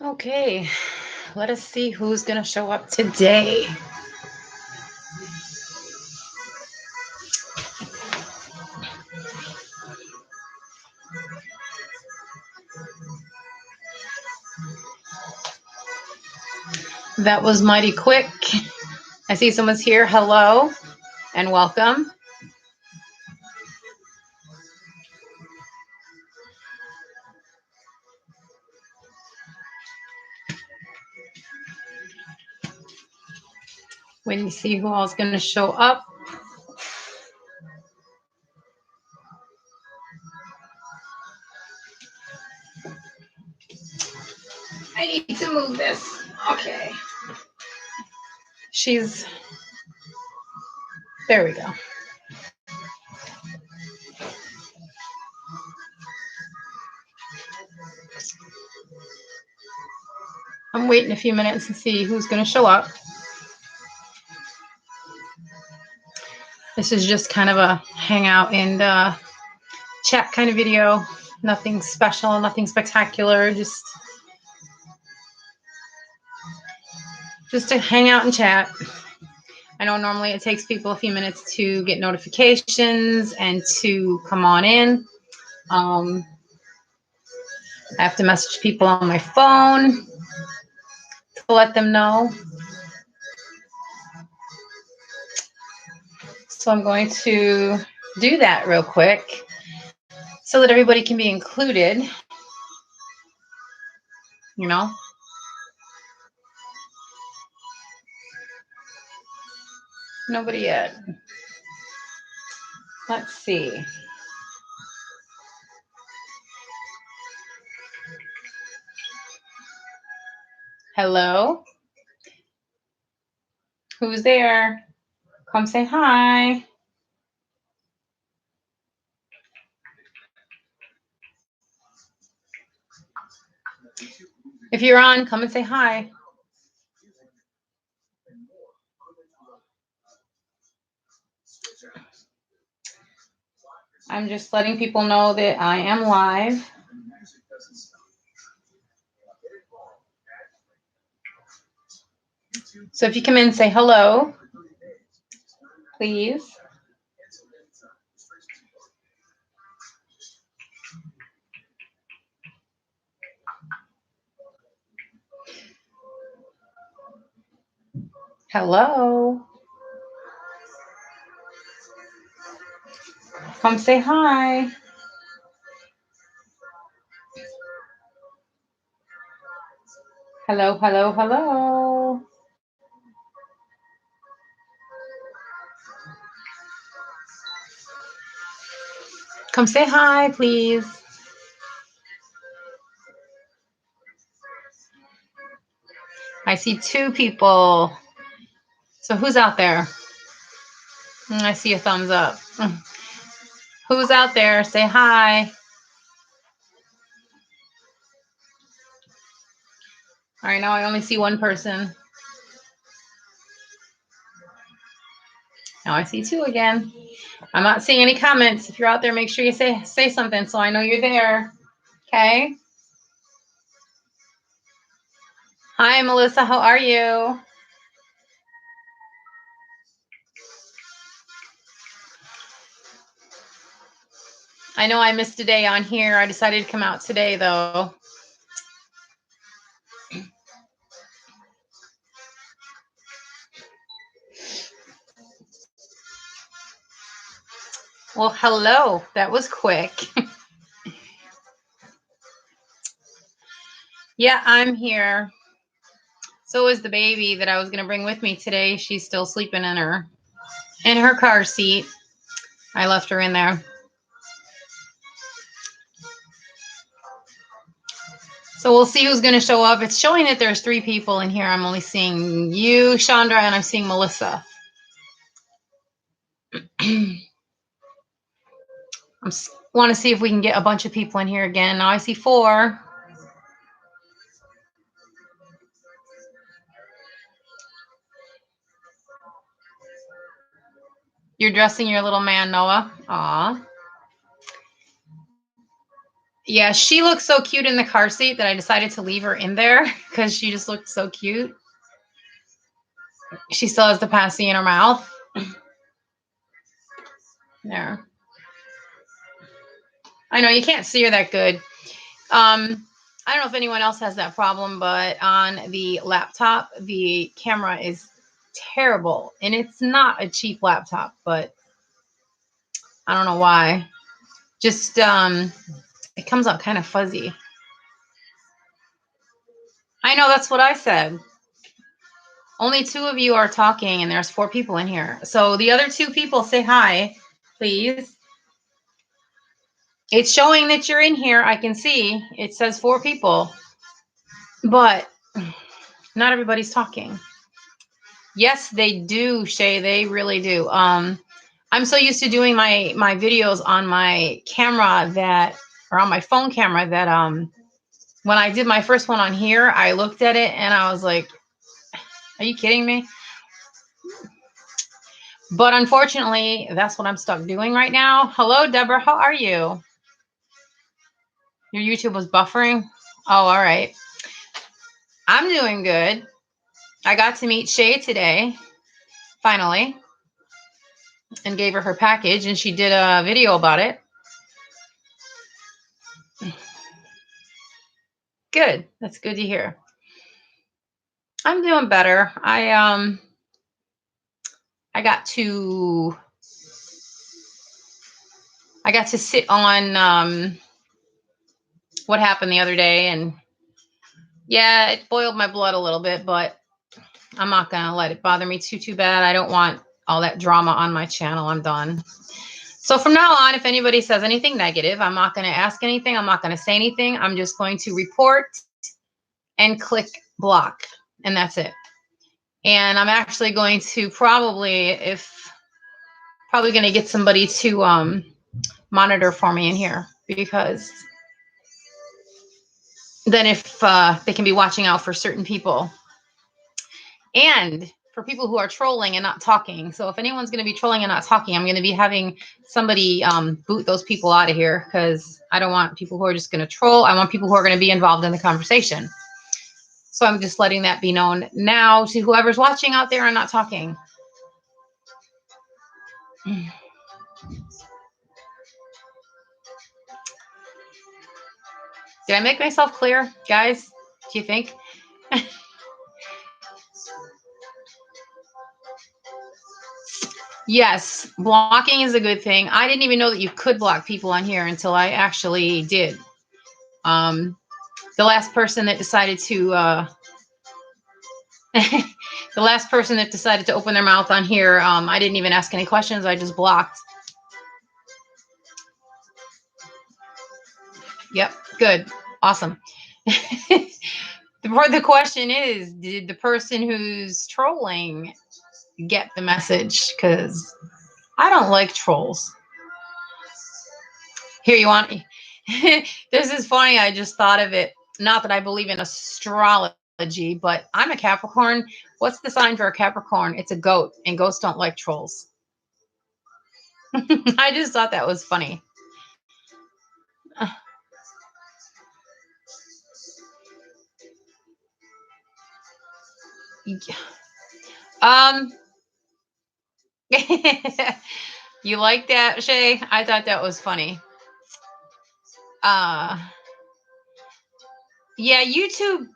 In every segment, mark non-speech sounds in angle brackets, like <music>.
Okay, let us see who's going to show up today. That was mighty quick. I see someone's here. Hello and welcome. Waiting to see who else is going to show up. I need to move this. Okay. There we go. I'm waiting a few minutes to see who's going to show up. This is just kind of a hangout and chat kind of video. Nothing special, nothing spectacular. Just to hang out and chat. I know normally it takes people a few minutes to get notifications and to come on in. I have to message people on my phone to let them know. So I'm going to do that real quick so that everybody can be included. You know? Nobody yet. Let's see. Hello? Who's there? Come say hi. If you're on, come and say hi. I'm just letting people know that I am live. So if you come in and say hello, please. Hello. Come say hi. Hello, hello, hello. Come say hi, please. I see 2 people. So who's out there? I see a thumbs up. Who's out there? Say hi. All right, now I only see 1 person. Now I see 2 again. I'm not seeing any comments. If you're out there, make sure you say something so I know you're there. Okay? Hi, Melissa. How are you? I know I missed a day on here. I decided to come out today, though. Well, hello. That was quick. Yeah, I'm here. So is the baby that I was going to bring with me today. She's still sleeping in her car seat. I left her in there. So we'll see who's going to show up. It's showing that there's 3 people in here. I'm only seeing you, Chandra, and I'm seeing Melissa. I want to see if we can get a bunch of people in here again. Now I see 4. You're dressing your little man, Noah. Aw. Yeah, she looks so cute in the car seat that I decided to leave her in there because she just looked so cute. She still has the passy in her mouth. There. I know you can't see her that good. I don't know if anyone else has that problem, but on the laptop, the camera is terrible. And it's not a cheap laptop, but I don't know why. Just it comes out kind of fuzzy. I know, that's what I said. Only 2 of you are talking and there's 4 people in here. So the other 2 people, say hi, please. It's showing that you're in here. I can see it says 4 people, but not everybody's talking. Yes, they do, Shay. They really do. I'm so used to doing my videos on my camera that, or on my phone camera, that when I did my first one on here, I looked at it and I was like, are you kidding me? But unfortunately, that's what I'm stuck doing right now. Hello, Deborah. How are you? Your YouTube was buffering? Oh, all right. I'm doing good. I got to meet Shay today, finally, and gave her her package, and she did a video about it. Good. That's good to hear. I'm doing better. I got to sit on what happened the other day, and yeah, it boiled my blood a little bit, but I'm not gonna let it bother me too bad. I don't want all that drama on my channel. I'm done. So from now on, if anybody says anything negative, I'm not going to ask anything. I'm not going to say anything. I'm just going to report and click block, and that's it. And I'm actually going to probably going to get somebody to monitor for me in here, because then if they can be watching out for certain people and for people who are trolling and not talking. So if anyone's going to be trolling and not talking, I'm going to be having somebody boot those people out of here, because I don't want people who are just going to troll. I want people who are going to be involved in the conversation. So I'm just letting that be known now to whoever's watching out there and not talking. Did I make myself clear, guys? Do you think? Yes, blocking is a good thing. I didn't even know that you could block people on here until I actually did. The last person that decided to the last person that decided to open their mouth on here, I didn't even ask any questions. I just blocked. Yep, good, awesome. The question is, did the person who's trolling get the message? Because I don't like trolls. Here, you want this is funny. I just thought of it. Not that I believe in astrology, but I'm a Capricorn. What's the sign for a Capricorn? It's a goat, and goats don't like trolls. I just thought that was funny. You like that, Shay? I thought that was funny. Yeah, YouTube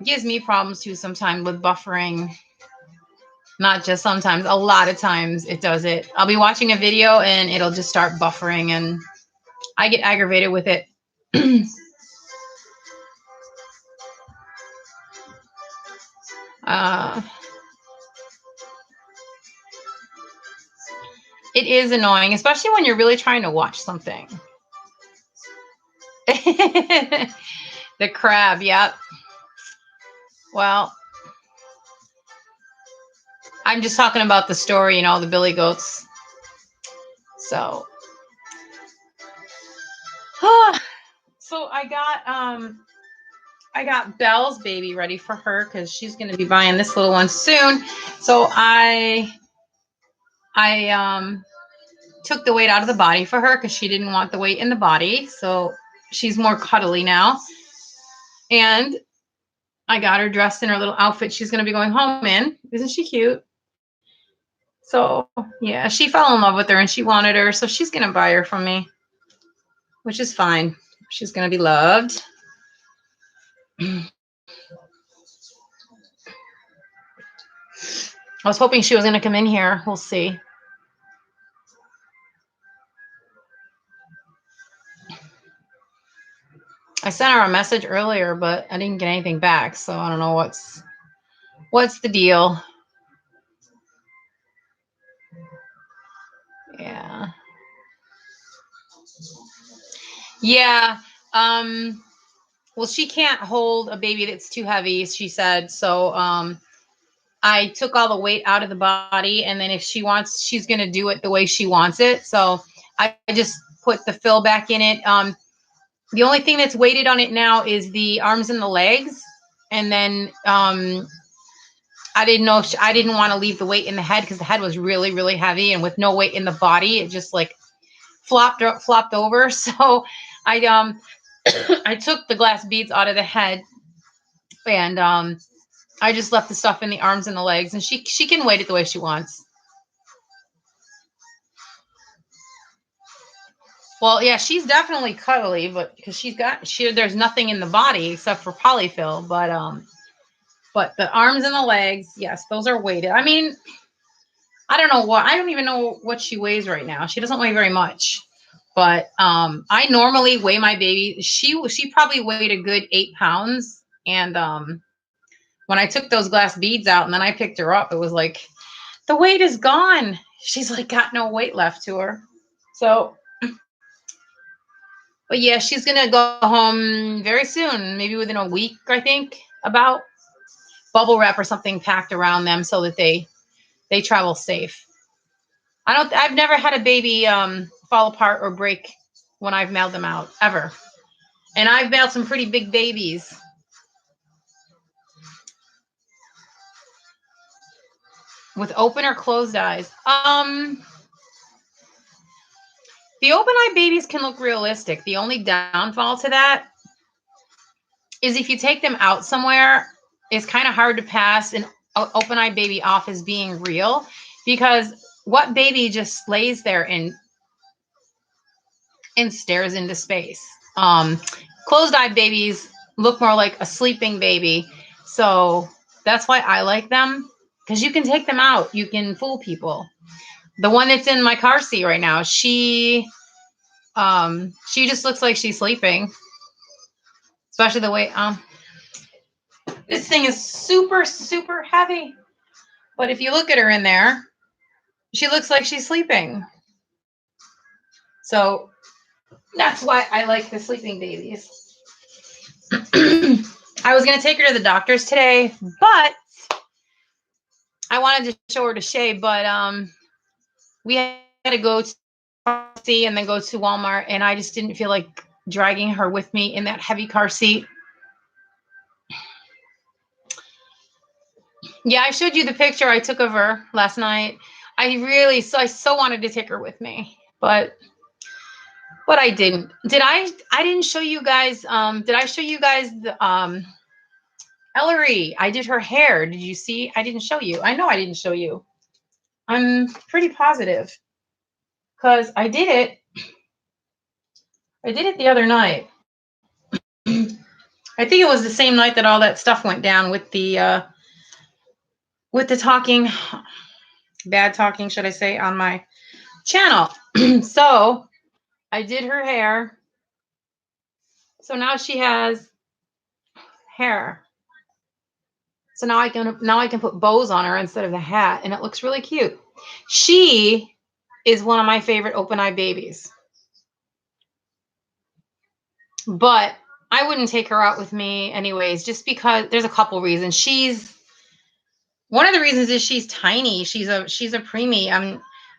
gives me problems too sometimes with buffering. Not just sometimes, a lot of times it does it. I'll be watching a video and it'll just start buffering, and I get aggravated with it. It is annoying, especially when you're really trying to watch something. The crab, yep. Well, I'm just talking about the story, you know, the Billy Goats. So, so I got Belle's baby ready for her, because she's going to be buying this little one soon. So I took the weight out of the body for her, because she didn't want the weight in the body. So she's more cuddly now. And I got her dressed in her little outfit she's going to be going home in. Isn't she cute? So, yeah, she fell in love with her and she wanted her. So she's going to buy her from me, which is fine. She's going to be loved. I was hoping she was going to come in here. We'll see. I sent her a message earlier, but I didn't get anything back. So I don't know what's the deal. Yeah. Yeah. Well, she can't hold a baby that's too heavy, she said. So I took all the weight out of the body, and then if she wants, she's going to do it the way she wants it. So I just put the fill back in it. The only thing that's weighted on it now is the arms and the legs. And then I didn't know if I didn't want to leave the weight in the head because the head was really, really heavy, and with no weight in the body, it just like flopped over. So I I took the glass beads out of the head, and I just left the stuff in the arms and the legs, and she can weight it the way she wants. Well, yeah, she's definitely cuddly, but because there's nothing in the body except for polyfill, but the arms and the legs, yes, those are weighted. I mean, I don't even know what she weighs right now. She doesn't weigh very much, but I normally weigh my baby. She probably weighed a good 8 pounds, and when I took those glass beads out and then I picked her up, it was like the weight is gone. She's like got no weight left to her. So, but yeah, she's gonna go home very soon, maybe within a week, I think. About bubble wrap or something packed around them so that they travel safe. I've never had a baby fall apart or break when I've mailed them out ever, and I've mailed some pretty big babies. With open or closed eyes. The open eye babies can look realistic. The only downfall to that is if you take them out somewhere, it's kind of hard to pass an open eye baby off as being real, because what baby just lays there and stares into space? Closed eye babies look more like a sleeping baby. So that's why I like them, because you can take them out. You can fool people. The one that's in my car seat right now, she just looks like she's sleeping. Especially the way this thing is super, super heavy. But if you look at her in there, she looks like she's sleeping. So that's why I like the sleeping babies. I was going to take her to the doctor's today, but I wanted to show her to Shay, but we had to go to pharmacy and then go to Walmart, and I just didn't feel like dragging her with me in that heavy car seat. Yeah, I showed you the picture I took of her last night. I so wanted to take her with me, but I didn't. I didn't show you guys. Did I show you guys the Ellery? I did her hair. Did you see? I didn't show you. I know I didn't show you. I'm pretty positive because I did it. I did it the other night. I think it was the same night that all that stuff went down with the talking, bad talking, should I say, on my channel. So I did her hair. So now she has hair. So now I can put bows on her instead of the hat, and it looks really cute. She is one of my favorite open eye babies. But I wouldn't take her out with me anyways, just because there's a couple reasons. One of the reasons is she's tiny. She's a preemie.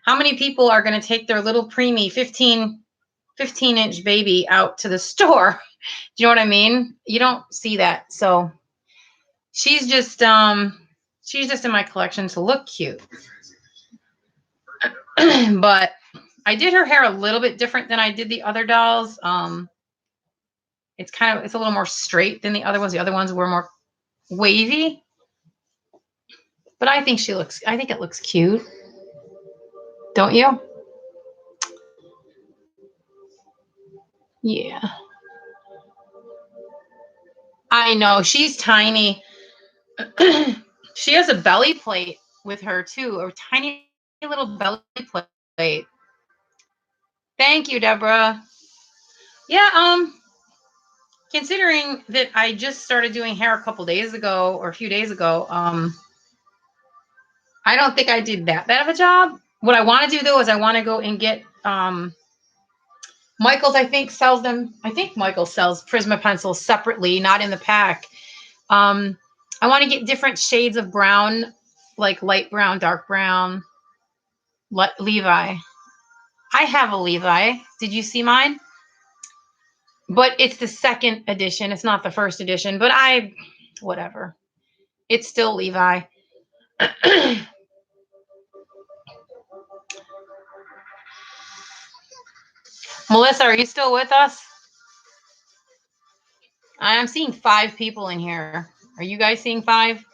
How many people are going to take their little preemie 15-inch baby out to the store? Do you know what I mean? You don't see that. So she's just in my collection to look cute. But I did her hair a little bit different than I did the other dolls. It's a little more straight than the other ones. The other ones were more wavy. But I think it looks cute. Don't you? Yeah. I know. She's tiny. She has a belly plate with her too, a tiny little belly plate. Thank you, Deborah. Yeah, considering that I just started doing hair a couple days ago or a few days ago, I don't think I did that bad of a job. What I want to do though is I want to go and get Michaels, I think sells them. I think Michael sells Prisma pencils separately, not in the pack. I want to get different shades of brown, like light brown, dark brown, Levi. I have a Levi. Did you see mine? But it's the second edition. It's not the first edition, but whatever. It's still Levi. Melissa, are you still with us? I'm seeing 5 people in here. Are you guys seeing 5?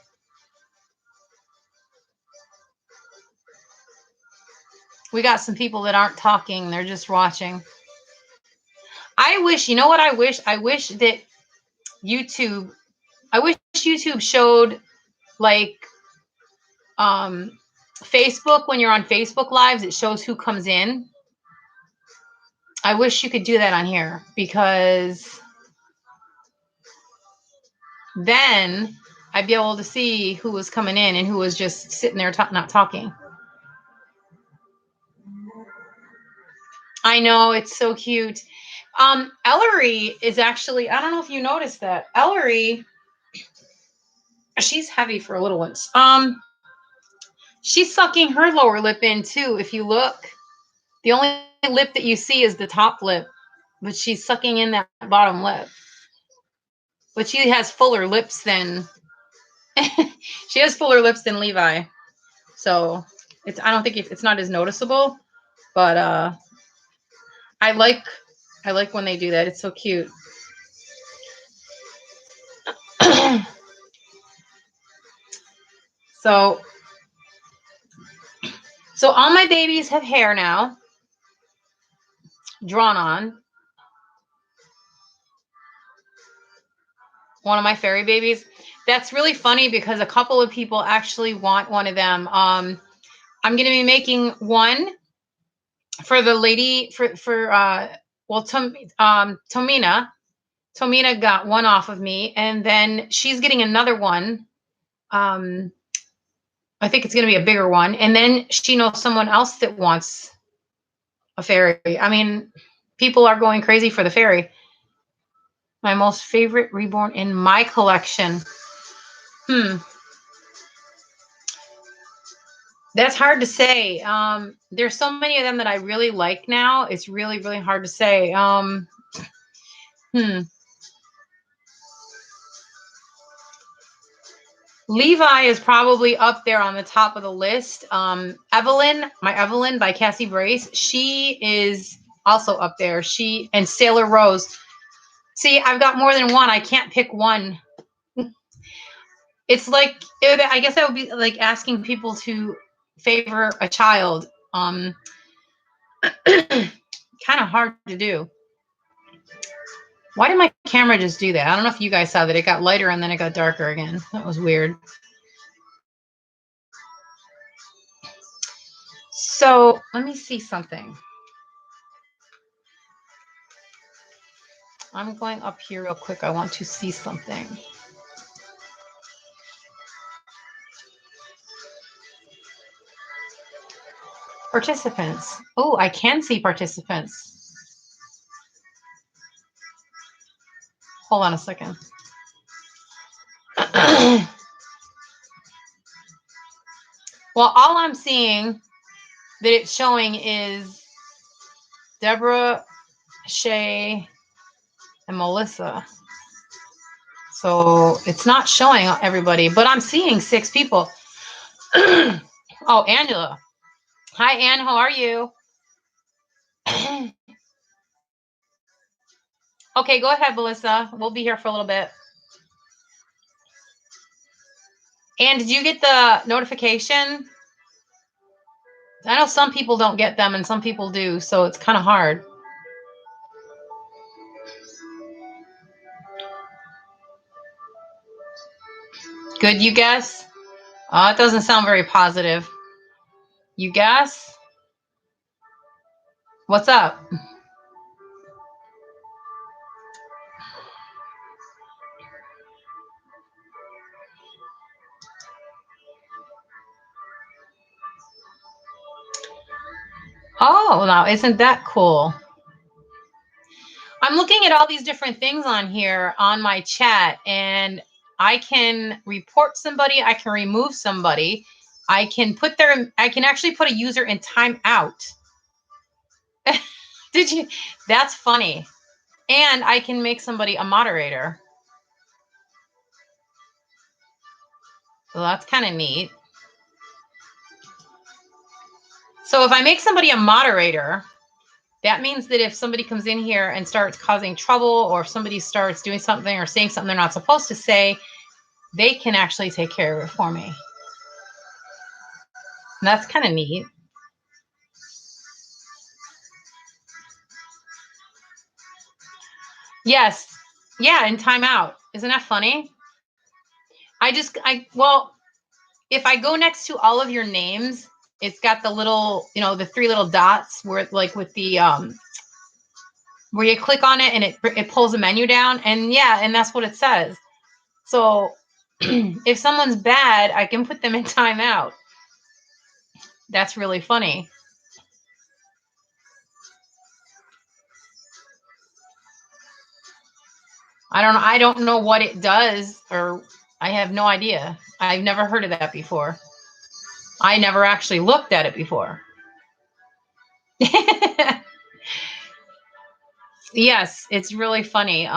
We got some people that aren't talking. They're just watching. I wish, you know what I wish? I wish that YouTube showed like Facebook, when you're on Facebook Lives, it shows who comes in. I wish you could do that on here, because then I'd be able to see who was coming in and who was just sitting there not talking. I know, it's so cute. Ellery is actually, I don't know if you noticed that. Ellery, she's heavy for little ones. She's sucking her lower lip in too. If you look, the only lip that you see is the top lip, but she's sucking in that bottom lip. But she has fuller lips than Levi. So I don't think it's not as noticeable, but I like when they do that. It's so cute. So all my babies have hair now drawn on. One of my fairy babies. That's really funny because a couple of people actually want one of them. I'm going to be making one for the lady Tomina. Tomina got one off of me, and then she's getting another one. I think it's going to be a bigger one, and then she knows someone else that wants a fairy. I mean, people are going crazy for the fairy. My most favorite reborn in my collection. That's hard to say. There's so many of them that I really like now. It's really, really hard to say. Levi is probably up there on the top of the list. Evelyn by Cassie Brace, she is also up there. She and Sailor Rose. See, I've got more than one. I can't pick one. It's like, I guess that would be like asking people to favor a child. Kind of hard to do. Why did my camera just do that? I don't know if you guys saw that. It got lighter and then it got darker again. That was weird. So let me see something. I'm going up here real quick. I want to see something. Participants. Oh, I can see participants. Hold on a second. Well, all I'm seeing that it's showing is Deborah, Shay, and Melissa. So it's not showing everybody, but I'm seeing 6 people. Oh, Angela. Hi, Ann. How are you? Okay, go ahead, Melissa. We'll be here for a little bit. And did you get the notification? I know some people don't get them and some people do, so it's kind of hard. Good, you guess? It doesn't sound very positive. You guess? What's up? Oh, now isn't that cool? I'm looking at all these different things on here on my chat, and I can report somebody, I can remove somebody, I can actually put a user in timeout. Did you? That's funny. And I can make somebody a moderator. So that's kind of neat. So if I make somebody a moderator, that means that if somebody comes in here and starts causing trouble, or if somebody starts doing something or saying something they're not supposed to say, they can actually take care of it for me. And that's kind of neat. Yes. Yeah, in timeout. Isn't that funny? Well, if I go next to all of your names, it's got the little, the three little dots where, like, with the where you click on it and it pulls a menu down, and that's what it says. So if someone's bad, I can put them in timeout. That's really funny. I don't know what it does, or I have no idea. I've never heard of that before. I never actually looked at it before. Yes, it's really funny.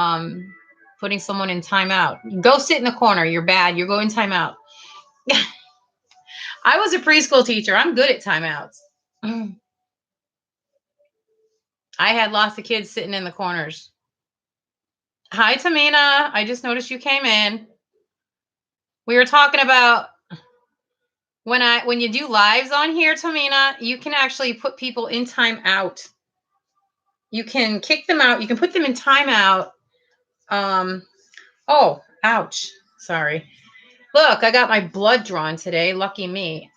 Putting someone in timeout. Go sit in the corner. You're bad. You're going timeout. I was a preschool teacher. I'm good at timeouts. I had lots of kids sitting in the corners. Hi, Tamina. I just noticed you came in. We were talking about when you do lives on here, Tamina, you can actually put people in timeout. You can kick them out. You can put them in timeout. Oh, ouch. Sorry. Look, I got my blood drawn today. Lucky me.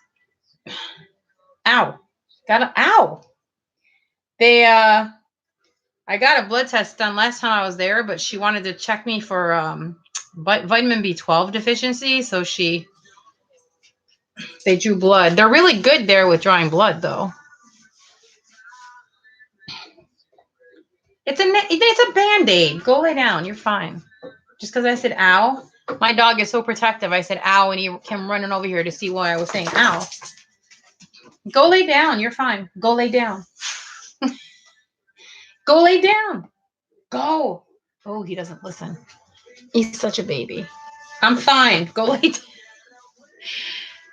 Ow. Ow. I got a blood test done last time I was there, but she wanted to check me for vitamin B12 deficiency, so they drew blood. They're really good there with drawing blood, though. It's a Band-Aid. Go lay down. You're fine. Just because I said ow. My dog is so protective. I said ow, and he came running over here to see why I was saying ow. Go lay down. You're fine. Go lay down. Go lay down. Go. Oh, he doesn't listen. He's such a baby. I'm fine. Go lay down.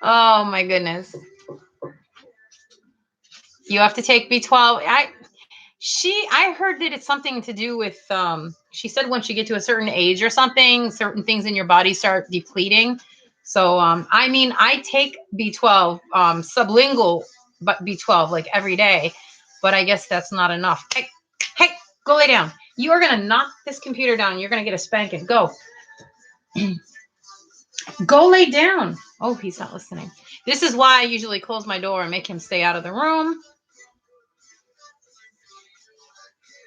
Oh, my goodness. You have to take B12. I heard that it's something to do with, she said once you get to a certain age or something, certain things in your body start depleting. So, I take B12, sublingual, but B12 like every day, but I guess that's not enough. Hey, go lay down. You are going to knock this computer down. You're going to get a spanking. Go. Go lay down. Oh, he's not listening. This is why I usually close my door and make him stay out of the room.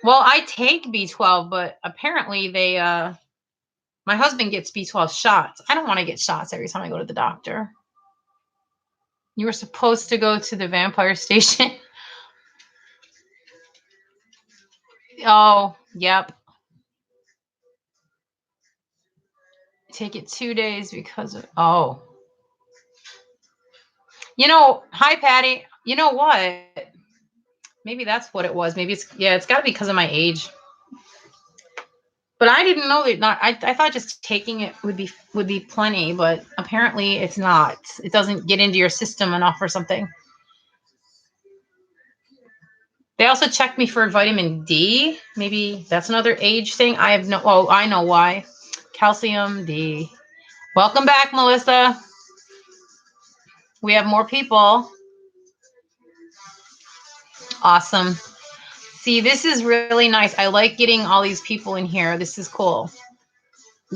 Well, I take B12, but apparently my husband gets B12 shots. I don't want to get shots every time I go to the doctor. You were supposed to go to the vampire station. Oh, yep. Take it 2 days because of, oh. Hi, Patty. You know what? Maybe that's what it was. Maybe it's got to be because of my age. But I didn't know that. I thought just taking it would be plenty, but apparently it's not. It doesn't get into your system enough or something. They also checked me for vitamin D. Maybe that's another age thing. I have no, oh, I know why. Calcium D. Welcome back, Melissa. We have more people. Awesome. See, this is really nice. I like getting all these people in here. This is cool.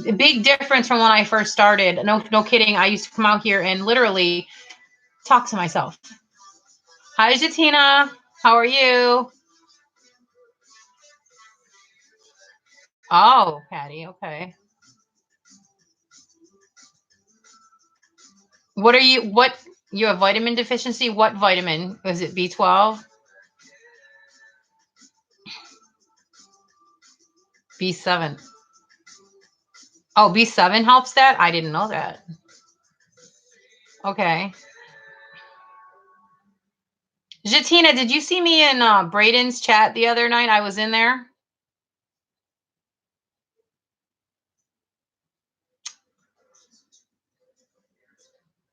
A big difference from when I first started. No kidding. I used to come out here and literally talk to myself. Hi, Jatina. How are you? Oh, Patty. Okay. What you have vitamin deficiency? What vitamin? Was it B12? B7. Oh, B7 helps that? I didn't know that. Okay. Jatina, did you see me in Braden's chat the other night? I was in there.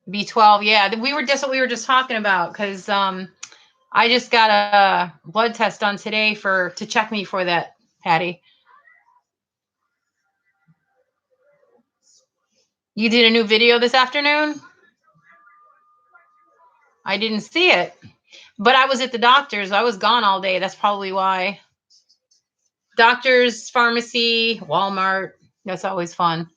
B12, yeah. We were just what we were just talking about because I just got a blood test done today to check me for that, Patty. You did a new video this afternoon? I didn't see it, but I was at the doctor's. I was gone all day. That's probably why. Doctor's, pharmacy, Walmart. That's always fun.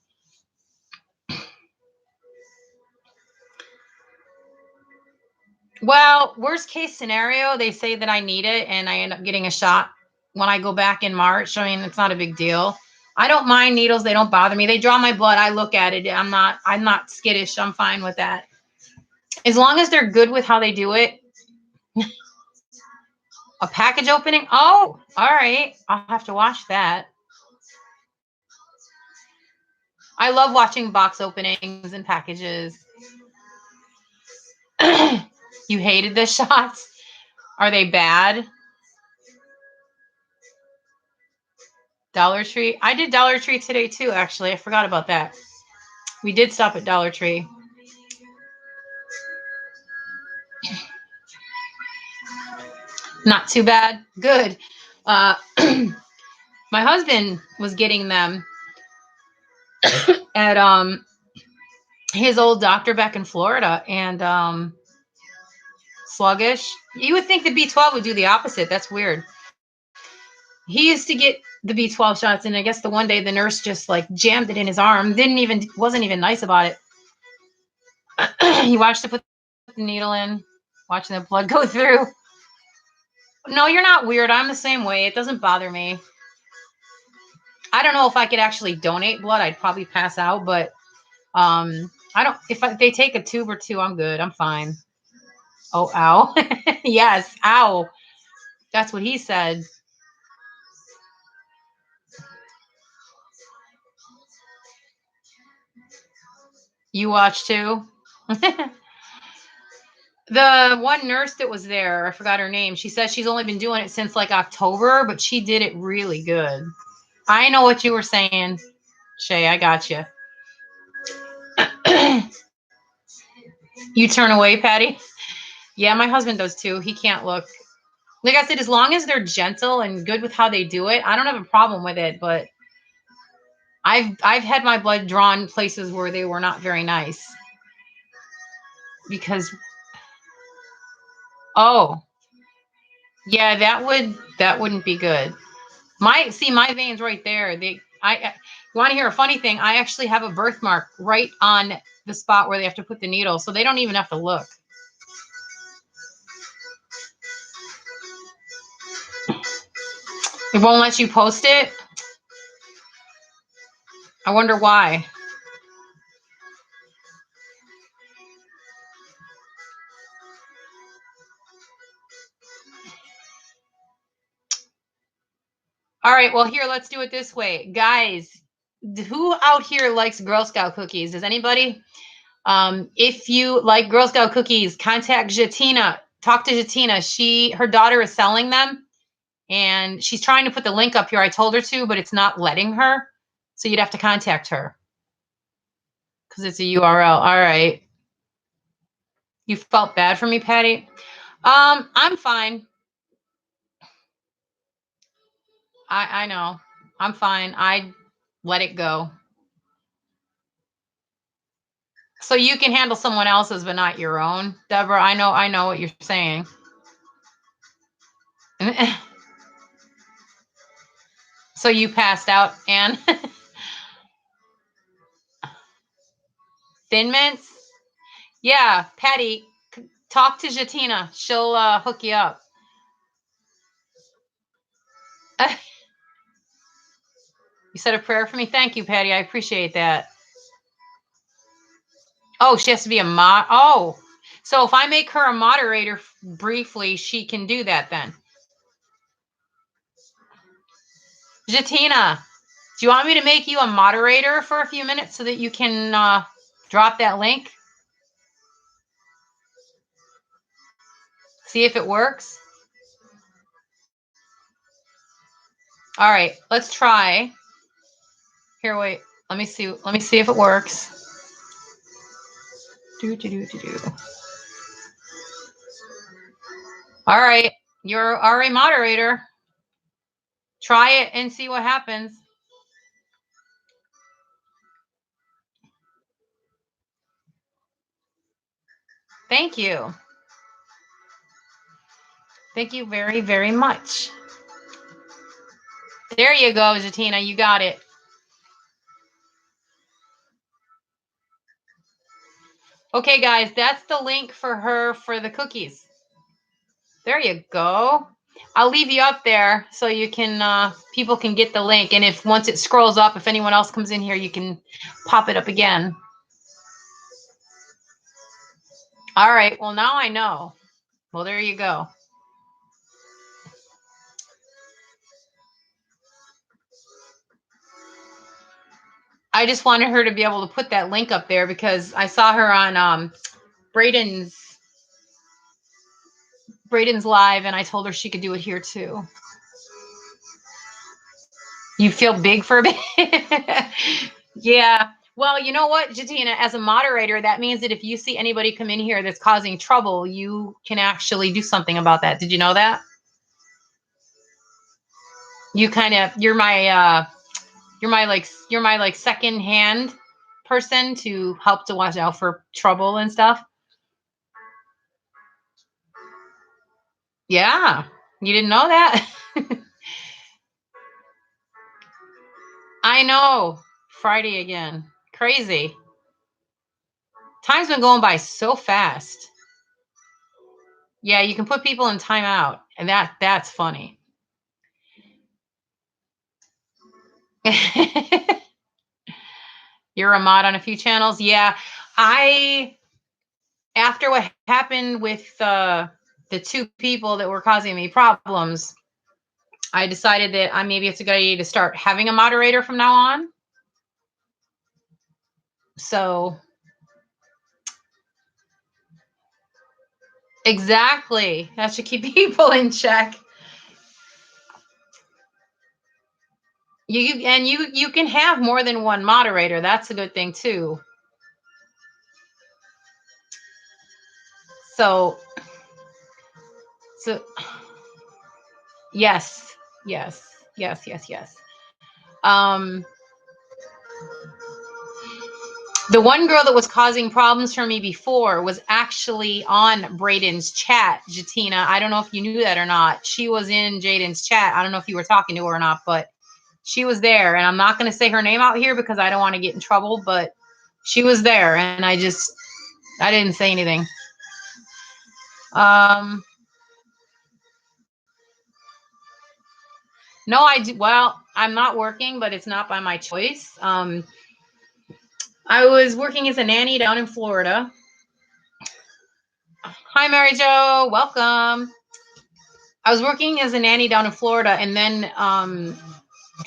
Well, worst case scenario, they say that I need it and I end up getting a shot when I go back in March. I mean, it's not a big deal. I don't mind needles. They don't bother me. They draw my blood. I look at it. I'm not skittish. I'm fine with that. As long as they're good with how they do it. A package opening? Oh, all right. I'll have to watch that. I love watching box openings and packages. You hated the shots? Are they bad? Dollar Tree? I did Dollar Tree today too, actually. I forgot about that. We did stop at Dollar Tree. Not too bad. Good. My husband was getting them at his old doctor back in Florida, and sluggish. You would think the B12 would do the opposite. That's weird. He used to get the B12 shots, and I guess the one day the nurse just like jammed it in his arm. Wasn't even nice about it. He watched it put the needle in, watching the blood go through. No, you're not weird. I'm the same way. It doesn't bother me. I don't know if I could actually donate blood. I'd probably pass out, but I don't. If they take a tube or two, I'm good. I'm fine. Oh, ow. Yes, ow. That's what he said. You watch too? The one nurse that was there, I forgot her name. She said she's only been doing it since like October, but she did it really good. I know what you were saying, Shay. I got you. You turn away, Patty? Yeah, my husband does too. He can't look. Like I said, as long as they're gentle and good with how they do it, I don't have a problem with it. But I've had my blood drawn places where they were not very nice. Because oh, yeah, that wouldn't be good. My veins right there. You want to hear a funny thing? I actually have a birthmark right on the spot where they have to put the needle, so they don't even have to look. It won't let you post it. I wonder why. All right, well, here, let's do it this way. Guys, who out here likes Girl Scout cookies? Does anybody? If you like Girl Scout cookies, contact Jatina. Talk to Jatina. Her daughter is selling them, and she's trying to put the link up here. I told her to, but it's not letting her. So you'd have to contact her because it's a URL. All right. You felt bad for me, Patty? I'm fine. I know. I'm fine. I let it go. So you can handle someone else's, but not your own, Deborah. I know what you're saying. So you passed out, Anne. Thin Mints? Yeah, Patty, talk to Jatina. She'll hook you up. You said a prayer for me? Thank you, Patty. I appreciate that. Oh, she has to be a mod. Oh, so if I make her a moderator briefly, she can do that then. Jatina, do you want me to make you a moderator for a few minutes so that you can drop that link? See if it works. All right, let's try. Here, wait. Let me see. Let me see if it works. All right, you're a moderator. Try it and see what happens. Thank you. Thank you very, very much. There you go, Jatina. You got it. Okay, guys, that's the link for her for the cookies. There you go. I'll leave you up there so you can, people can get the link. And if once it scrolls up, if anyone else comes in here, you can pop it up again. All right. Well, now I know. Well, there you go. I just wanted her to be able to put that link up there because I saw her on Braden's live, and I told her she could do it here too. You feel big for a bit? Yeah. Well, you know what, Jatina, as a moderator, that means that if you see anybody come in here that's causing trouble, you can actually do something about that. Did you know that? You kind of, you're my second hand person to help to watch out for trouble and stuff. Yeah. You didn't know that? I know. Friday again. Crazy. Time's been going by so fast. Yeah, you can put people in timeout, and that's funny. You're a mod on a few channels? Yeah. After what happened with the two people that were causing me problems, I decided that maybe it's a good idea to start having a moderator from now on. So exactly. That should keep people in check. You can have more than one moderator. That's a good thing too. So yes. The one girl that was causing problems for me before was actually on Braden's chat, Jatina. I don't know if you knew that or not. She was in Jaden's chat. I don't know if you were talking to her or not, but she was there. And I'm not going to say her name out here because I don't want to get in trouble, but she was there. And I didn't say anything. No, well, I'm not working, but it's not by my choice. I was working as a nanny down in Florida. Hi, Mary Jo. Welcome. I was working as a nanny down in Florida, and then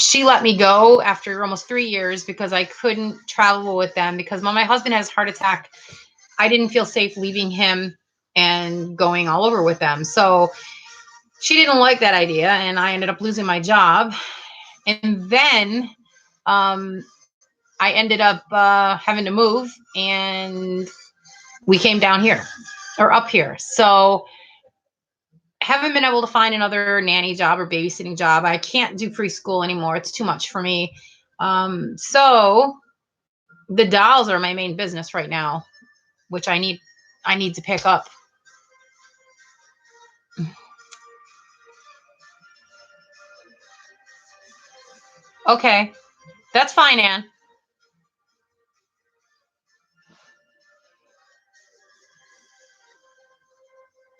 she let me go after almost 3 years because I couldn't travel with them because when my husband has a heart attack, I didn't feel safe leaving him and going all over with them. So she didn't like that idea, and I ended up losing my job. And then I ended up having to move, and we came down here or up here. So haven't been able to find another nanny job or babysitting job. I can't do preschool anymore. It's too much for me. So the dolls are my main business right now, which I need to pick up. Okay. That's fine, Ann.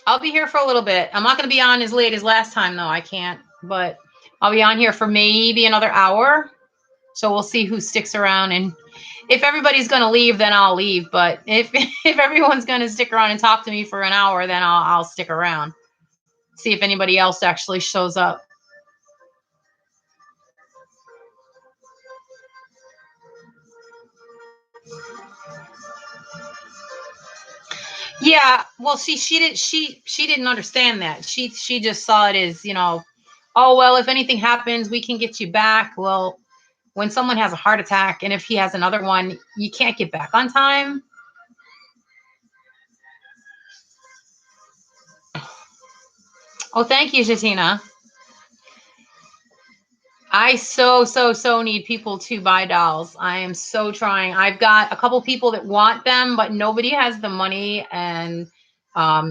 I'll be here for a little bit. I'm not going to be on as late as last time, though. I can't. But I'll be on here for maybe another hour. So we'll see who sticks around. And if everybody's going to leave, then I'll leave. But if everyone's going to stick around and talk to me for an hour, then I'll stick around. See if anybody else actually shows up. Yeah, well, she didn't understand that. She just saw it as, oh, well, if anything happens, we can get you back. Well, when someone has a heart attack and if he has another one, you can't get back on time. Oh, thank you, Jatina. I so need people to buy dolls. I am so trying. I've got a couple people that want them, but nobody has the money, and I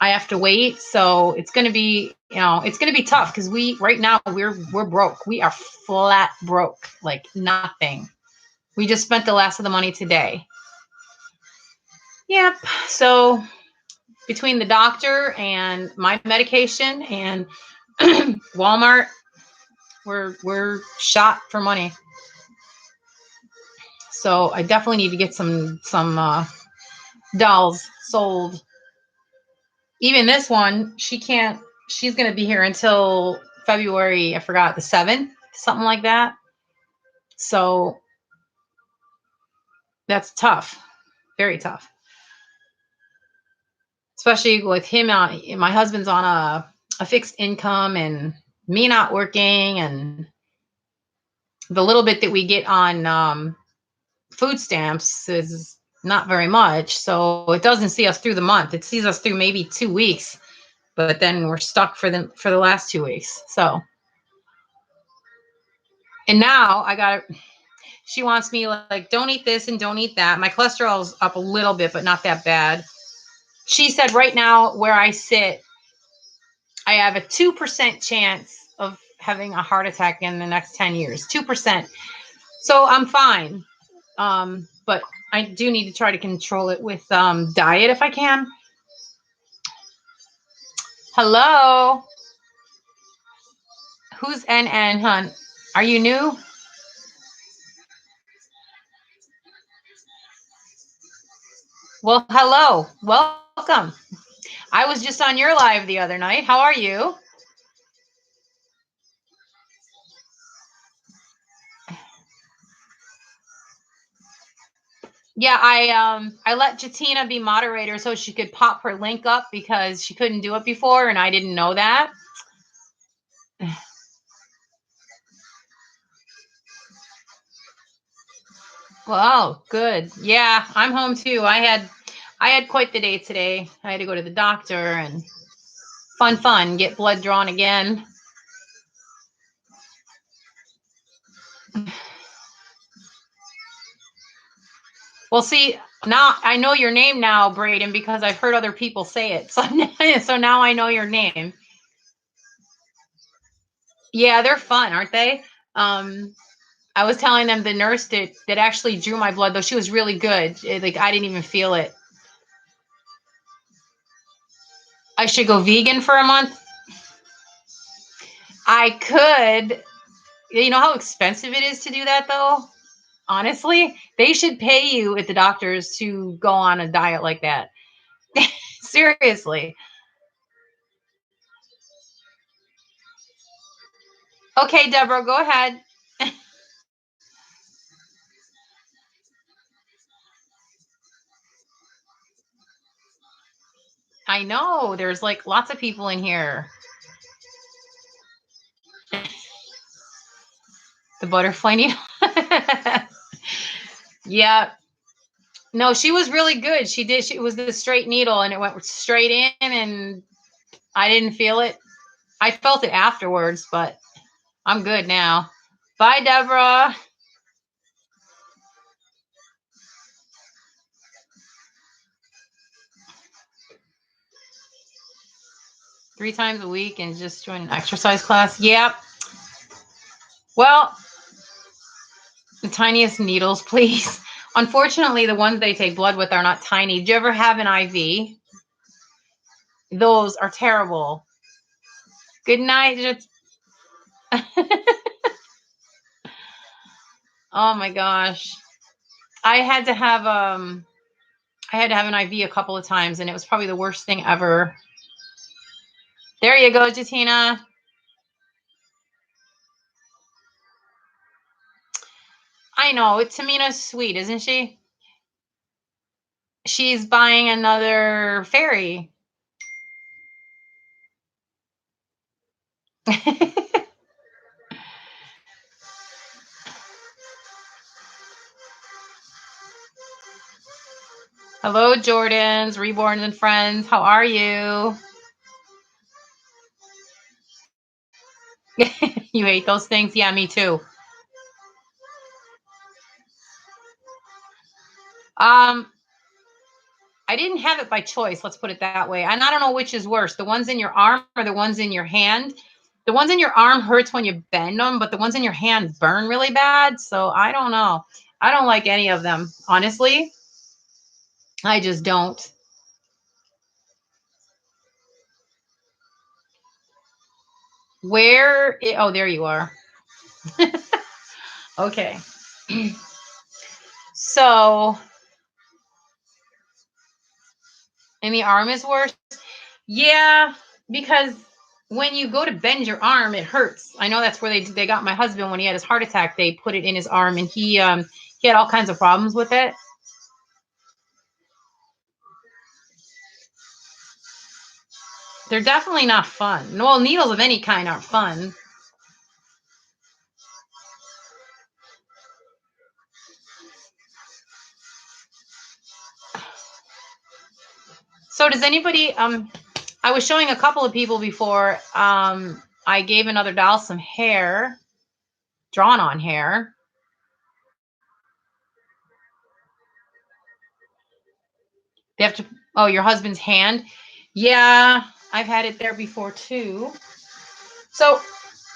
have to wait. So it's going to be, it's going to be tough because right now we're broke. We are flat broke, like nothing. We just spent the last of the money today. Yep. So between the doctor and my medication and Walmart, we're shot for money. So I definitely need to get some dolls sold. Even this one, she's going to be here until February, I forgot, the 7th, something like that. So that's tough. Very tough. Especially with him my husband's on a fixed income and me not working, and the little bit that we get on food stamps is not very much. So it doesn't see us through the month. It sees us through maybe 2 weeks, but then we're stuck for the last 2 weeks. So, and now she wants me like, don't eat this and don't eat that. My cholesterol's up a little bit, but not that bad. She said right now where I sit, I have a 2% chance of having a heart attack in the next 10 years, 2%. So I'm fine. But I do need to try to control it with diet if I can. Hello. Who's NN, hun? Are you new? Well, hello. Welcome. I was just on your live the other night. How are you? Yeah, I let Jatina be moderator so she could pop her link up because she couldn't do it before and I didn't know that. Well, good. Yeah, I'm home too. I had quite the day today. I had to go to the doctor and fun, get blood drawn again. Well, see, now I know your name now, Braden, because I've heard other people say it. So now I know your name. Yeah, they're fun, aren't they? I was telling them the nurse that actually drew my blood, though she was really good. Like I didn't even feel it. I should go vegan for a month. I could. You know how expensive it is to do that, though? Honestly, they should pay you at the doctors to go on a diet like that. Seriously. Okay, Deborah, go ahead. I know. There's like lots of people in here. The butterfly needle. Yeah. No, she was really good. It was the straight needle and it went straight in and I didn't feel it. I felt it afterwards, but I'm good now. Bye, Deborah. Three times a week and just join an exercise class. Yep. Well, the tiniest needles, please. Unfortunately, the ones they take blood with are not tiny. Do you ever have an IV? Those are terrible. Good night. Just oh my gosh. I had to have an IV a couple of times, and it was probably the worst thing ever. There you go, Jatina. I know. Tamina's sweet, isn't she? She's buying another fairy. Hello, Jordans, Reborns, and friends. How are you? You hate those things? Yeah, me too. I didn't have it by choice. Let's put it that way. And I don't know which is worse, the ones in your arm or the ones in your hand. The ones in your arm hurts when you bend them, but the ones in your hand burn really bad. So I don't know. I don't like any of them, honestly. I just don't. Oh, there you are. Okay. So, and the arm is worse? Yeah, because when you go to bend your arm, it hurts. I know that's where they got my husband when he had his heart attack. They put it in his arm, and he had all kinds of problems with it. They're definitely not fun. Well, needles of any kind aren't fun. So does anybody, I was showing a couple of people before, I gave another doll some hair, drawn on hair. They have to, oh, your husband's hand? Yeah, I've had it there before too. So,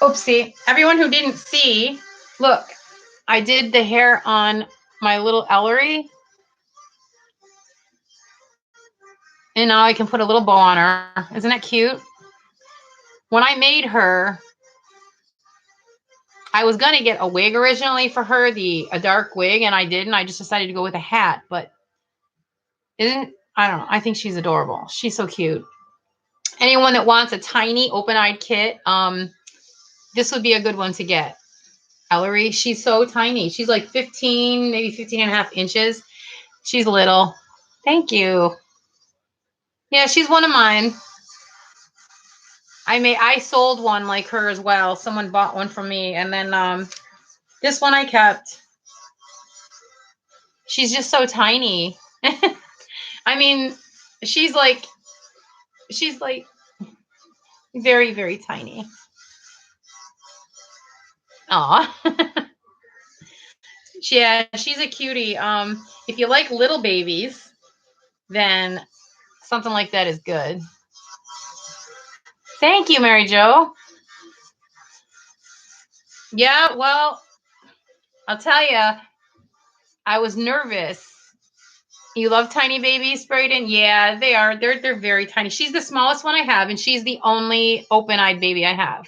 oopsie, everyone who didn't see, look, I did the hair on my little Ellery. And now I can put a little bow on her. Isn't that cute? When I made her, I was going to get a wig originally for her, a dark wig, and I didn't. I just decided to go with a hat. But I don't know. I think she's adorable. She's so cute. Anyone that wants a tiny open-eyed kit, this would be a good one to get. Ellery, she's so tiny. She's like 15, maybe 15 and a half inches. She's little. Thank you. Yeah, she's one of mine. I sold one like her as well. Someone bought one from me, and then this one I kept. She's just so tiny. I mean, she's like very, very tiny. Aw. Yeah, she's a cutie. If you like little babies, then something like that is good. Thank you, Mary Jo. Yeah, well, I'll tell you, I was nervous. You love tiny babies, Braden? Yeah, they are. They're very tiny. She's the smallest one I have, and she's the only open-eyed baby I have.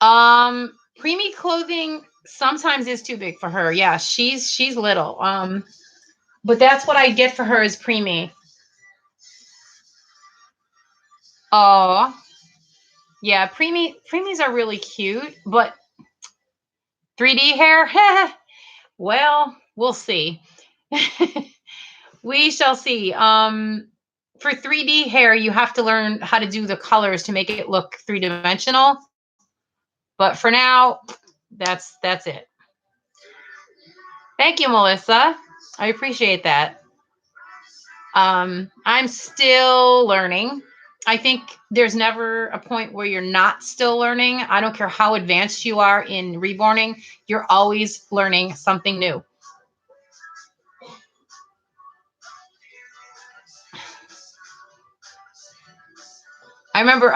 Preemie clothing sometimes is too big for her. Yeah, she's little. But that's what I get for her is preemie. Oh, yeah, preemies are really cute, but 3D hair, well, we'll see. We shall see. For 3D hair, you have to learn how to do the colors to make it look three-dimensional. But for now, that's it. Thank you, Melissa. I appreciate that. I'm still learning. I think there's never a point where you're not still learning. I don't care how advanced you are in reborning, you're always learning something new. I remember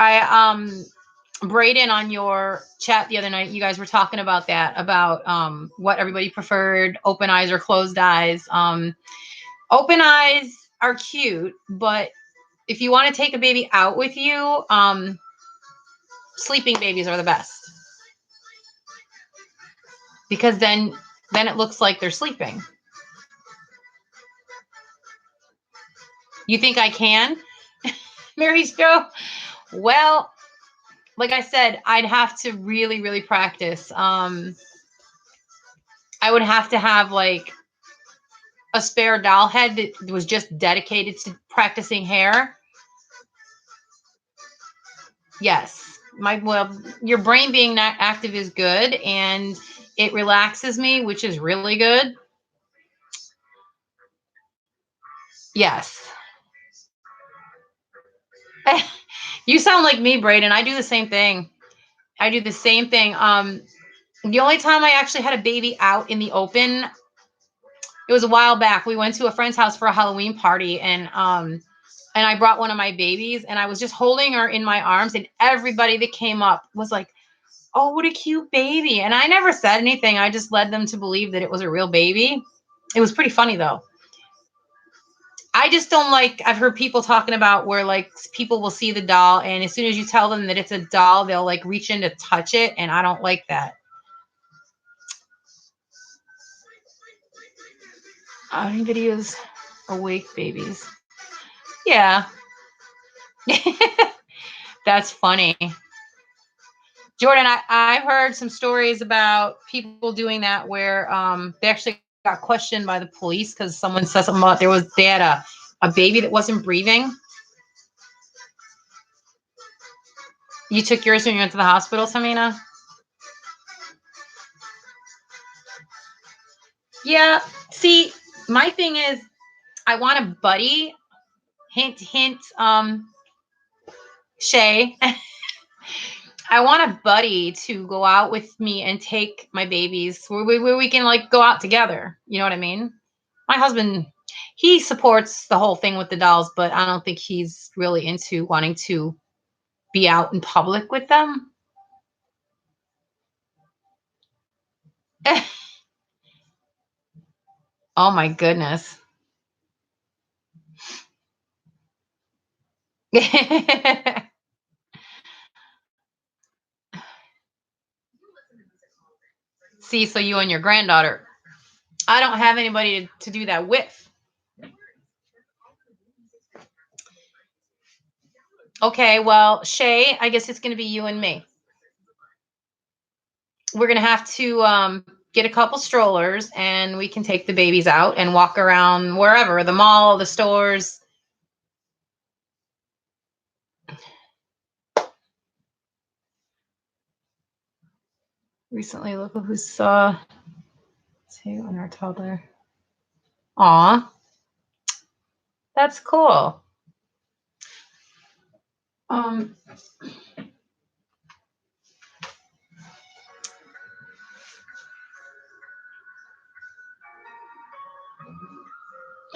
Braden, on your chat the other night, you guys were talking about that, about what everybody preferred, open eyes or closed eyes. Open eyes are cute, but if you want to take a baby out with you, sleeping babies are the best, because then it looks like they're sleeping. You think I can, Mary Jo? Well, like I said, I'd have to really, really practice. I would have to have like a spare doll head that was just dedicated to practicing hair. Yes, your brain being not active is good, and it relaxes me, which is really good. Yes. You sound like me, Braden. I do the same thing. I do the same thing. The only time I actually had a baby out in the open, it was a while back. We went to a friend's house for a Halloween party, and I brought one of my babies, and I was just holding her in my arms, and everybody that came up was like, "Oh, what a cute baby." And I never said anything. I just led them to believe that it was a real baby. It was pretty funny though. I just don't like, I've heard people talking about where like people will see the doll, and as soon as you tell them that it's a doll, they'll like reach in to touch it. And I don't like that. Outing videos, awake babies. Yeah. That's funny. Jordan, I've heard some stories about people doing that where they actually got questioned by the police because someone said something about they had a baby that wasn't breathing. You took yours when you went to the hospital, Samina? Yeah. See, my thing is I want a buddy. Hint, hint, Shay. I want a buddy to go out with me and take my babies where we can like go out together. You know what I mean? My husband, he supports the whole thing with the dolls, but I don't think he's really into wanting to be out in public with them. Oh my goodness. See, so you and your granddaughter. I don't have anybody to do that with. Okay, well, Shay, I guess it's going to be you and me. We're going to have to get a couple strollers, and we can take the babies out and walk around wherever, the mall, the stores. Recently, look who saw two on our toddler. Aw, that's cool. I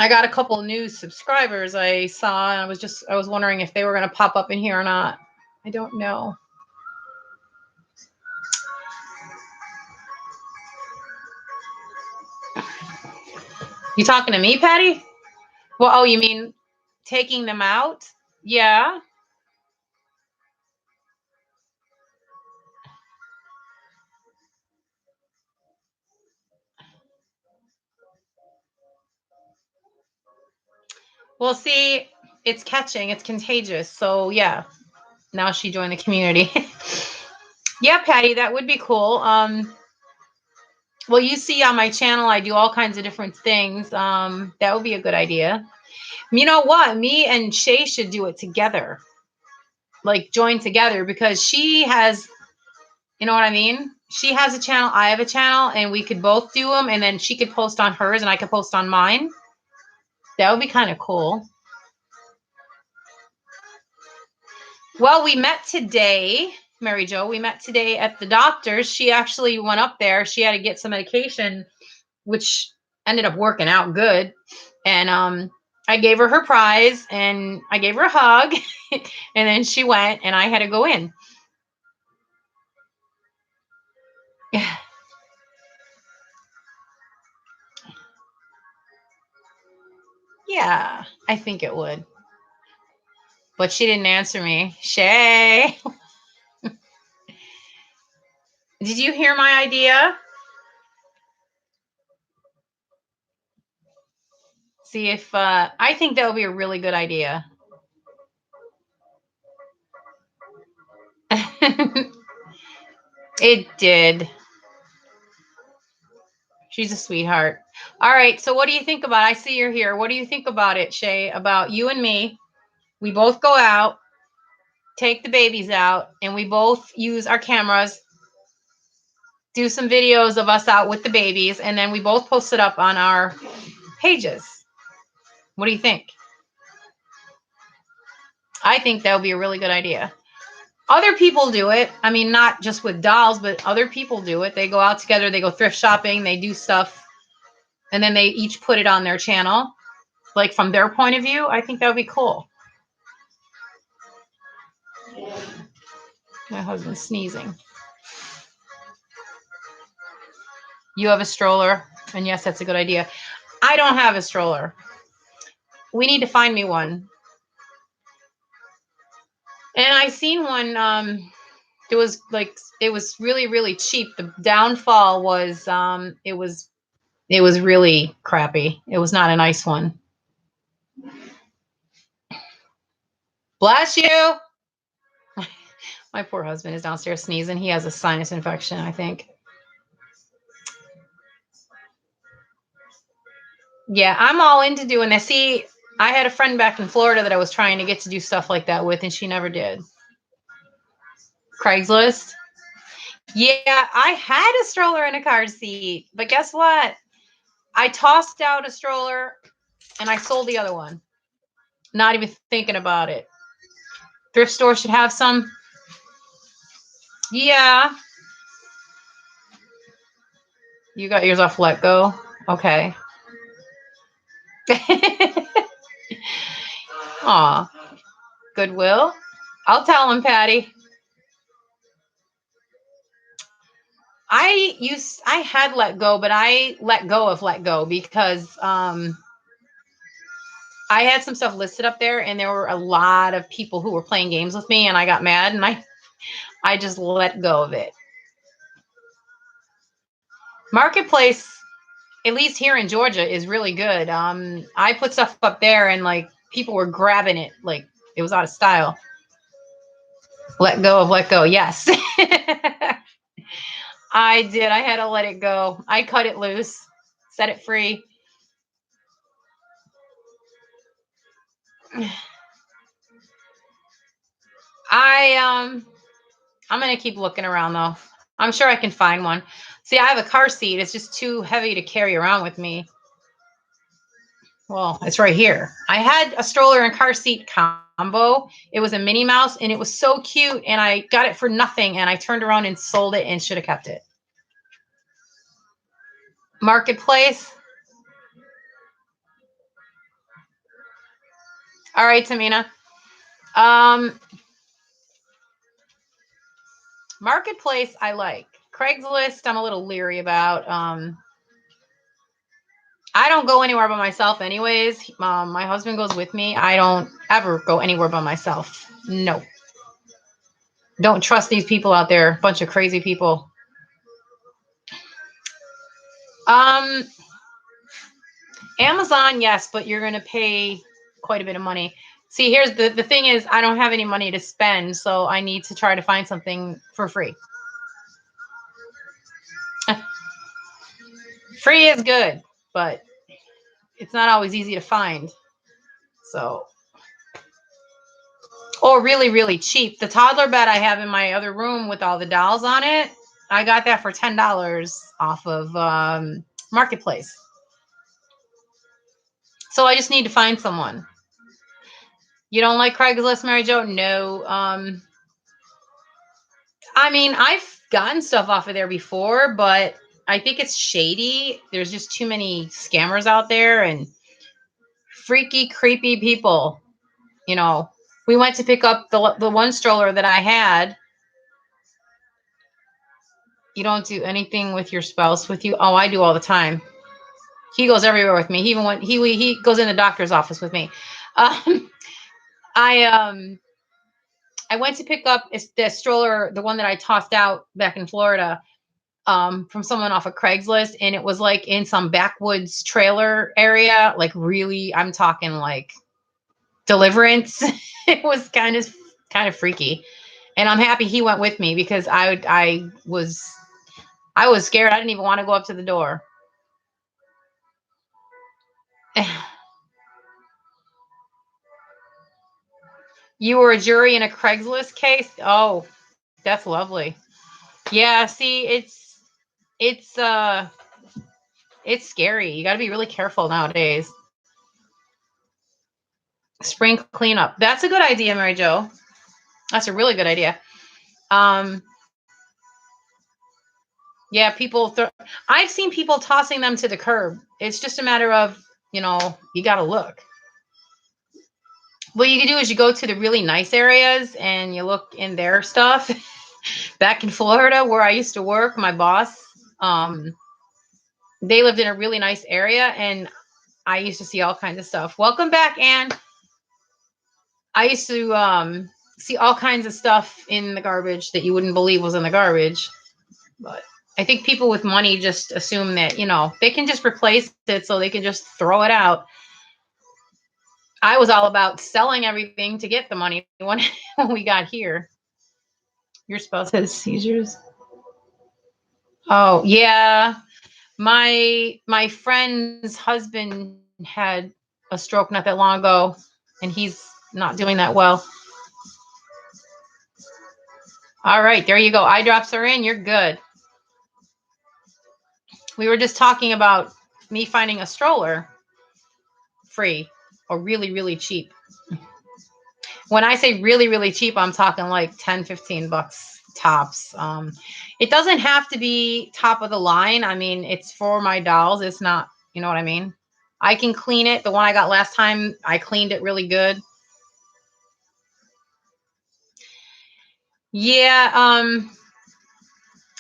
got a couple new subscribers I saw, and I was wondering if they were going to pop up in here or not. I don't know. You talking to me, Patty? Well, oh, you mean taking them out? Yeah. Well, see, it's catching, it's contagious. So, yeah. Now she joined the community. Yeah, Patty, that would be cool. Well, you see on my channel, I do all kinds of different things. That would be a good idea. You know what? Me and Shay should do it together. Like join together, because she has, you know what I mean? She has a channel, I have a channel, and we could both do them, and then she could post on hers and I could post on mine. That would be kind of cool. Well, we met today, Mary Jo. We met today at the doctor's. She actually went up there. She had to get some medication, which ended up working out good. And I gave her prize and I gave her a hug. And then she went and I had to go in. Yeah, I think it would. But she didn't answer me. Shay. Did you hear my idea? See if I think that would be a really good idea. It did. She's a sweetheart. All right. So what do you think about it? I see you're here. What do you think about it, Shay? About you and me? We both go out, take the babies out, and we both use our cameras, do some videos of us out with the babies, and then we both post it up on our pages. What do you think? I think that would be a really good idea. Other people do it. I mean, not just with dolls, but other people do it. They go out together, they go thrift shopping, they do stuff, and then they each put it on their channel. Like from their point of view, I think that would be cool. My husband's sneezing. You have a stroller, and yes, that's a good idea. I don't have a stroller. We need to find me one. And I seen one. It was really, really cheap. The downfall was it was really crappy. It was not a nice one. Bless you. My poor husband is downstairs sneezing. He has a sinus infection, I think. Yeah, I'm all into doing that. See, I had a friend back in Florida that I was trying to get to do stuff like that with, and she never did. Craigslist. Yeah, I had a stroller and a car seat, but guess what? I tossed out a stroller and I sold the other one. Not even thinking about it. Thrift store should have some. Yeah. You got yours off Let Go? Okay. Aw. Goodwill? I'll tell him, Patty. I had Let Go, but I let go of Let Go because I had some stuff listed up there and there were a lot of people who were playing games with me and I got mad and I just let go of it. Marketplace, at least here in Georgia, is really good. I put stuff up there and like people were grabbing it like it was out of style. Let go of Let Go. Yes. I did. I had to let it go. I cut it loose, set it free. I'm gonna keep looking around though. I'm sure I can find one. See, I have a car seat. It's just too heavy to carry around with me. Well, it's right here. I had a stroller and car seat combo. It was a Minnie Mouse and it was so cute and I got it for nothing and I turned around and sold it and should have kept it. Marketplace. All right, Tamina. Marketplace I like. Craigslist I'm a little leery about. I don't go anywhere by myself anyways. My husband goes with me. I don't ever go anywhere by myself. No. Don't trust these people out there. Bunch of crazy people. Amazon, yes, but you're going to pay quite a bit of money. See, here's the thing is I don't have any money to spend, so I need to try to find something for free. Free is good, but it's not always easy to find. So, or really, really cheap. The toddler bed I have in my other room with all the dolls on it, I got that for $10 off of Marketplace. So I just need to find someone. You don't like Craigslist, Mary Jo? No. I mean, I've gotten stuff off of there before, but I think it's shady. There's just too many scammers out there and freaky, creepy people. You know, we went to pick up the one stroller that I had. You don't do anything with your spouse with you? Oh, I do all the time. He goes everywhere with me. He even went. He goes in the doctor's office with me. Um, I I went to pick up the stroller, the one that I tossed out back in Florida, from someone off of Craigslist, and it was like in some backwoods trailer area, like really, I'm talking like Deliverance. It was kind of freaky, and I'm happy he went with me because I was scared. I didn't even want to go up to the door. You were a jury in a Craigslist case? Oh, that's lovely. Yeah, see, it's it's scary. You got to be really careful nowadays. Spring cleanup. That's a good idea, Mary Jo. That's a really good idea. Um, yeah, I've seen people tossing them to the curb. It's just a matter of, you got to look. What you can do is you go to the really nice areas and you look in their stuff. Back in Florida, where I used to work, my boss, um, they lived in a really nice area, and I used to see all kinds of stuff. Welcome back, Anne. I used to see all kinds of stuff in the garbage that you wouldn't believe was in the garbage. But I think people with money just assume that, they can just replace it so they can just throw it out. I was all about selling everything to get the money when, when we got here. Your spouse has seizures. Oh, yeah. My friend's husband had a stroke not that long ago, and he's not doing that well. All right, there you go. Eye drops are in. You're good. We were just talking about me finding a stroller free or really, really cheap. When I say really, really cheap, I'm talking like 10, 15 bucks tops. It doesn't have to be top of the line. I mean, it's for my dolls. It's not, you know what I mean? I can clean it. The one I got last time, I cleaned it really good. Yeah,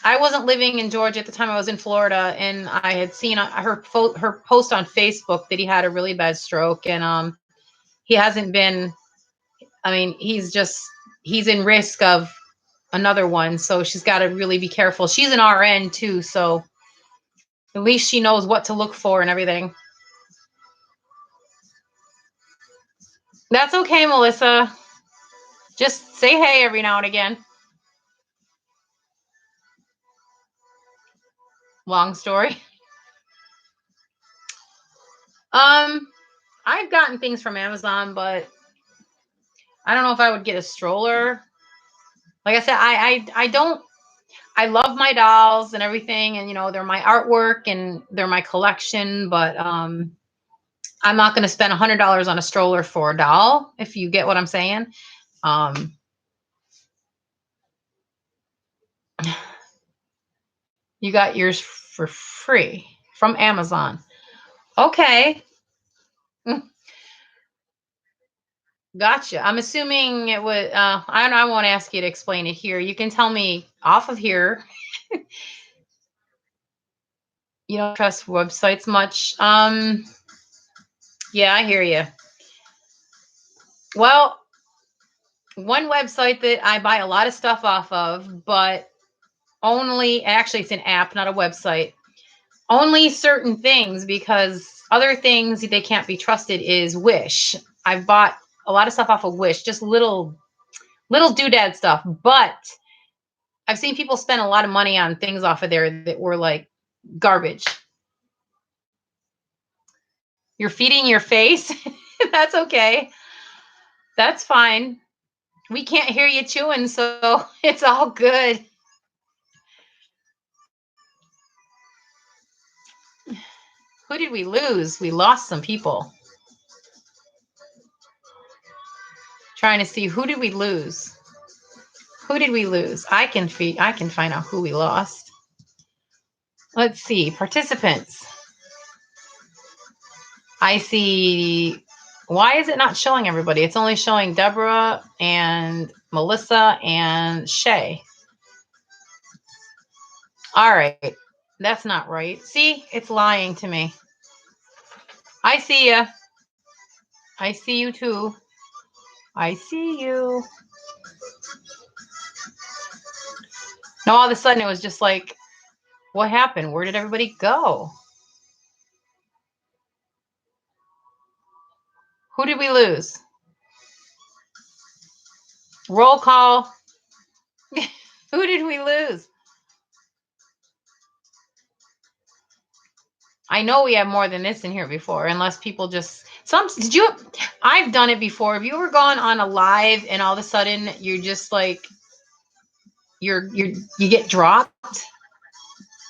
I wasn't living in Georgia at the time. I was in Florida, and I had seen her post on Facebook that he had a really bad stroke, and he hasn't been. I mean, he's in risk of another one, so she's got to really be careful. She's an RN too, so at least she knows what to look for and everything. That's okay, Melissa. Just say hey every now and again. Long story. I've gotten things from Amazon, but I don't know if I would get a stroller. Like I said, I don't. I love my dolls and everything, and they're my artwork and they're my collection. But I'm not going to spend $100 on a stroller for a doll, if you get what I'm saying. Um, you got yours for free from Amazon. Okay. Gotcha. I'm assuming it would. I won't ask you to explain it here. You can tell me off of here. You don't trust websites much. Yeah, I hear you. Well, one website that I buy a lot of stuff off of, but actually it's an app, not a website. Only certain things, because other things they can't be trusted, is Wish. I've bought a lot of stuff off of Wish, just little doodad stuff, but I've seen people spend a lot of money on things off of there that were like garbage. You're feeding your face. That's okay. That's fine. We can't hear you chewing, so it's all good. Who did we lose? We lost some people. Trying to see, who did we lose? Who did we lose? I can find out who we lost. Let's see, participants. I see. Why is it not showing everybody? It's only showing Deborah and Melissa and Shay. All right. That's not right. See, it's lying to me. I see ya. I see you too. I see you. Now all of a sudden it was just like, what happened? Where did everybody go? Who did we lose? Roll call. Who did we lose? I know we have more than this in here before, unless people just I've done it before. Have you ever gone on a live and all of a sudden you're just like you get dropped?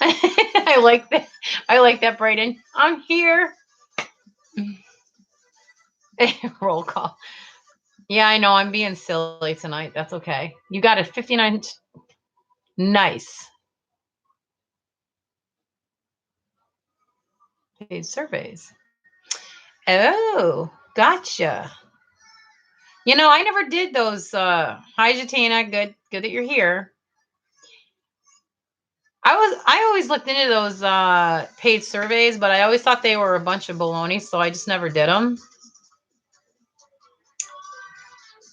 I like that. I like that, Brayden. I'm here. Roll call. Yeah, I know. I'm being silly tonight. That's okay. You got a 59. Nice. Paid surveys. Oh, gotcha. You know, I never did those. Hi, Jatina. Good that you're here. I always looked into those paid surveys, but I always thought they were a bunch of baloney, so I just never did them.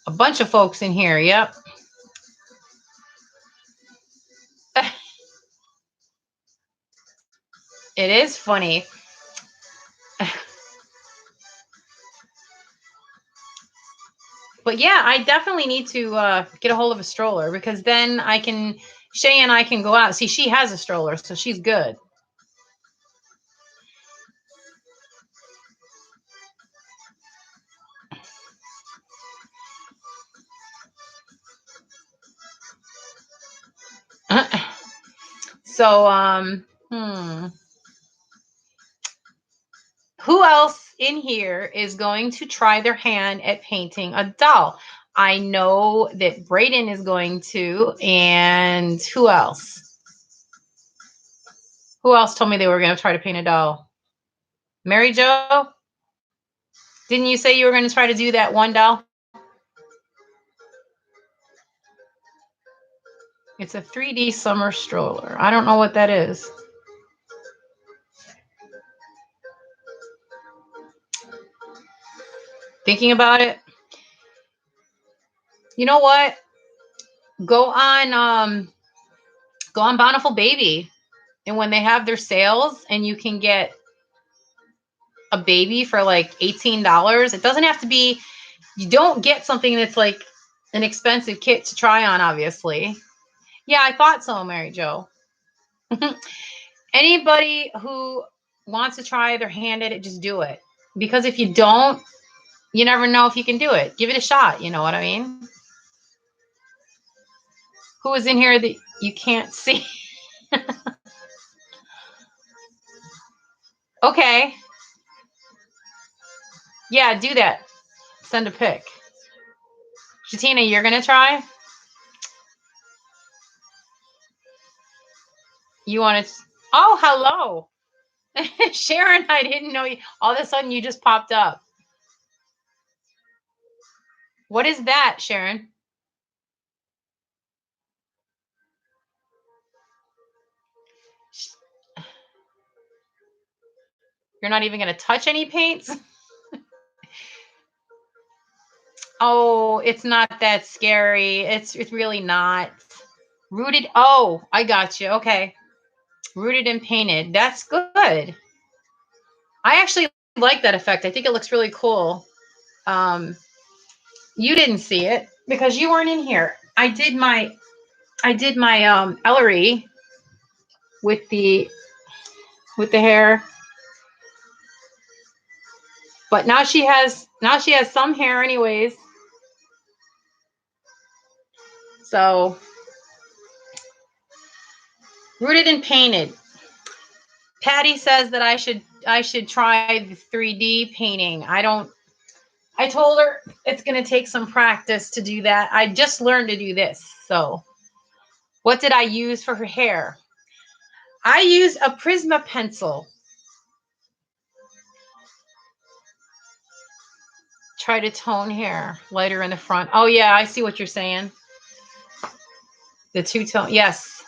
A bunch of folks in here. Yep. It is funny. But yeah, I definitely need to get a hold of a stroller, because then Shay and I can go out. See, she has a stroller, so she's good. So, who else in here is going to try their hand at painting a doll? I know that Brayden is going to, and who else? Who else told me they were going to try to paint a doll? Mary Jo? Didn't you say you were going to try to do that one doll? It's a 3D summer stroller. I don't know what that is. Thinking about it. You know what? Go on Bountiful Baby, and when they have their sales and you can get a baby for like $18, it doesn't have to be, you don't get something that's like an expensive kit to try on, obviously. Yeah, I thought so, Mary Jo. Anybody who wants to try their hand at it, just do it. Because if you don't, you never know if you can do it. Give it a shot. You know what I mean? Who is in here that you can't see? Okay. Yeah, do that. Send a pic. Shatina, you're going to try? You want to? Oh, hello. Sharon, I didn't know you. All of a sudden, you just popped up. What is that, Sharon? You're not even going to touch any paints? Oh, it's not that scary. It's really not. Rooted. Oh, I got you. Okay. Rooted and painted. That's good. I actually like that effect. I think it looks really cool. You didn't see it because you weren't in here. I did my Ellery with the hair. But now she has some hair anyways. So rooted and painted. Patty says that I should try the 3D painting. I don't I told her it's going to take some practice to do that. I just learned to do this. So what did I use for her hair? I used a Prisma pencil. Try to tone hair lighter in the front. Oh yeah, I see what you're saying. The two-tone, yes.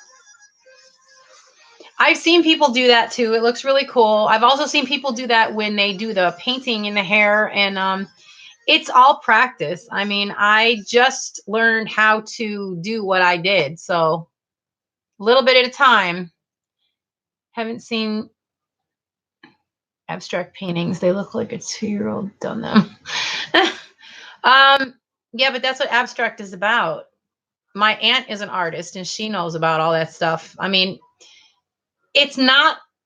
I've seen people do that too. It looks really cool. I've also seen people do that when they do the painting in the hair, and it's all practice. I mean, I just learned how to do what I did. So a little bit at a time. Haven't seen abstract paintings. They look like a 2-year-old done them. Yeah, but that's what abstract is about. My aunt is an artist and she knows about all that stuff. I mean, it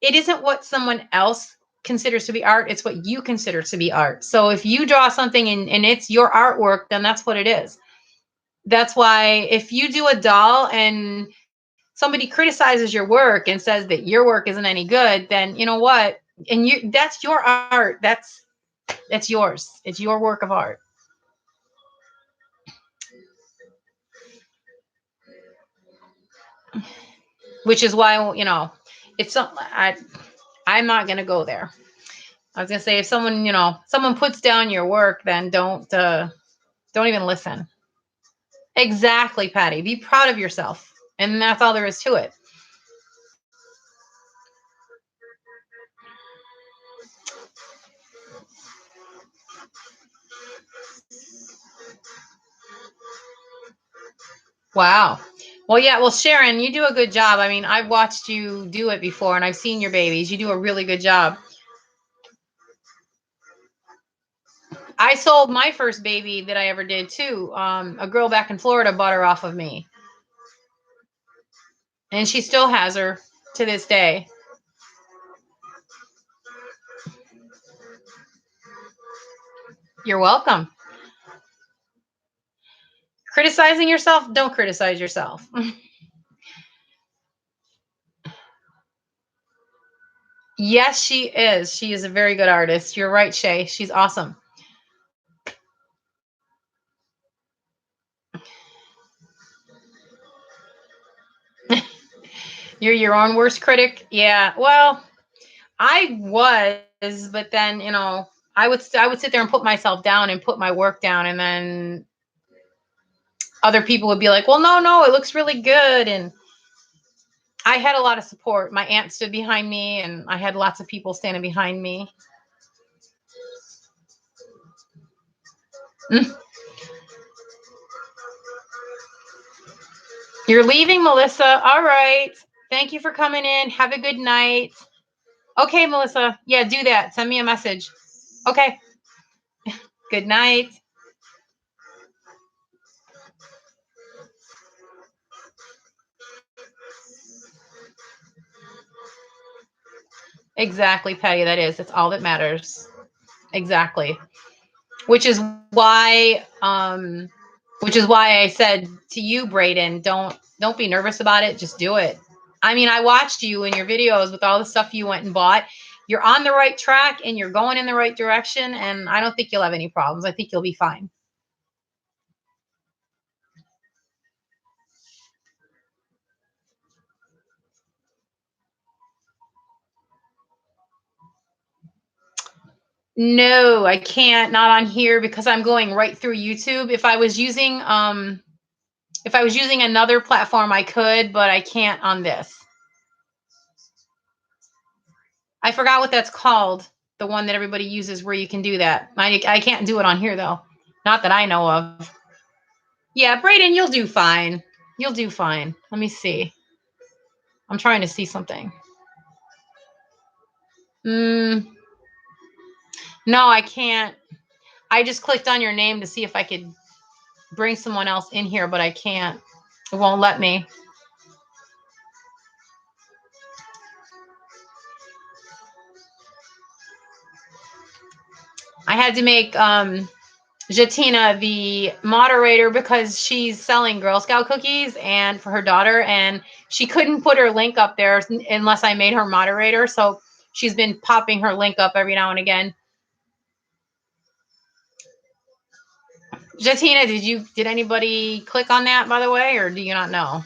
isn't what someone else considers to be art. It's what you consider to be art. So if you draw something and it's your artwork, then that's what it is. That's why if you do a doll and somebody criticizes your work and says that your work isn't any good, then you know what? And that's your art. That's yours. It's your work of art. Which is why, if I'm not going to go there. I was going to say, if someone puts down your work, then don't even listen. Exactly, Patty. Be proud of yourself. And that's all there is to it. Wow. Well, yeah. Well, Sharon, you do a good job. I mean, I've watched you do it before and I've seen your babies. You do a really good job. I sold my first baby that I ever did too. A girl back in Florida bought her off of me. And she still has her to this day. You're welcome. Criticizing yourself? Don't criticize yourself. Yes, she is. She is a very good artist. You're right, Shay. She's awesome. You're your own worst critic? Yeah. Well, I was, but then, I would sit there and put myself down and put my work down, and then other people would be like, "Well, no, it looks really good." And I had a lot of support. My aunt stood behind me, and I had lots of people standing behind me. You're leaving, Melissa. All right. Thank you for coming in. Have a good night. Okay, Melissa. Yeah, do that. Send me a message. Okay. Good night. Exactly, Patty. That is. It's all that matters. Exactly. Which is why I said to you, Braden, don't be nervous about it. Just do it. I mean, I watched you in your videos with all the stuff you went and bought. You're on the right track and you're going in the right direction. And I don't think you'll have any problems. I think you'll be fine. No, I can't. Not on here because I'm going right through YouTube. If I was using another platform, I could, but I can't on this. I forgot what that's called. The one that everybody uses where you can do that. I can't do it on here though. Not that I know of. Yeah, Brayden, you'll do fine. You'll do fine. Let me see. I'm trying to see something. No, I can't. I just clicked on your name to see if I could bring someone else in here, but I can't. It won't let me. I had to make Jatina the moderator because she's selling Girl Scout cookies and for her daughter, and she couldn't put her link up there unless I made her moderator. So she's been popping her link up every now and again. Jatina, did anybody click on that, by the way, or do you not know?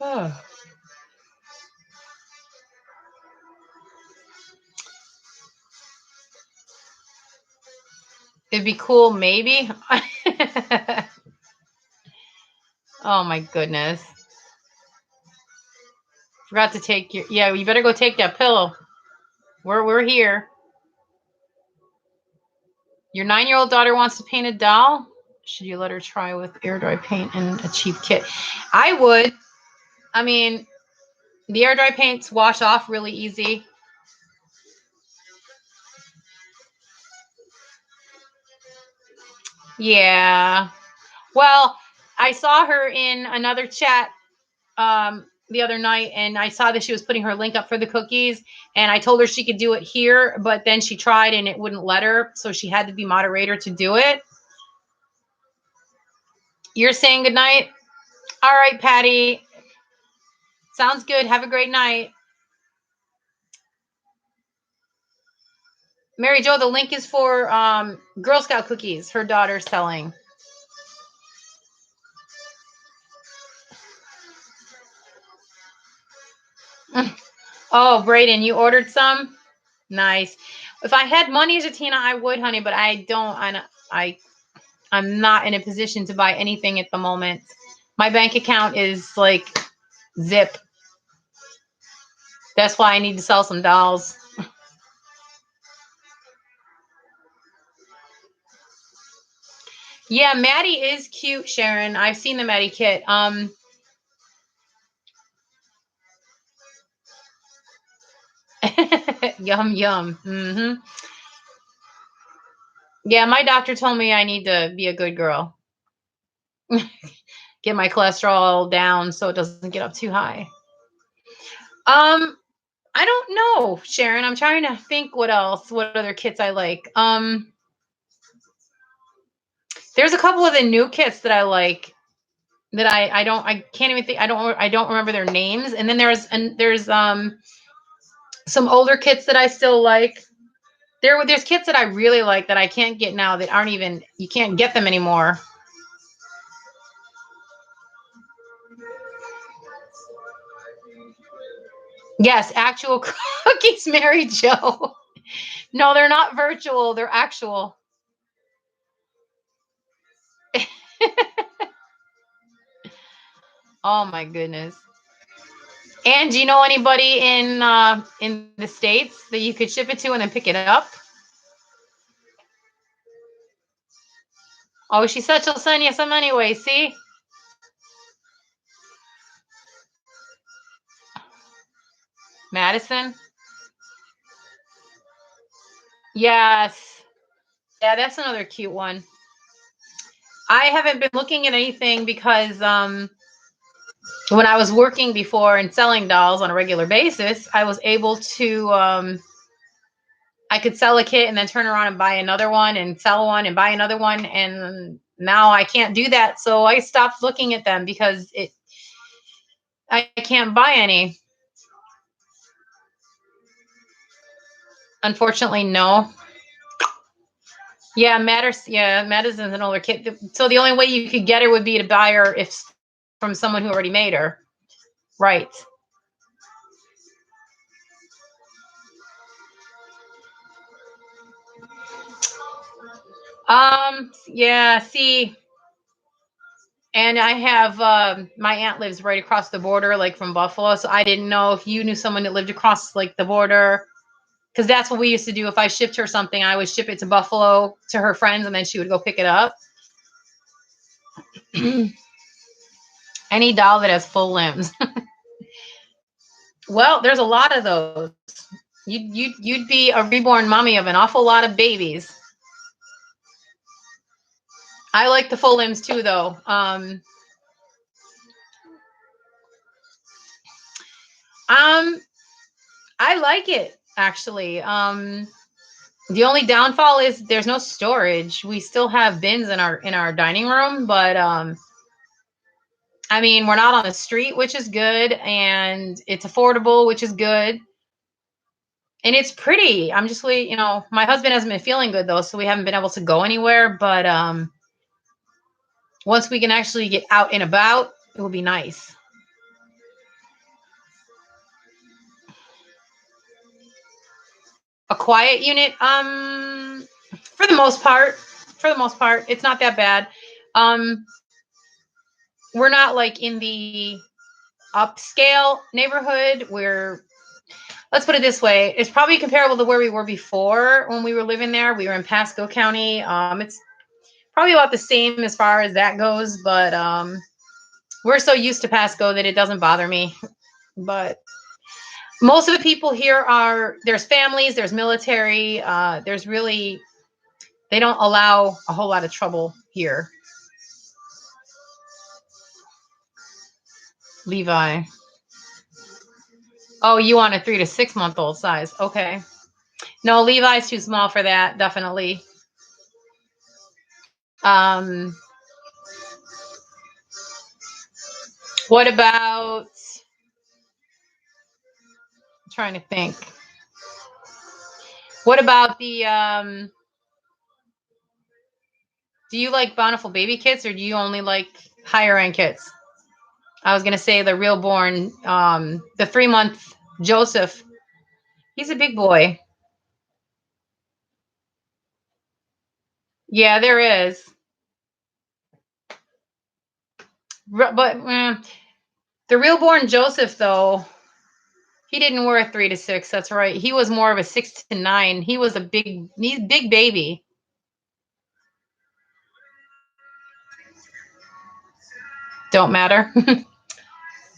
Oh. It'd be cool, maybe. Oh my goodness. Forgot to take your, yeah, you better go take that pillow. We're here. Your 9-year-old daughter wants to paint a doll. Should you let her try with air dry paint and a cheap kit? I would. I mean, the air dry paints wash off really easy. Yeah. Well, I saw her in another chat the other night, and I saw that she was putting her link up for the cookies, and I told her she could do it here, but then she tried and it wouldn't let her, so she had to be moderator to do it. You're saying good night? All right, Patty. Sounds good. Have a great night. Mary Jo, the link is for Girl Scout cookies her daughter's selling. Oh, Brayden, you ordered some? Nice. If I had money, Jatina, I would, honey, but I don't. I'm not in a position to buy anything at the moment. My bank account is like zip. That's why I need to sell some dolls. Yeah, Maddie is cute, Sharon. I've seen the Maddie kit. Yum, yum. Mm-hmm. Yeah, my doctor told me I need to be a good girl. Get my cholesterol down so it doesn't get up too high. I don't know, Sharon. I'm trying to think what other kits I like. There's a couple of the new kits that I like that I can't even think, I don't remember their names. And then there's some older kits that I still like. There's kits that I really like that I can't get now that aren't even, you can't get them anymore. Yes, actual cookies, Mary Jo. No, they're not virtual, they're actual. Oh my goodness. And do you know anybody in the States that you could ship it to and then pick it up? Oh, she said she'll send you some anyway, see? Madison? Yes. Yeah, that's another cute one. I haven't been looking at anything because when I was working before and selling dolls on a regular basis, I was able to I could sell a kit and then turn around and buy another one and sell one and buy another one, and now I can't do that, so I stopped looking at them because I can't buy any. Unfortunately, no. Yeah, Madison's an older kid. So the only way you could get her would be to buy her if from someone who already made her. Right. Yeah, see, and I have my aunt lives right across the border, like from Buffalo, so I didn't know if you knew someone that lived across like the border, because that's what we used to do. If I shipped her something, I would ship it to Buffalo to her friends, and then she would go pick it up. Any doll that has full limbs. Well, there's a lot of those. You'd be a reborn mommy of an awful lot of babies. I like the full limbs too, though. I like it actually. The only downfall is there's no storage. We still have bins in our dining room, but I mean, we're not on the street, which is good, and it's affordable, which is good. And it's pretty. I'm just you know, my husband hasn't been feeling good though, so we haven't been able to go anywhere. But once we can actually get out and about, it will be nice. A quiet unit, for the most part, it's not that bad. Um, we're not like in the upscale neighborhood. Let's put it this way, it's probably comparable to where we were before when we were living there. We were in Pasco County. It's probably about the same as far as that goes, but we're so used to Pasco that it doesn't bother me. But most of the people here there's families, there's military, there's really, they don't allow a whole lot of trouble here. Levi. Oh, you want a 3 to 6 month old size. Okay. No, Levi's too small for that, definitely. Um, what about, I'm trying to think. What about the, do you like Bountiful Baby kits or do you only like higher end kits? I was going to say the real born, the 3 month Joseph. He's a big boy. Yeah, there is. But the real born Joseph, though, he didn't wear a 3 to 6. That's right. He was more of a 6 to 9. He was he's big baby. Don't matter.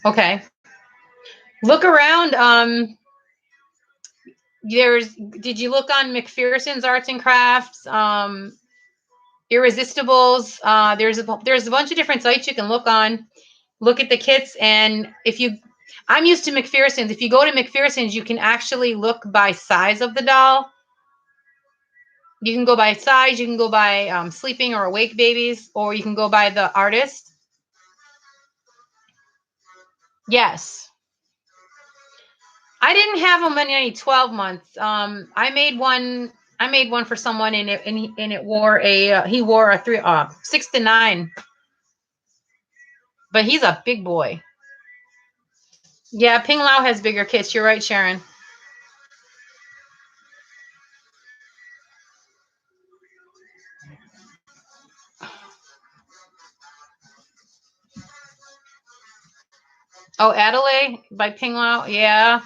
Okay. Look around. Did you look on McPherson's Arts and Crafts? Irresistibles. There's a bunch of different sites you can look on. Look at the kits, and I'm used to McPherson's. If you go to McPherson's, you can actually look by size of the doll. You can go by size. You can go by sleeping or awake babies, or you can go by the artist. Yes. I didn't have them in any 12 months. I made one. I made one for someone, and it wore he wore a 6 to 9. But he's a big boy. Yeah, Ping Lao has bigger kits. You're right, Sharon. Oh, Adelaide by Ping Lao. Yeah.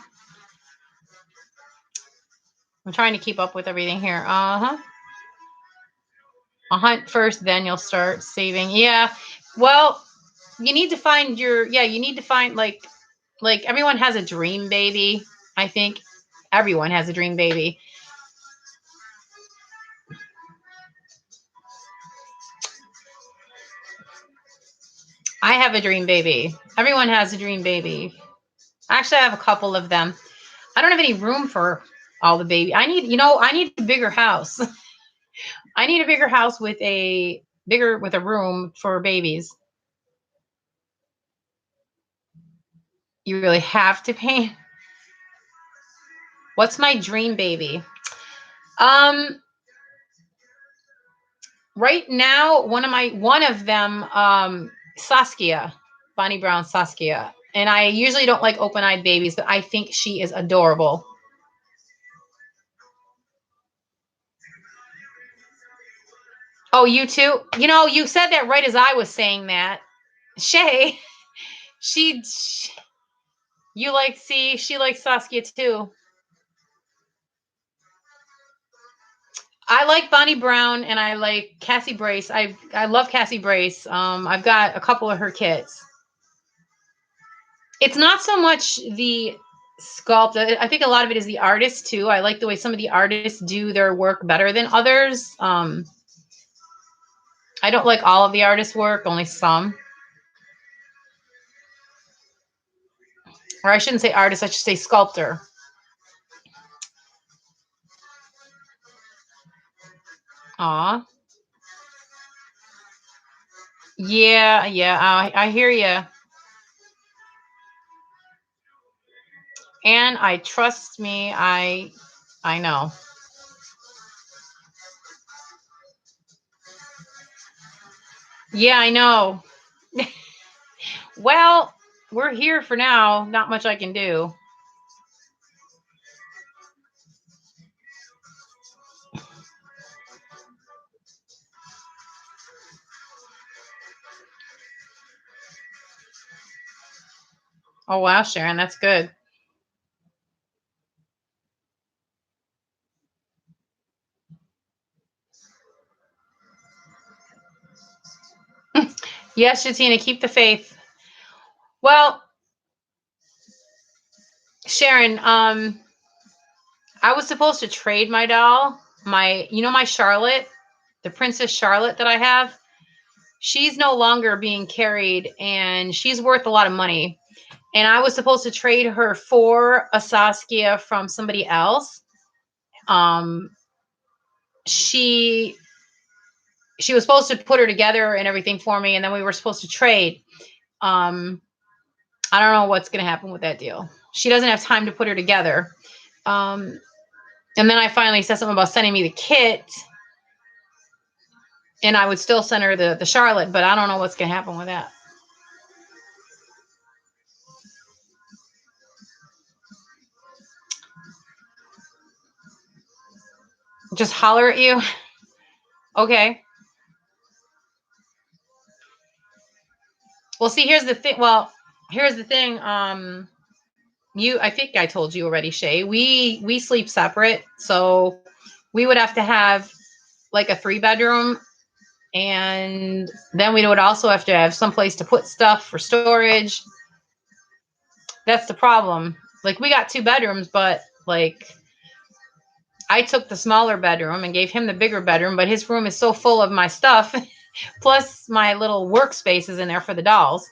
I'm trying to keep up with everything here. Uh-huh. I'll hunt first, then you'll start saving. Yeah. Well, you need to find you need to find like everyone has a dream baby. I think everyone has a dream baby. I have a dream baby. Everyone has a dream baby. Actually, I have a couple of them. I don't have any room for all the baby. I need a bigger house. I need a bigger house with a room for babies. You really have to paint. What's my dream baby? Right now, one of them, Saskia, Bonnie Brown Saskia. And I usually don't like open-eyed babies, but I think she is adorable. Oh, you too? You know, you said that right as I was saying that. Shay, she she likes Saskia too. I like Bonnie Brown and I like Cassie Brace. I love Cassie Brace. I've got a couple of her kits. It's not so much the sculpt. I think a lot of it is the artist too. I like the way some of the artists do their work better than others. I don't like all of the artists' work, only some. Or I shouldn't say artist, I should say sculptor. Aw. Yeah, yeah, I hear you. And trust me, I know. Yeah, I know. Well, we're here for now. Not much I can do. Oh, wow, Sharon, that's good. Yes, Shatina, keep the faith. Well, Sharon, I was supposed to trade my doll, my Charlotte, the Princess Charlotte that I have. She's no longer being carried and she's worth a lot of money. And I was supposed to trade her for a Saskia from somebody else. She was supposed to put her together and everything for me, and then we were supposed to trade. I don't know what's going to happen with that deal. She doesn't have time to put her together. And then I finally said something about sending me the kit, and I would still send her the Charlotte, but I don't know what's going to happen with that. Just holler at you. Okay. Well, see, here's the thing. I think I told you already, Shay. We sleep separate, so we would have to have like a 3-bedroom, and then we would also have to have some place to put stuff for storage. That's the problem. Like, we got 2 bedrooms, but like I took the smaller bedroom and gave him the bigger bedroom, but his room is so full of my stuff, plus my little workspace is in there for the dolls.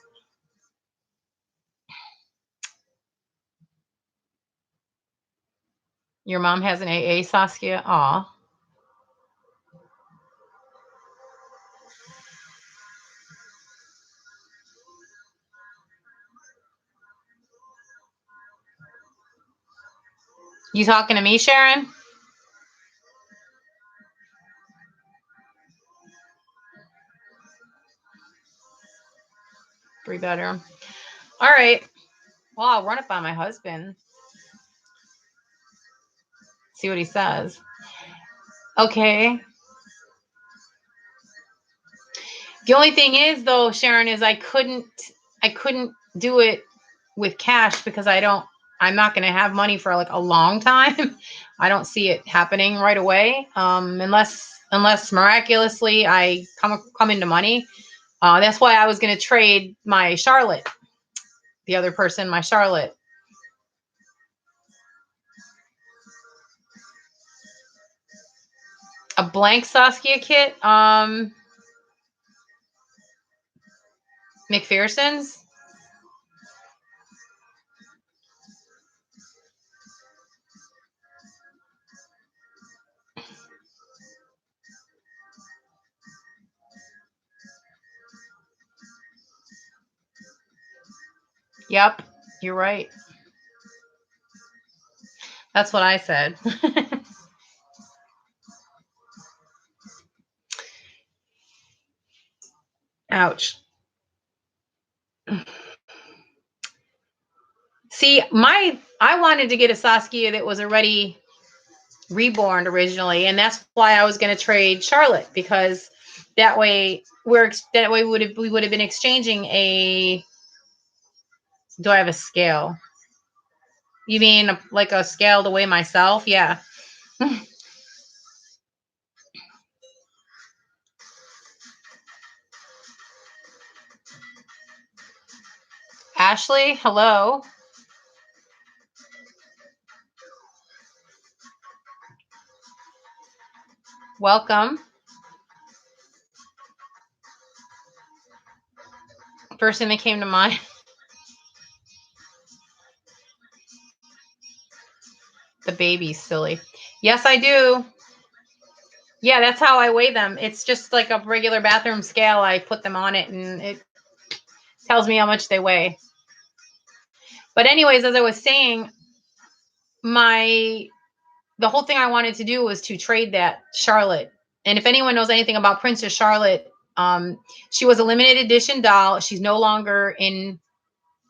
Your mom has an AA, Saskia? Aw. You talking to me, Sharon? Three bedroom. All right. Well, I'll run it by my husband. See what he says. Okay. The only thing is, though, Sharon, is I couldn't do it with cash because I'm not going to have money for like a long time. I don't see it happening right away. Unless miraculously I come into money. That's why I was going to trade my Charlotte, the other person, my Charlotte. A blank Saskia kit. McPherson's. Yep, you're right. That's what I said. Ouch. See, I wanted to get a Saskia that was already reborn originally, and that's why I was going to trade Charlotte, because that way we would have been exchanging a. Do I have a scale? You mean like a scale to weigh myself? Yeah. Ashley, hello. Welcome. First thing that came to mind. The baby's silly. Yes, I do. Yeah, that's how I weigh them. It's just like a regular bathroom scale. I put them on it and it tells me how much they weigh. But anyways, as I was saying, my the whole thing I wanted to do was to trade that Charlotte. And if anyone knows anything about Princess Charlotte, she was a limited edition doll. She's no longer in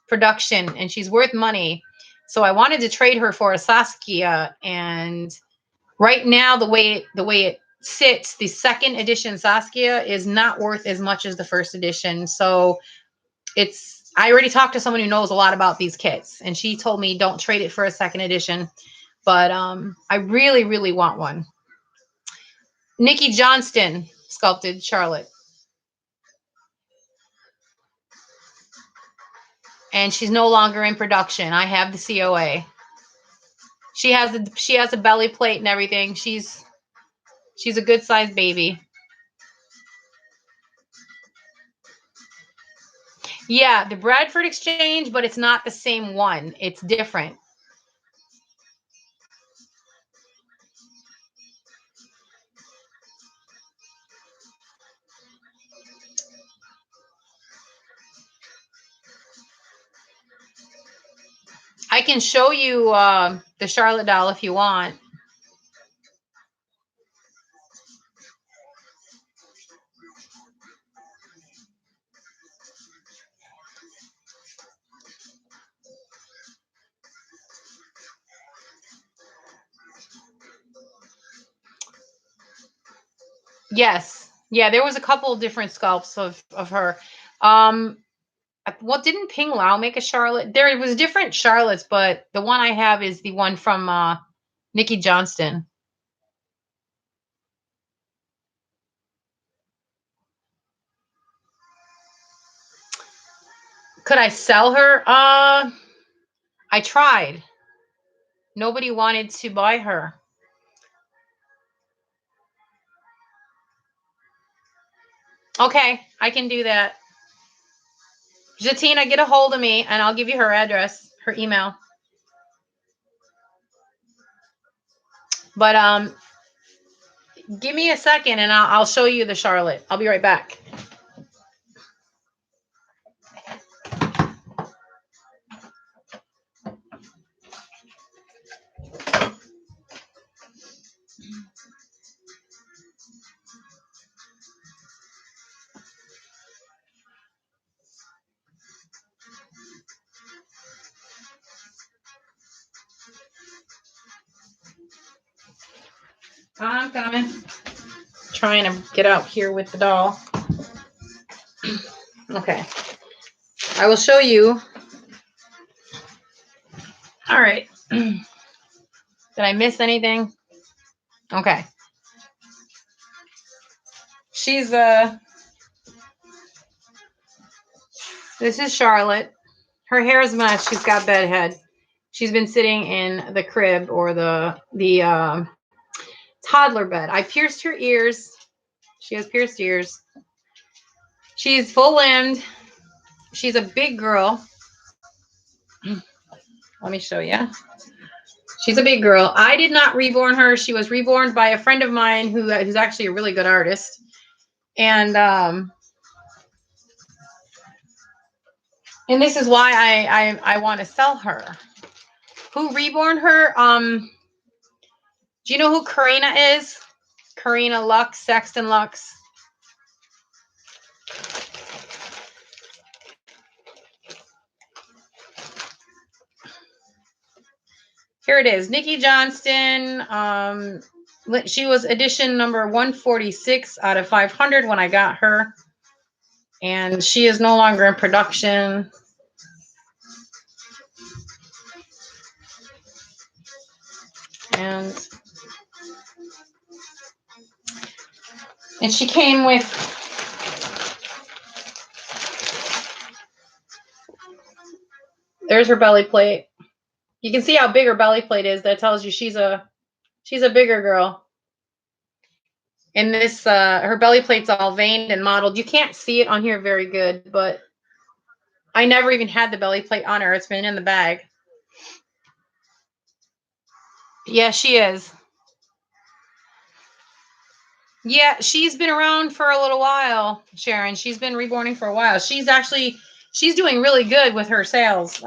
production and she's worth money. So I wanted to trade her for a Saskia. And right now, the way it sits, the second edition Saskia is not worth as much as the first edition. So I already talked to someone who knows a lot about these kits, and she told me don't trade it for a second edition. But I really, really want one. Nikki Johnston sculpted Charlotte. And she's no longer in production. I have the COA. She has a belly plate and everything. She's a good sized baby. Yeah, the Bradford Exchange, but it's not the same one. It's different. I can show you the Charlotte doll if you want. Yes. Yeah, there was a couple of different sculpts of her. Well, didn't Ping Lao make a Charlotte? There was different Charlottes, but the one I have is the one from Nikki Johnston. Could I sell her? I tried. Nobody wanted to buy her. Okay, I can do that. Jatina, get a hold of me and I'll give you her address, her email. But give me a second and I'll show you the Charlotte. I'll be right back. I'm coming. Trying to get out here with the doll. Okay. I will show you. All right. Did I miss anything? Okay. She's this is Charlotte. Her hair is messed. She's got bedhead. She's been sitting in the crib or the toddler bed. I pierced her ears. She has pierced ears. She's full limbed. She's a big girl. Let me show you. She's a big girl. I did not reborn her. She was reborn by a friend of mine who's actually a really good artist. And this is why I want to sell her. Who reborn her? Do you know who Karina is? Karina Lux, Sexton Lux. Here it is. Nikki Johnston. She was edition number 146 out of 500 when I got her. And she is no longer in production. And she came with there's her belly plate. You can see how big her belly plate is. That tells you she's a bigger girl. And this her belly plate's all veined and modeled. You can't see it on here very good, but I never even had the belly plate on her. It's been in the bag. Yeah, she is. Yeah, she's been around for a little while, Sharon. She's been reborning for a while. She's doing really good with her sales.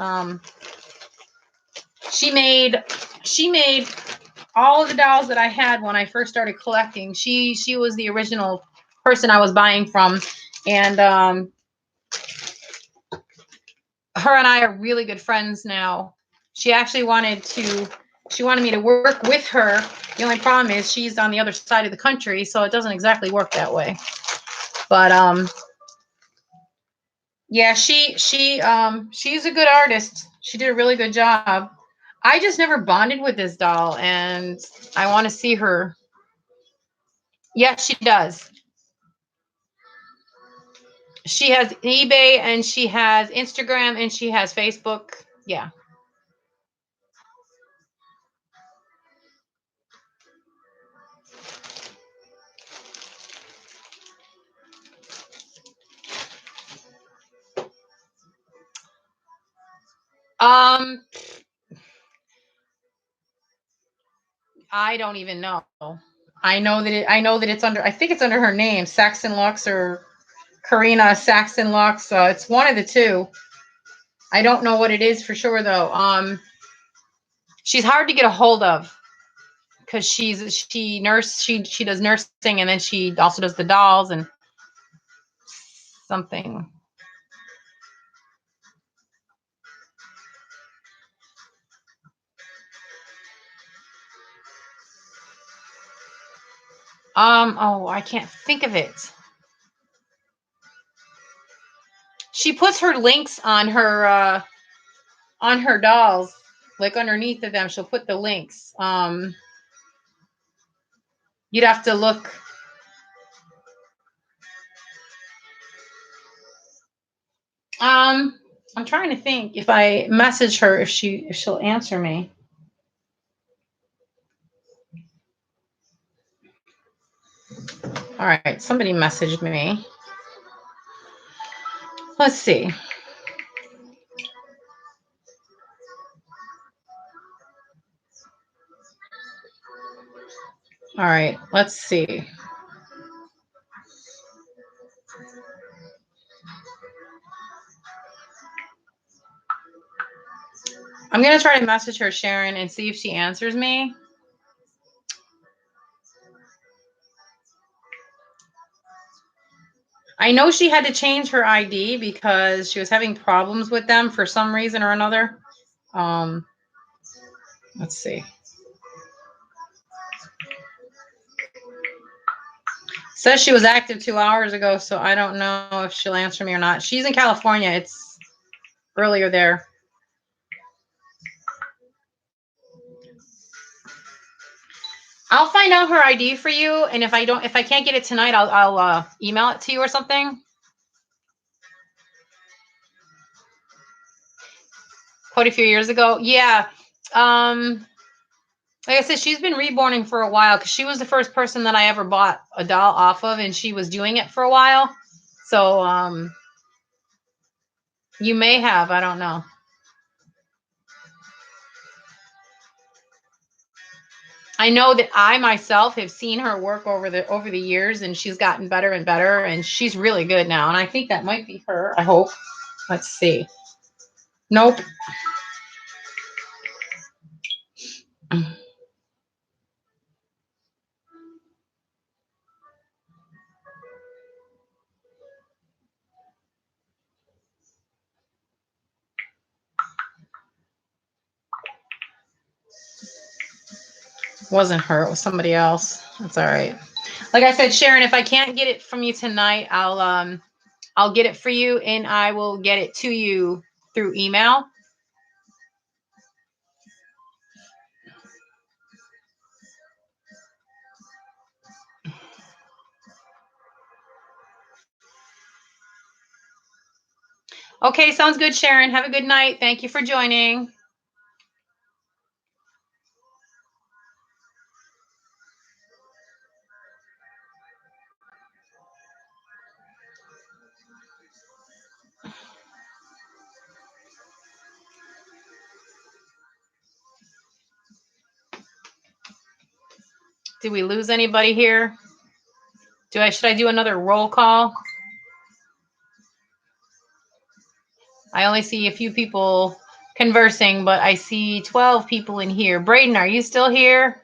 She made all of the dolls that I had when I first started collecting. She was the original person I was buying from, and her and I are really good friends now. She actually she wanted me to work with her. The only problem is she's on the other side of the country, so it doesn't exactly work that way. But yeah, she's a good artist. She did a really good job. I just never bonded with this doll, and I want to see her. Yes, she does. She has eBay, and she has Instagram, and she has Facebook. Yeah. Um, I don't even know. I know that it's under. I think it's under her name, Saxon Lux or Karina Saxon Lux. It's one of the two. I don't know what it is for sure though. She's hard to get a hold of because she does nursing, and then she also does the dolls and something. Oh, I can't think of it. She puts her links on her dolls, like underneath of them. She'll put the links. You'd have to look. I'm trying to think if I message her if she'll answer me. All right, somebody messaged me. Let's see. All right, let's see. I'm going to try to message her, Sharon, and see if she answers me. I know she had to change her ID because she was having problems with them for some reason or another. Let's see. Says she was active 2 hours ago, so I don't know if she'll answer me or not. She's in California. It's earlier there. I'll find out her ID for you, and if I can't get it tonight, I'll email it to you or something. Quite a few years ago, yeah. Like I said, she's been reborning for a while because she was the first person that I ever bought a doll off of, and she was doing it for a while. So you may have, I don't know. I know that I myself have seen her work over the years, and she's gotten better and better, and she's really good now. And I think that might be her. I hope. Let's see. Nope. Wasn't her. It was somebody else. That's all right. Like I said, Sharon, if I can't get it from you tonight, I'll get it for you, and I will get it to you through email. Okay, sounds good, Sharon. Have a good night. Thank you for joining. Did we lose anybody here? Should I do another roll call? I only see a few people conversing, but I see 12 people in here. Braden, are you still here?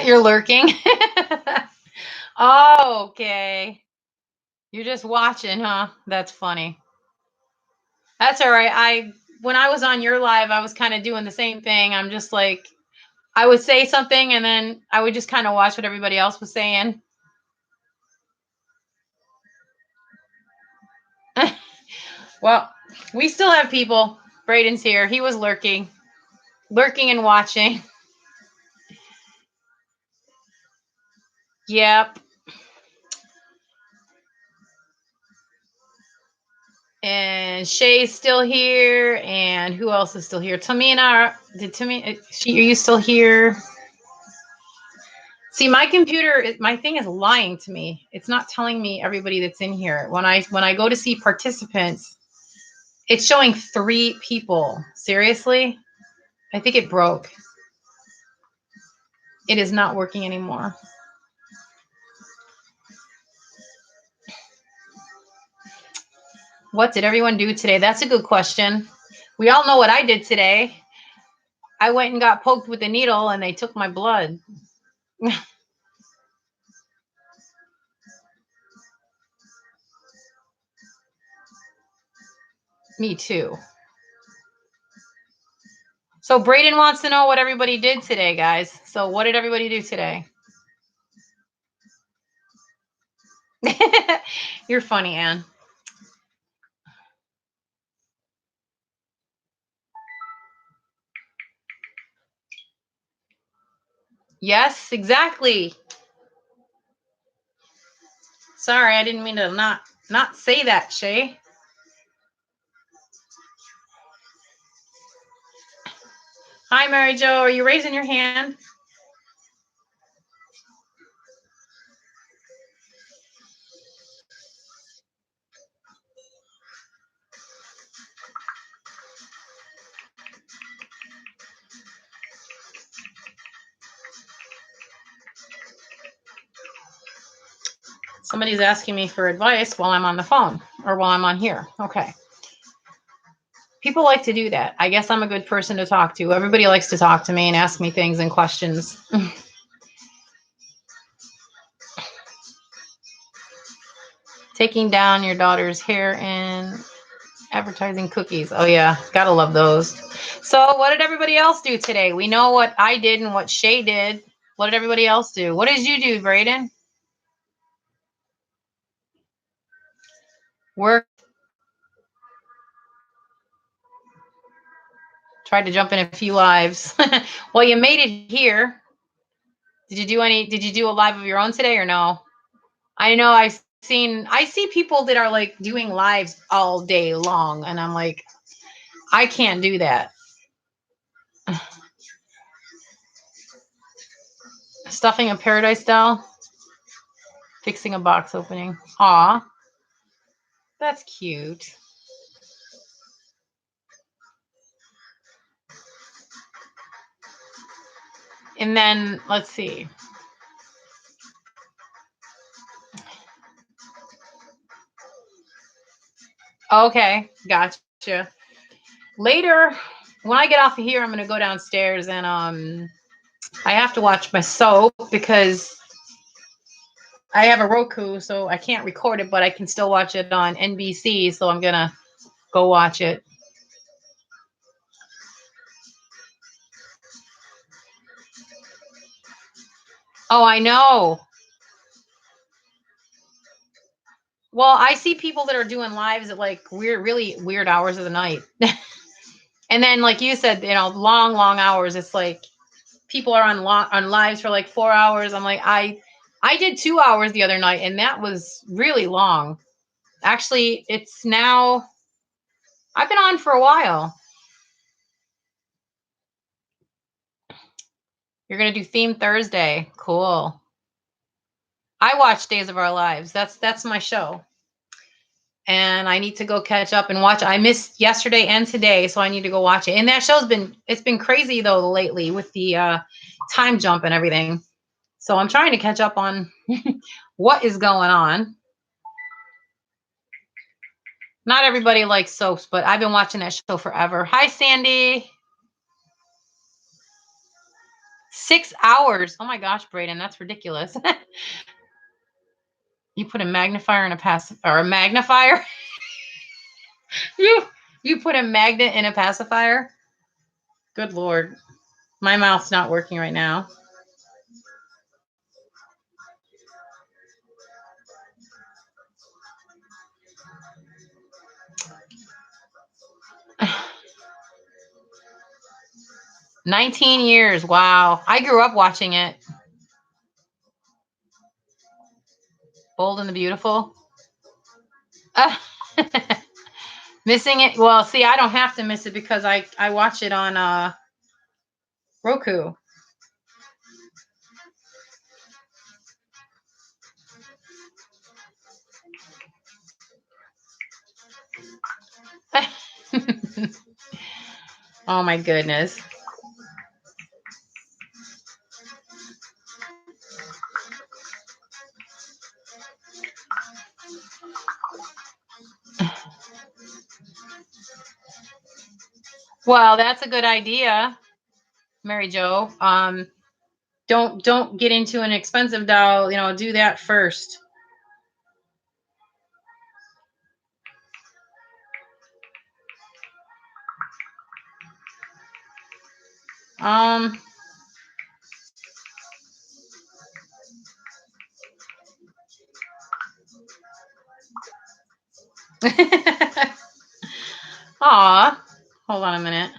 You're lurking. Oh, okay. You're just watching, huh? That's funny. That's all right. When I was on your live, I was kind of doing the same thing. I'm just like, I would say something and then I would just kind of watch what everybody else was saying. Well, we still have people. Braden's here. He was lurking and watching. Yep. And Shay's still here. And who else is still here? Tamina. Are you still here? See, my computer, my thing is lying to me. It's not telling me everybody that's in here. When I go to see participants, it's showing 3 people. Seriously? I think it broke. It is not working anymore. What did everyone do today? That's a good question. We all know what I did today. I went and got poked with a needle and they took my blood. Me too. So Braden wants to know what everybody did today, guys. So what did everybody do today? You're funny, Anne. Yes, exactly. Sorry, I didn't mean to not say that, Shay. Hi, Mary Jo. Are you raising your hand? Somebody's asking me for advice while I'm on the phone or while I'm on here. Okay. People like to do that. I guess I'm a good person to talk to. Everybody likes to talk to me and ask me things and questions. Taking down your daughter's hair and advertising cookies. Oh, yeah. Gotta love those. So what did everybody else do today? We know what I did and what Shay did. What did everybody else do? What did you do, Braden? Work. Tried to jump in a few lives. Well, you made it here. Did you do a live of your own today or no? I know I see people that are like doing lives all day long and I'm like, I can't do that. Stuffing a paradise doll. Fixing a box opening. Aw. That's cute. And then let's see. Okay, gotcha. Later, when I get off of here, I'm gonna go downstairs and I have to watch my soap because I have a Roku, so I can't record it, but I can still watch it on NBC. So I'm gonna go watch it. Oh, I know. Well, I see people that are doing lives at like really weird hours of the night. And then, like you said, long hours. It's like people are on lives for like 4 hours. I'm like, I did 2 hours the other night, and that was really long. Actually, it's now. I've been on for a while. You're gonna do Theme Thursday. Cool. I watch Days of Our Lives. That's my show. And I need to go catch up and watch. I missed yesterday and today, so I need to go watch it. And that show's been crazy though lately with the time jump and everything. So I'm trying to catch up on what is going on. Not everybody likes soaps, but I've been watching that show forever. Hi, Sandy. 6 hours. Oh my gosh, Braden, that's ridiculous. You put a magnifier in a or a magnifier? you you put a magnet in a pacifier? Good Lord. My mouth's not working right now. <sighs> 19 years. Wow. I grew up watching it. Bold and the Beautiful. Missing it. Well, see, I don't have to miss it because I watch it on Roku. Oh my goodness. Well, that's a good idea, Mary Jo. Don't get into an expensive doll. Do that first. Aw, hold on a minute.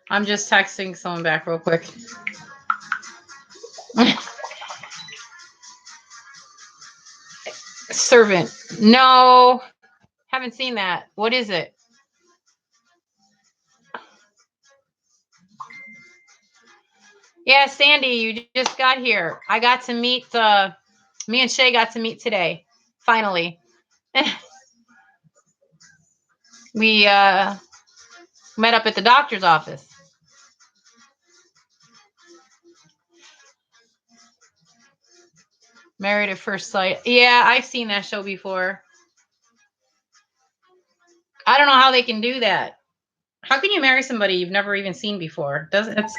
I'm just texting someone back real quick. Servant. No, haven't seen that. What is it? Yeah, Sandy, you just got here. I got to meet, me and Shay got to meet today, finally. We met up at the doctor's office. Married at First Sight. Yeah, I've seen that show before. I don't know how they can do that. How can you marry somebody you've never even seen before? It's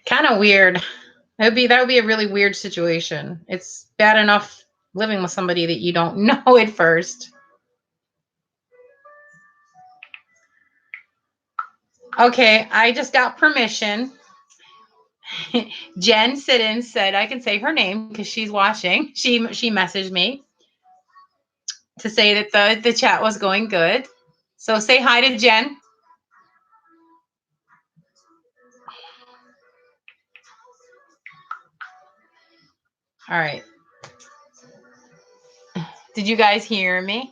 kind of weird. That would be a really weird situation. It's bad enough living with somebody that you don't know at first. Okay, I just got permission. Jen Siddons said I can say her name because she's watching. She messaged me to say that the chat was going good. So say hi to Jen. All right. Did you guys hear me?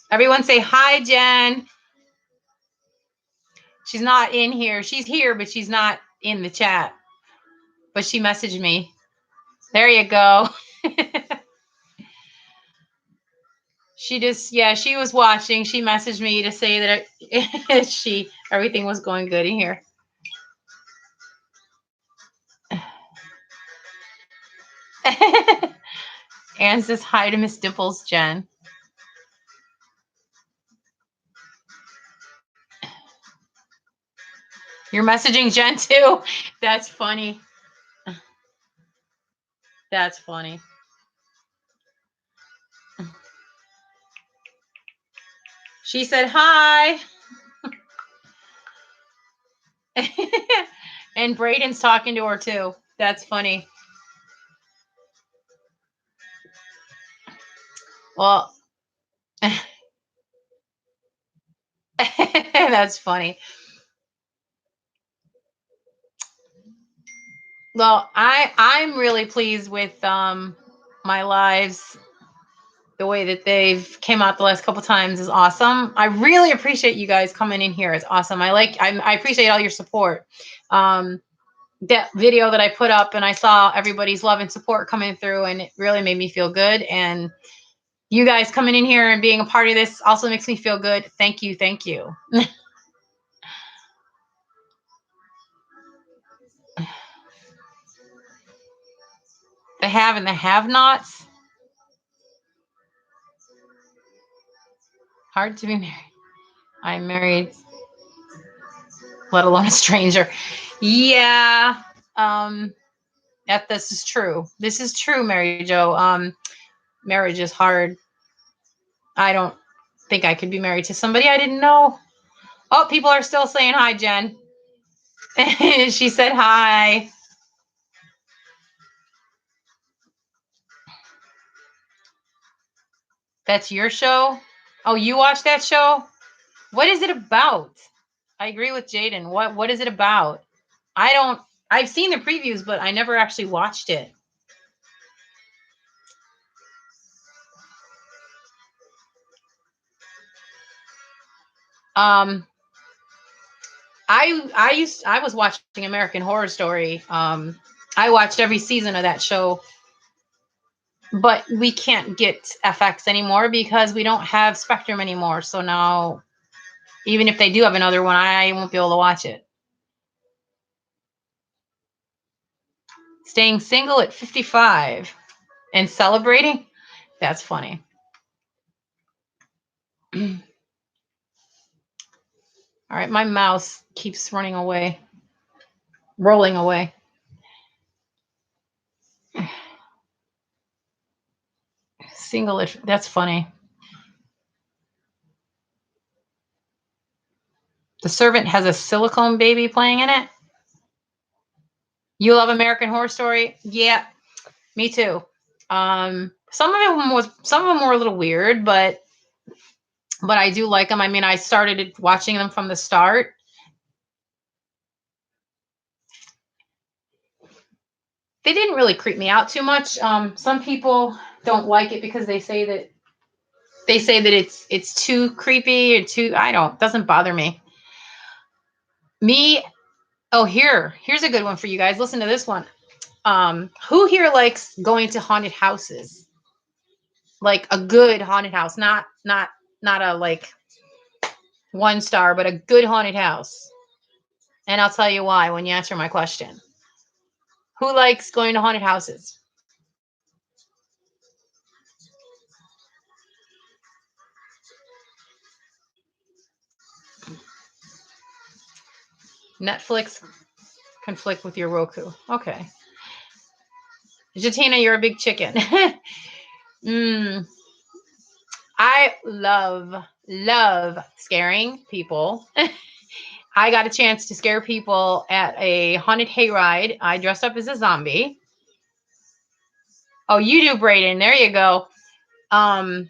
Everyone say hi, Jen. She's not in here. She's here, but she's not in the chat. But she messaged me. There you go. She was watching. She messaged me to say that everything was going good in here. Anne says hi to Miss Dimples, Jen. You're messaging Jen too? That's funny. That's funny. She said hi. And Braden's talking to her too. That's funny. Well, that's funny. Well, I'm really pleased with my lives. The way that they've came out the last couple times is awesome. I really appreciate you guys coming in here. It's awesome. I appreciate all your support. That video that I put up, and I saw everybody's love and support coming through, and it really made me feel good. And you guys coming in here and being a part of this also makes me feel good. Thank you. Thank you. The have and the have-nots. Hard to be married. I'm married, let alone a stranger. Yeah. This is true. This is true, Mary Jo. Marriage is hard. I don't think I could be married to somebody I didn't know. Oh, people are still saying hi, Jen. She said hi. That's your show? Oh, you watch that show? What is it about? I agree with Jaden. What is it about? I've seen the previews, but I never actually watched it. I was watching American Horror Story. I watched every season of that show, but we can't get FX anymore because we don't have Spectrum anymore. So now, even if they do have another one, I won't be able to watch it. Staying single at 55 and celebrating? That's funny. All right, my mouse keeps rolling away. Single, that's funny. The Servant has a silicone baby playing in it. You love American Horror Story? Yeah, me too. Some of them were a little weird, but I do like them. I mean, I started watching them from the start. They didn't really creep me out too much. Some people don't like it because they say that it's too creepy or too. Doesn't bother me. Oh, here's a good one for you guys. Listen to this one. Who here likes going to haunted houses? Like a good haunted house, not a like 1-star, but a good haunted house. And I'll tell you why when you answer my question. Who likes going to haunted houses? Netflix conflict with your Roku. Okay. Jatina, you're a big chicken. I love scaring people. I got a chance to scare people at a haunted hayride. I dressed up as a zombie. Oh, you do, Brayden. There you go. I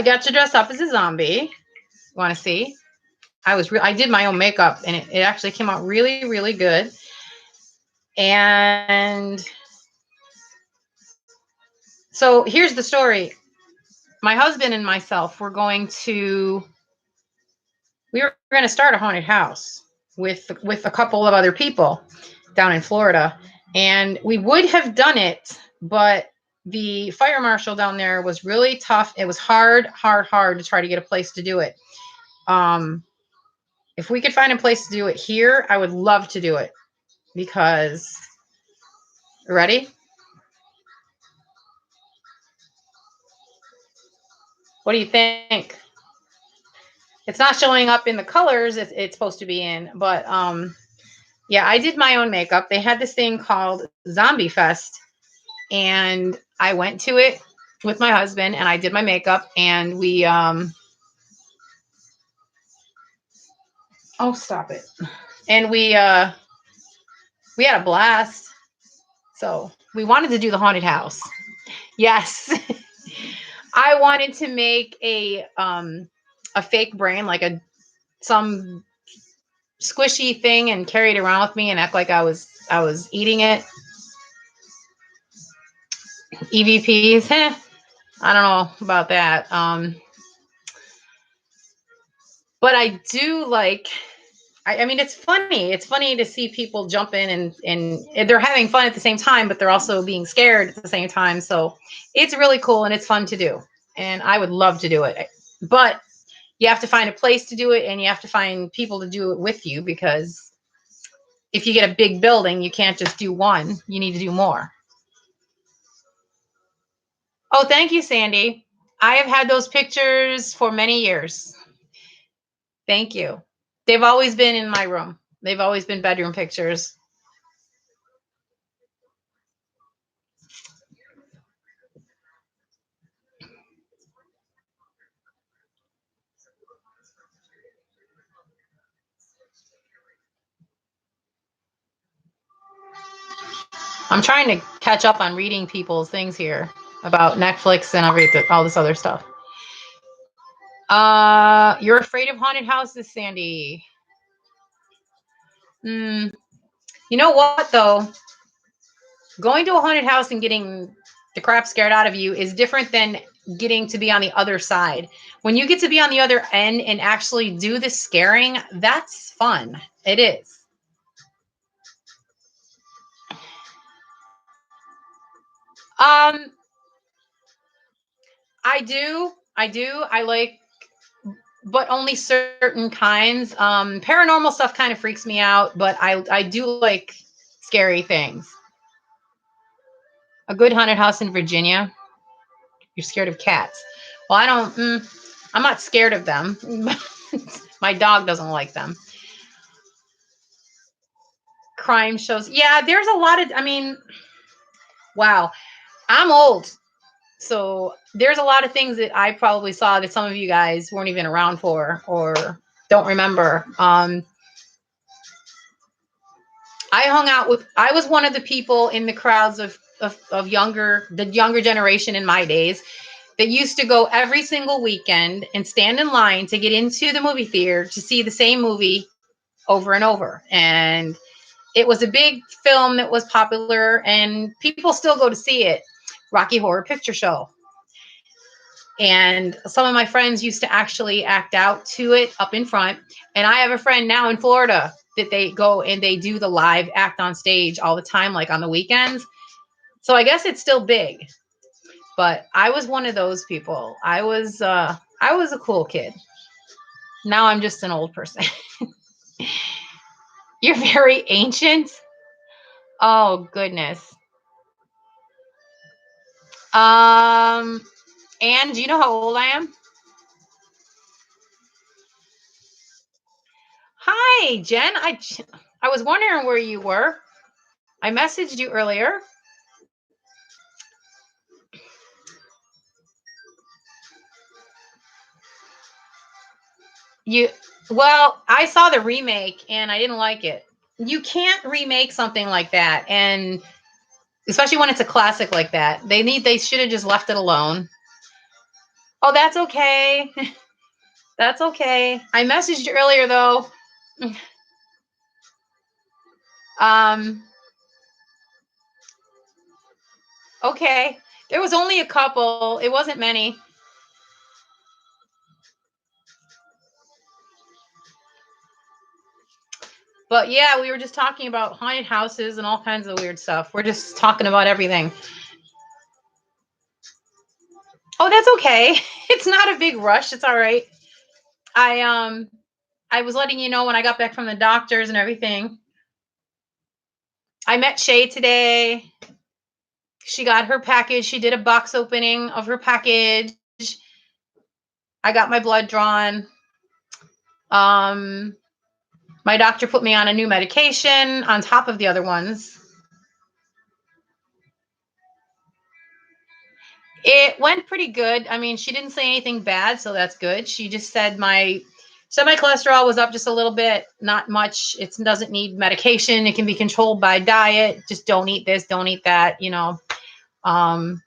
got to dress up as a zombie. Want to see? I did my own makeup, and it actually came out really, really good. And so here's the story. My husband and myself were going to start a haunted house with a couple of other people down in Florida. And we would have done it, but the fire marshal down there was really tough. It was hard to try to get a place to do it. If we could find a place to do it here, I would love to do it because, ready? What do you think? It's not showing up in the colors it's supposed to be in, but yeah, I did my own makeup. They had this thing called Zombie Fest, and I went to it with my husband, and I did my makeup, and we oh, stop it. And we had a blast. So we wanted to do the haunted house. Yes. I wanted to make a fake brain, like some squishy thing, and carry it around with me and act like I was eating it. EVPs, I don't know about that. But I do like, I mean, it's funny. It's funny to see people jump in and they're having fun at the same time, but they're also being scared at the same time. So it's really cool and it's fun to do. And I would love to do it. But you have to find a place to do it, and you have to find people to do it with you, because if you get a big building, you can't just do one. You need to do more. Oh, thank you, Sandy. I have had those pictures for many years. Thank you. They've always been in my room. They've always been bedroom pictures. I'm trying to catch up on reading people's things here about Netflix and everything, all this other stuff. You're afraid of haunted houses, Sandy. Mm, you know what though? Going to a haunted house and getting the crap scared out of you is different than getting to be on the other side. When you get to be on the other end and actually do the scaring, that's fun. It is. Um, I do. I do. I like, but only certain kinds. Paranormal stuff kind of freaks me out, but I do like scary things. A good haunted house in Virginia. You're scared of cats. Well, I don't. I'm not scared of them. My dog doesn't like them. Crime shows. Yeah, there's a lot of. I mean, wow. I'm old, so there's a lot of things that I probably saw that some of you guys weren't even around for or don't remember. I hung out with. I was one of the people in the crowds of the younger generation in my days that used to go every single weekend and stand in line to get into the movie theater to see the same movie over and over. And it was a big film that was popular, and people still go to see it. Rocky Horror Picture Show. And some of my friends used to actually act out to it up in front. And I have a friend now in Florida that they go and they do the live act on stage all the time, like on the weekends. So I guess it's still big. But I was one of those people. I was a cool kid. Now I'm just an old person. You're very ancient. Oh goodness. Um, and do you know how old I am? Hi, Jen. I was wondering where you were. I messaged you earlier. You well, I saw the remake and I didn't like it. You can't remake something like that, and especially when it's a classic like that. They should have just left it alone. Oh, that's okay. That's okay. I messaged you earlier though. Um, okay. There was only a couple. It wasn't many. But yeah, we were just talking about haunted houses and all kinds of weird stuff. We're just talking about everything. Oh, that's okay. It's not a big rush. It's all right. I um I was letting you know when I got back from the doctors and everything. I met Shay today. She got her package. She did a box opening of her package. I got my blood drawn. Um my doctor put me on a new medication on top of the other ones. It went pretty good. I mean, she didn't say anything bad, so that's good. She just said my cholesterol was up just a little bit, not much. It doesn't need medication. It can be controlled by diet. Just don't eat this, don't eat that, you know. Um,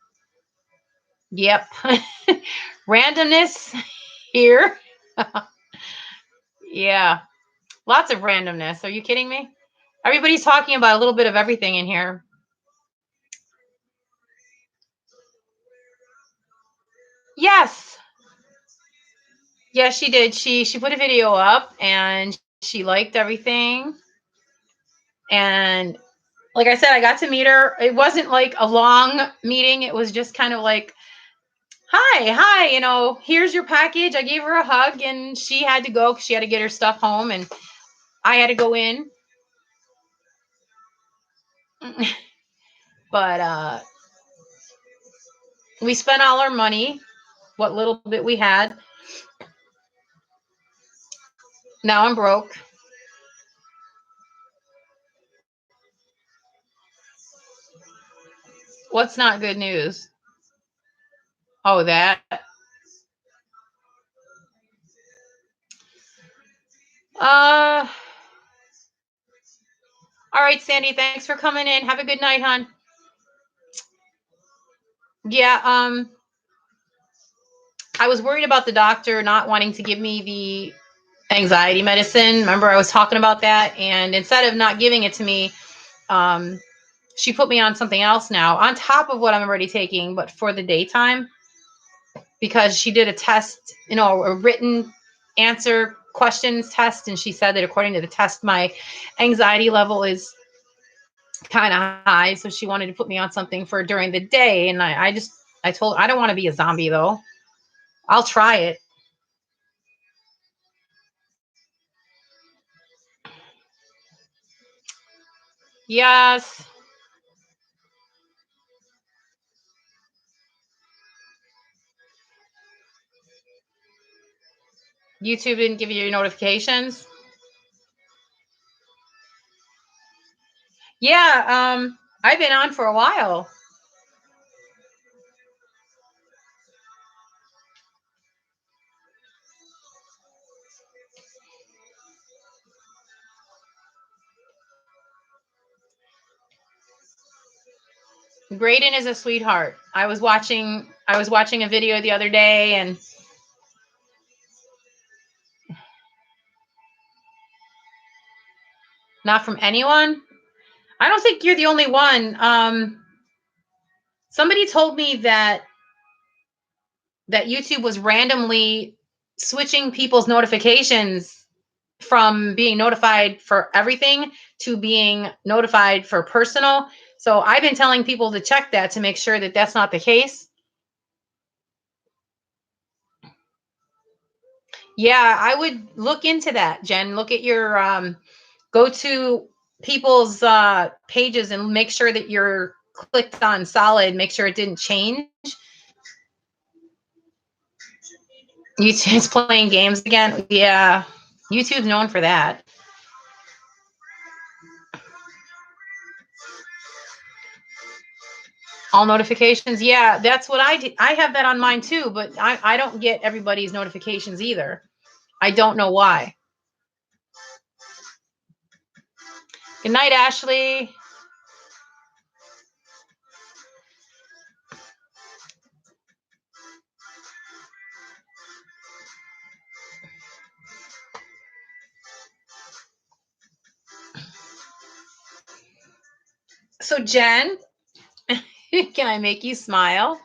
yep. Randomness here. Yeah. Lots of randomness. Are you kidding me? Everybody's talking about a little bit of everything in here. Yes. Yes, she did. She put a video up and she liked everything. And like I said, I got to meet her. It wasn't like a long meeting. It was just kind of like, hi, you know, here's your package. I gave her a hug and she had to go because she had to get her stuff home and I had to go in. But We spent all our money, what little bit we had. Now I'm broke. What's not good news? Oh, that. Uh, all right, Sandy, thanks for coming in. Have a good night, hon. Yeah, I was worried about the doctor not wanting to give me the anxiety medicine. Remember, I was talking about that, and instead of not giving it to me, um, she put me on something else now, on top of what I'm already taking, but for the daytime, because she did a test, a written answer questions test, and she said that according to the test, my anxiety level is kind of high, so she wanted to put me on something for during the day, and I told her I don't want to be a zombie though. I'll try it. Yes. YouTube didn't give you your notifications. Yeah, I've been on for a while. Graydon is a sweetheart. I was watching a video the other day, and not from anyone. I don't think you're the only one. Somebody told me that YouTube was randomly switching people's notifications from being notified for everything to being notified for personal. So I've been telling people to check that to make sure that that's not the case. Yeah, I would look into that, Jen. Look at your go to people's pages and make sure that you're clicked on solid, make sure it didn't change. YouTube's playing games again. Yeah. YouTube's known for that. All notifications. Yeah, that's what I do. I have that on mine too, but I don't get everybody's notifications either. I don't know why. Good night, Ashley. So, Jen, can I make you smile?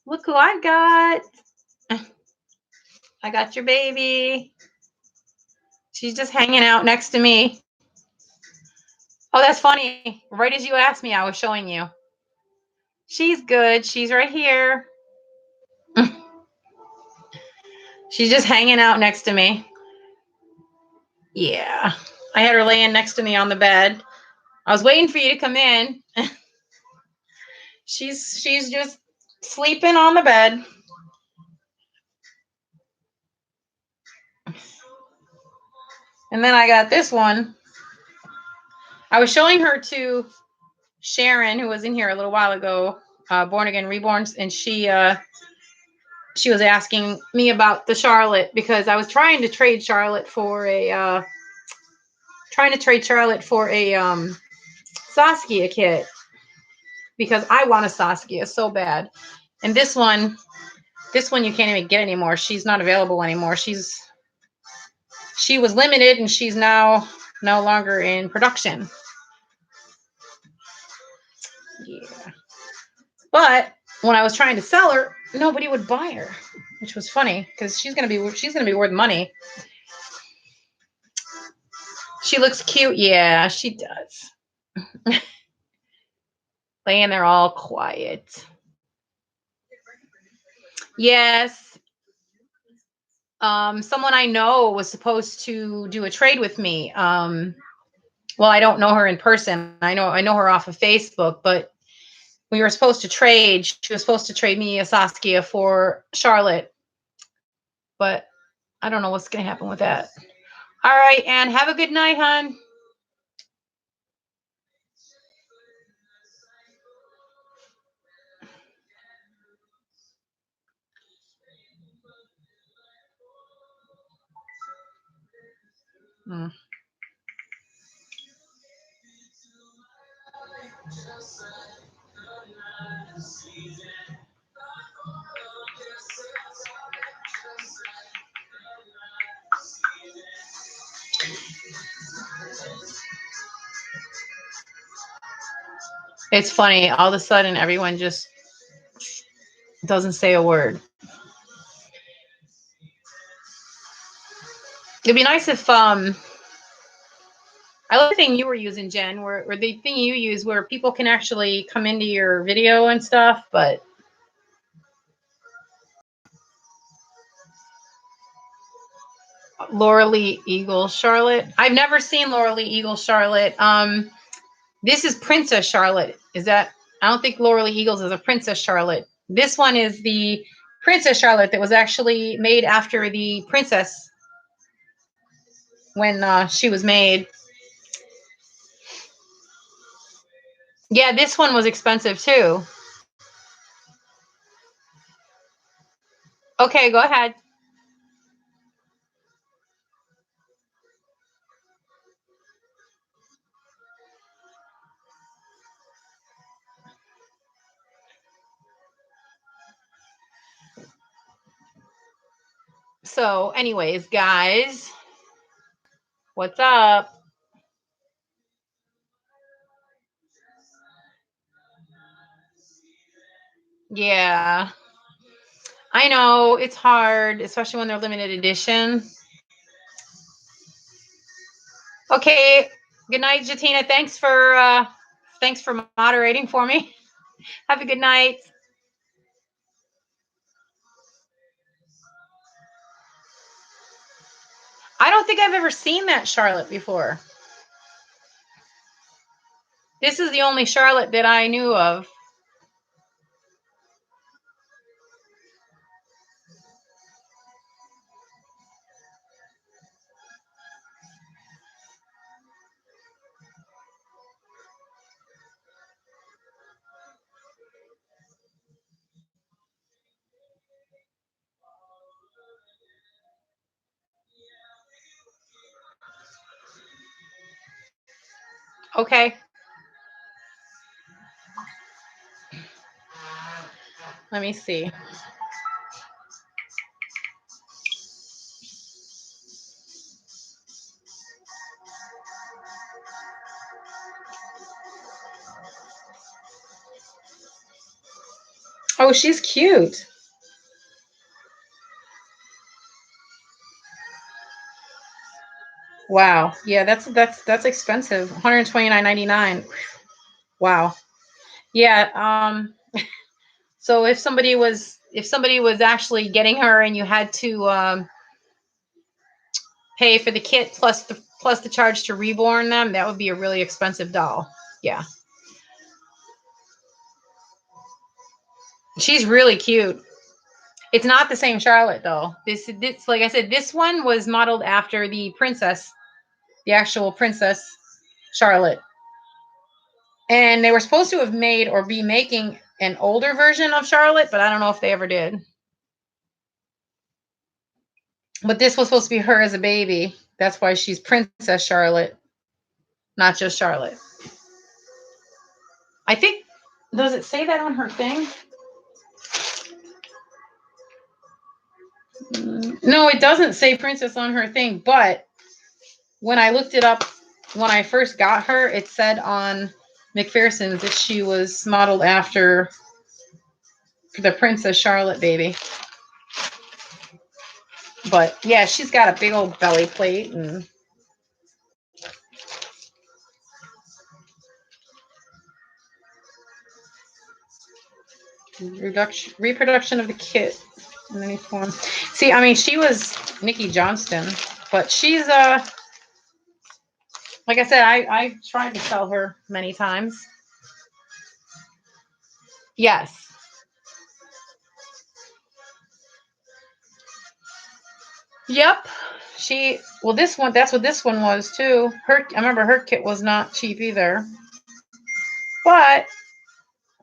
Look who I got. I got your baby. She's just hanging out next to me. Oh, that's funny. Right as you asked me, I was showing you. She's good. She's right here. She's just hanging out next to me. Yeah. I had her laying next to me on the bed. I was waiting for you to come in. She's just sleeping on the bed. And then I got this one. I was showing her to Sharon, who was in here a little while ago, Born Again Reborns, and she was asking me about the Charlotte because I was trying to trade Charlotte for a Saskia kit because I want a Saskia so bad. And this one you can't even get anymore. She's not available anymore. She was limited and she's now no longer in production. Yeah. But when I was trying to sell her, nobody would buy her, which was funny because she's gonna be worth money. She looks cute. Yeah, she does. Laying there all quiet. Yes. Someone I know was supposed to do a trade with me. Well, I don't know her in person. I know her off of Facebook, but we were supposed to trade. She was supposed to trade me a Saskia for Charlotte, but I don't know what's going to happen with that. All right, and have a good night, hon. Mm. It's funny. All of a sudden, everyone just doesn't say a word. It'd be nice if I like the thing you were using, Jen, or the thing you use where people can actually come into your video and stuff, but Laura Lee Eagle Charlotte. I've never seen Laura Lee Eagle Charlotte. This is Princess Charlotte. Is that? I don't think Laura Lee Eagles is a Princess Charlotte. This one is the Princess Charlotte that was actually made after the princess when she was made. Yeah, this one was expensive too. Okay, go ahead. So, anyways, guys, what's up? Yeah, I know it's hard, especially when they're limited edition. Okay, good night, Jatina. Thanks for moderating for me. Have a good night. I don't think I've ever seen that Charlotte before. This is the only Charlotte that I knew of. Okay. Let me see. Oh, she's cute. Wow. Yeah, that's expensive. $129.99. Wow. Yeah. So if somebody was actually getting her and you had to pay for the kit plus the charge to reborn them, that would be a really expensive doll. Yeah. She's really cute. It's not the same Charlotte though. This like I said, this one was modeled after the princess, the actual Princess Charlotte. And they were supposed to have made or be making an older version of Charlotte, but I don't know if they ever did. But this was supposed to be her as a baby. That's why she's Princess Charlotte, not just Charlotte. I think, does it say that on her thing? No, it doesn't say princess on her thing, but when I looked it up when I first got her, it said on McPherson's that she was modeled after the Princess Charlotte baby. But yeah, she's got a big old belly plate and reproduction of the kit in any form. See, I mean, she was Nikki Johnston, but she's like I said, I tried to sell her many times. Yes. Yep. Well, this one, that's what this one was too. I remember her kit was not cheap either. But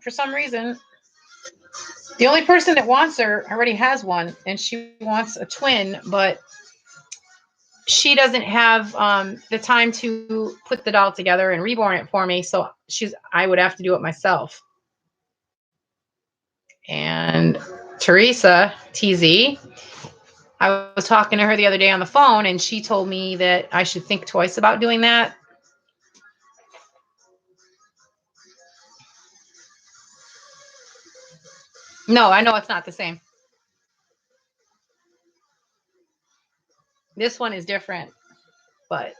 for some reason, the only person that wants her already has one, and she wants a twin, but she doesn't have the time to put the doll together and reborn it for me. So I would have to do it myself. And Teresa TZ, I was talking to her the other day on the phone, and she told me that I should think twice about doing that. No, I know it's not the same. This one is different, but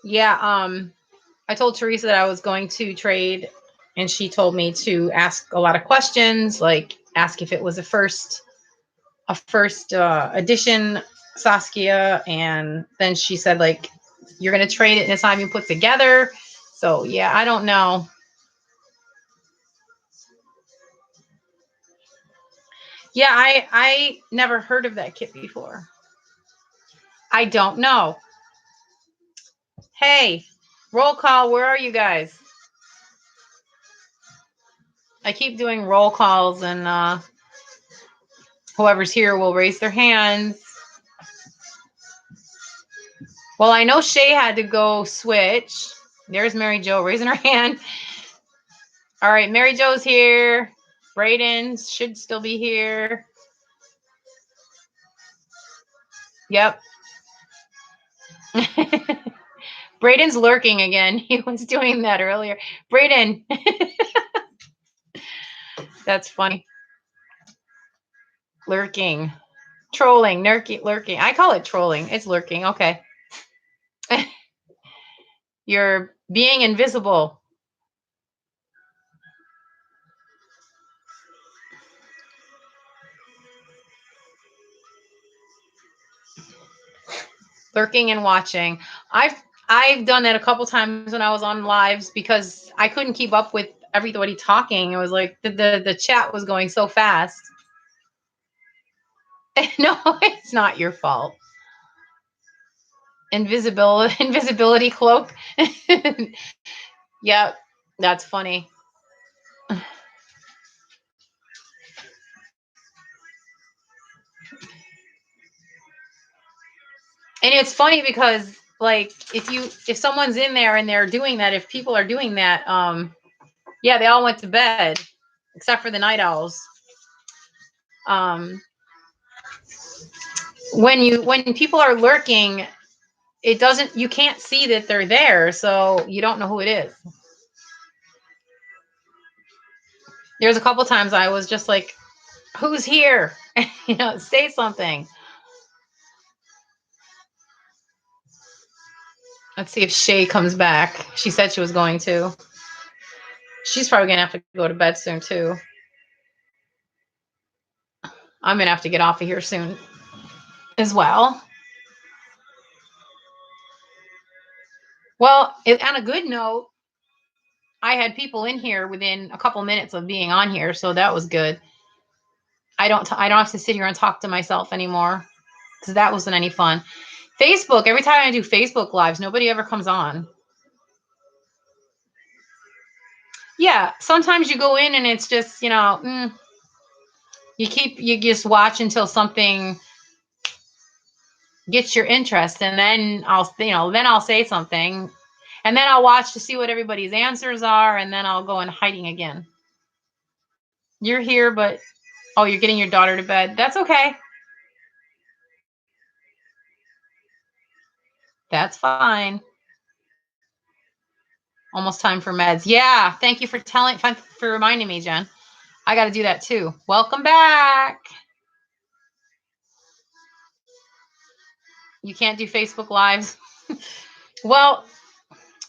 yeah, I told Teresa that I was going to trade, and she told me to ask a lot of questions, like ask if it was a first edition Saskia, and then she said like you're gonna trade it and it's not even put together. So yeah, I don't know. Yeah, I never heard of that kit before. I don't know. Hey, roll call, where are you guys? I keep doing roll calls, and whoever's here will raise their hands. Well, I know Shay had to go switch. There's Mary Jo raising her hand. All right, Mary Jo's here. Braden should still be here. Yep. Braden's lurking again. He was doing that earlier. Braden. That's funny. Lurking. Trolling. Lurking. I call it trolling. It's lurking. Okay. You're being invisible. Lurking and watching. I've done that a couple times when I was on lives because I couldn't keep up with everybody talking. It was like the chat was going so fast. No, it's not your fault. Invisibility cloak. Yep, that's funny. And it's funny because like if someone's in there and they're doing that, if people are doing that, yeah, they all went to bed except for the night owls. When people are lurking, you can't see that they're there, so you don't know who it is. There's a couple times I was just like, who's here? Say something. Let's see if Shay comes back. She said she was going to. She's probably gonna have to go to bed soon too. I'm gonna have to get off of here soon as well. Well, on a good note, I had people in here within a couple minutes of being on here, so that was good. I don't have to sit here and talk to myself anymore because that wasn't any fun. Facebook, every time I do Facebook lives, nobody ever comes on. Yeah, sometimes you go in and it's just, you just watch until something gets your interest, and then I'll say something, and then I'll watch to see what everybody's answers are, and then I'll go in hiding again. You're here, but you're getting your daughter to bed. That's okay. That's fine. Almost time for meds. Yeah, thank you for reminding me, Jen. I got to do that too. Welcome back. You can't do Facebook lives. Well,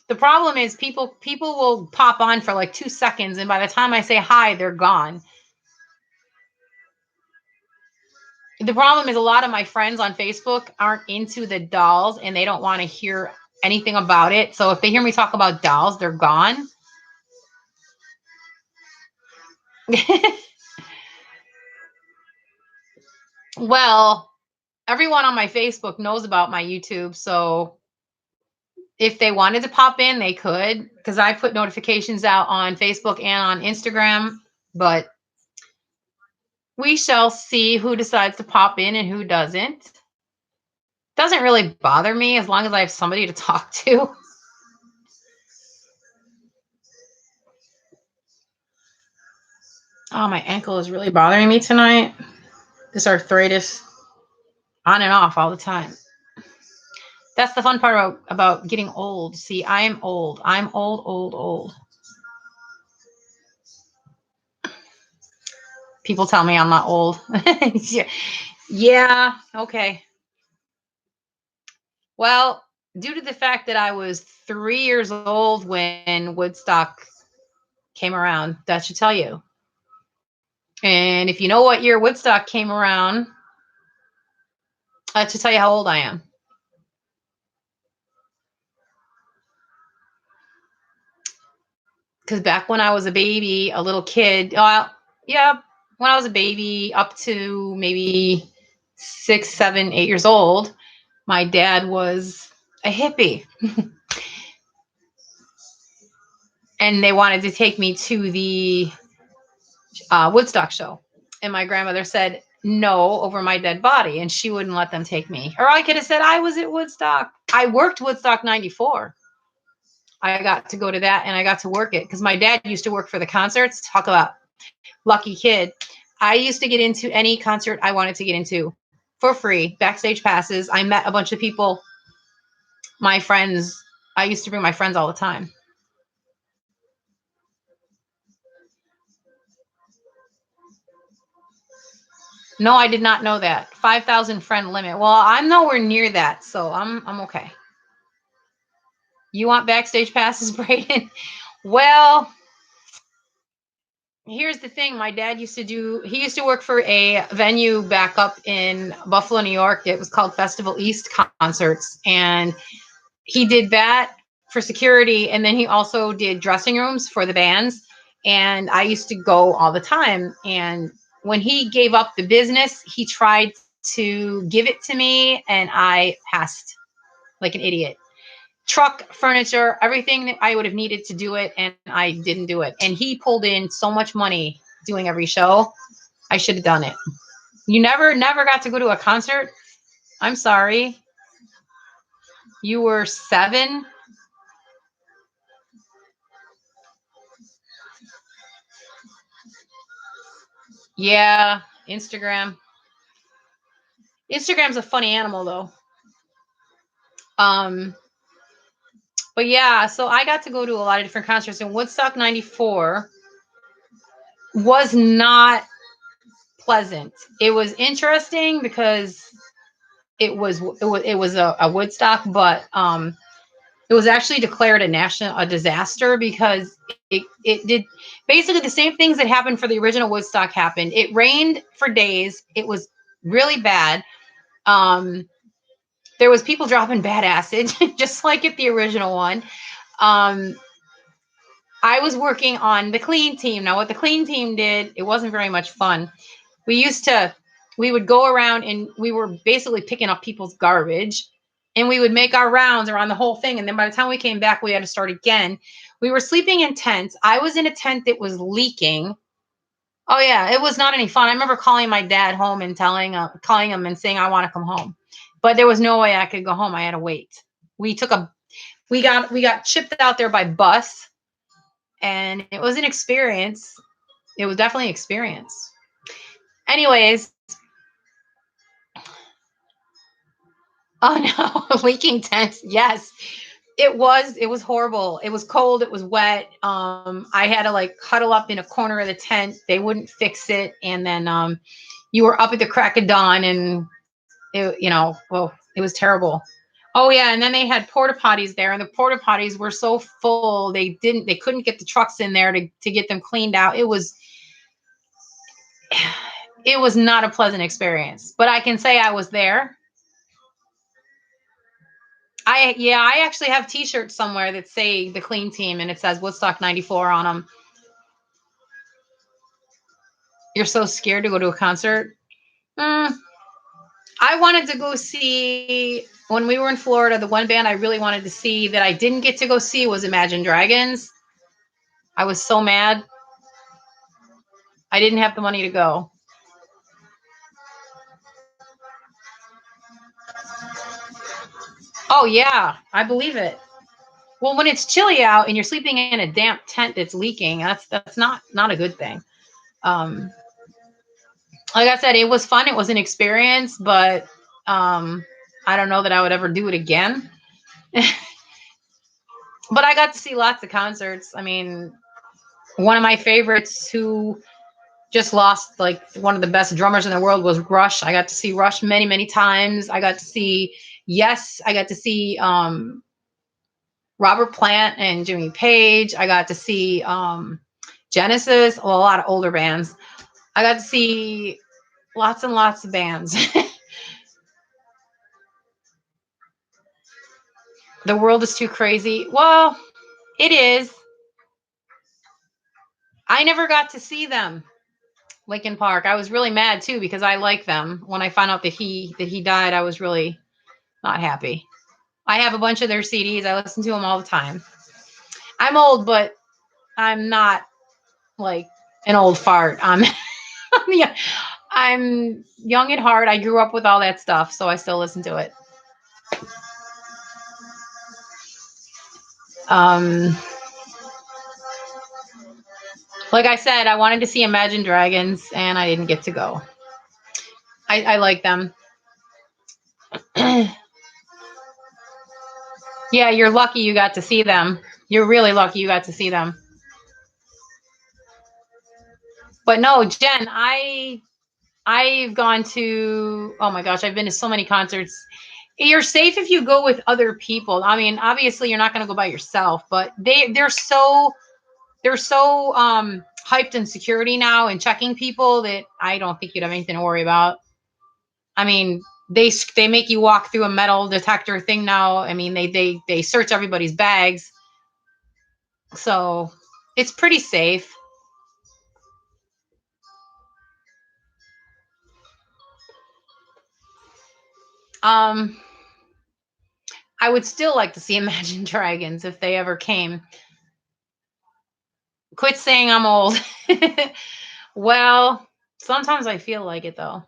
the problem is people will pop on for like 2 seconds, and by the time I say hi, they're gone. The problem is a lot of my friends on Facebook aren't into the dolls, and they don't want to hear anything about it. So if they hear me talk about dolls, they're gone. Well, everyone on my Facebook knows about my YouTube, so if they wanted to pop in, they could, because I put notifications out on Facebook and on Instagram, but we shall see who decides to pop in and who doesn't. Doesn't really bother me as long as I have somebody to talk to. Oh, my ankle is really bothering me tonight. This arthritis on and off all the time. That's the fun part about getting old. See, I am old. I'm old, old, old. People tell me I'm not old. Yeah, okay. Well, due to the fact that I was 3 years old when Woodstock came around, that should tell you. And if you know what year Woodstock came around, that should tell you how old I am. Because back when I was a baby, a little kid, yeah, when I was a baby, up to maybe 6, 7, 8 years old, my dad was a hippie. And they wanted to take me to the Woodstock show. And my grandmother said no over my dead body, and she wouldn't let them take me. Or I could have said I was at Woodstock. I worked Woodstock 94. I got to go to that and I got to work it because my dad used to work for the concerts. Talk about lucky kid. I used to get into any concert I wanted to get into for free, backstage passes. I met a bunch of people, my friends. I used to bring my friends all the time. No, I did not know that. 5,000 friend limit. Well, I'm nowhere near that, so I'm okay. You want backstage passes, Brayden? Well, here's the thing. My dad he used to work for a venue back up in Buffalo, New York. It was called Festival East Concerts. And he did that for security. And then he also did dressing rooms for the bands. And I used to go all the time. And when he gave up the business, he tried to give it to me. And I passed like an idiot. Truck, furniture, everything that I would have needed to do it, and I didn't do it. And he pulled in so much money doing every show. I should have done it. You never got to go to a concert? I'm sorry. You were 7? Yeah, Instagram. Instagram's a funny animal though. Um, but yeah, so I got to go to a lot of different concerts, and Woodstock 94 was not pleasant. It was interesting because it was a Woodstock, but it was actually declared a disaster because it did basically the same things that happened for the original Woodstock happened. It rained for days. It was really bad. Um, there was people dropping bad acid, just like at the original one. Um, I was working on the clean team. Now, what the clean team did, it wasn't very much fun. We would go around and we were basically picking up people's garbage, and we would make our rounds around the whole thing. And then by the time we came back, we had to start again. We were sleeping in tents. I was in a tent that was leaking. Oh yeah, it was not any fun. I remember calling my dad home and calling him and saying I want to come home, but there was no way I could go home. I had to wait. We got shipped out there by bus, and it was an experience. It was definitely an experience. Anyways, oh no, leaking tents. Yes. It was horrible. It was cold, it was wet. I had to like huddle up in a corner of the tent. They wouldn't fix it. And then you were up at the crack of dawn, and well, it was terrible. Oh yeah, and then they had porta potties there, and the porta potties were so full they couldn't get the trucks in there to get them cleaned out. It was not a pleasant experience, but I can say I was there. I actually have T-shirts somewhere that say the clean team, and it says Woodstock 94 on them. You're so scared to go to a concert? Mm, I wanted to go see, when we were in Florida, the one band I really wanted to see that I didn't get to go see was Imagine Dragons. I was so mad. I didn't have the money to go. Oh yeah, I believe it. Well, when it's chilly out and you're sleeping in a damp tent that's leaking, that's not a good thing. Um, like I said, it was fun. It was an experience, but I don't know that I would ever do it again. But I got to see lots of concerts. I mean, one of my favorites who just lost like one of the best drummers in the world was Rush. I got to see Rush many, many times. I got to see Yes. I got to see Robert Plant and Jimmy Page. I got to see Genesis, well, a lot of older bands. I got to see lots and lots of bands. The world is too crazy. Well, it is. I never got to see them. Linkin Park. I was really mad too because I like them. When I found out that he died, I was really not happy. I have a bunch of their CDs. I listen to them all the time. I'm old, but I'm not like an old fart. Yeah, I'm young at heart. I grew up with all that stuff, so I still listen to it. Um, like I said, I wanted to see Imagine Dragons, and I didn't get to go. I like them. Yeah, you're lucky you got to see them. You're really lucky you got to see them. But no, Jen, I've gone to, oh my gosh, I've been to so many concerts. You're safe if you go with other people. I mean, obviously you're not going to go by yourself, but they're so hyped in security now and checking people that I don't think you'd have anything to worry about. I mean, they make you walk through a metal detector thing now. I mean, they search everybody's bags. So, it's pretty safe. Um I would still like to see Imagine Dragons if they ever came. Quit saying I'm old. Well, sometimes I feel like it though.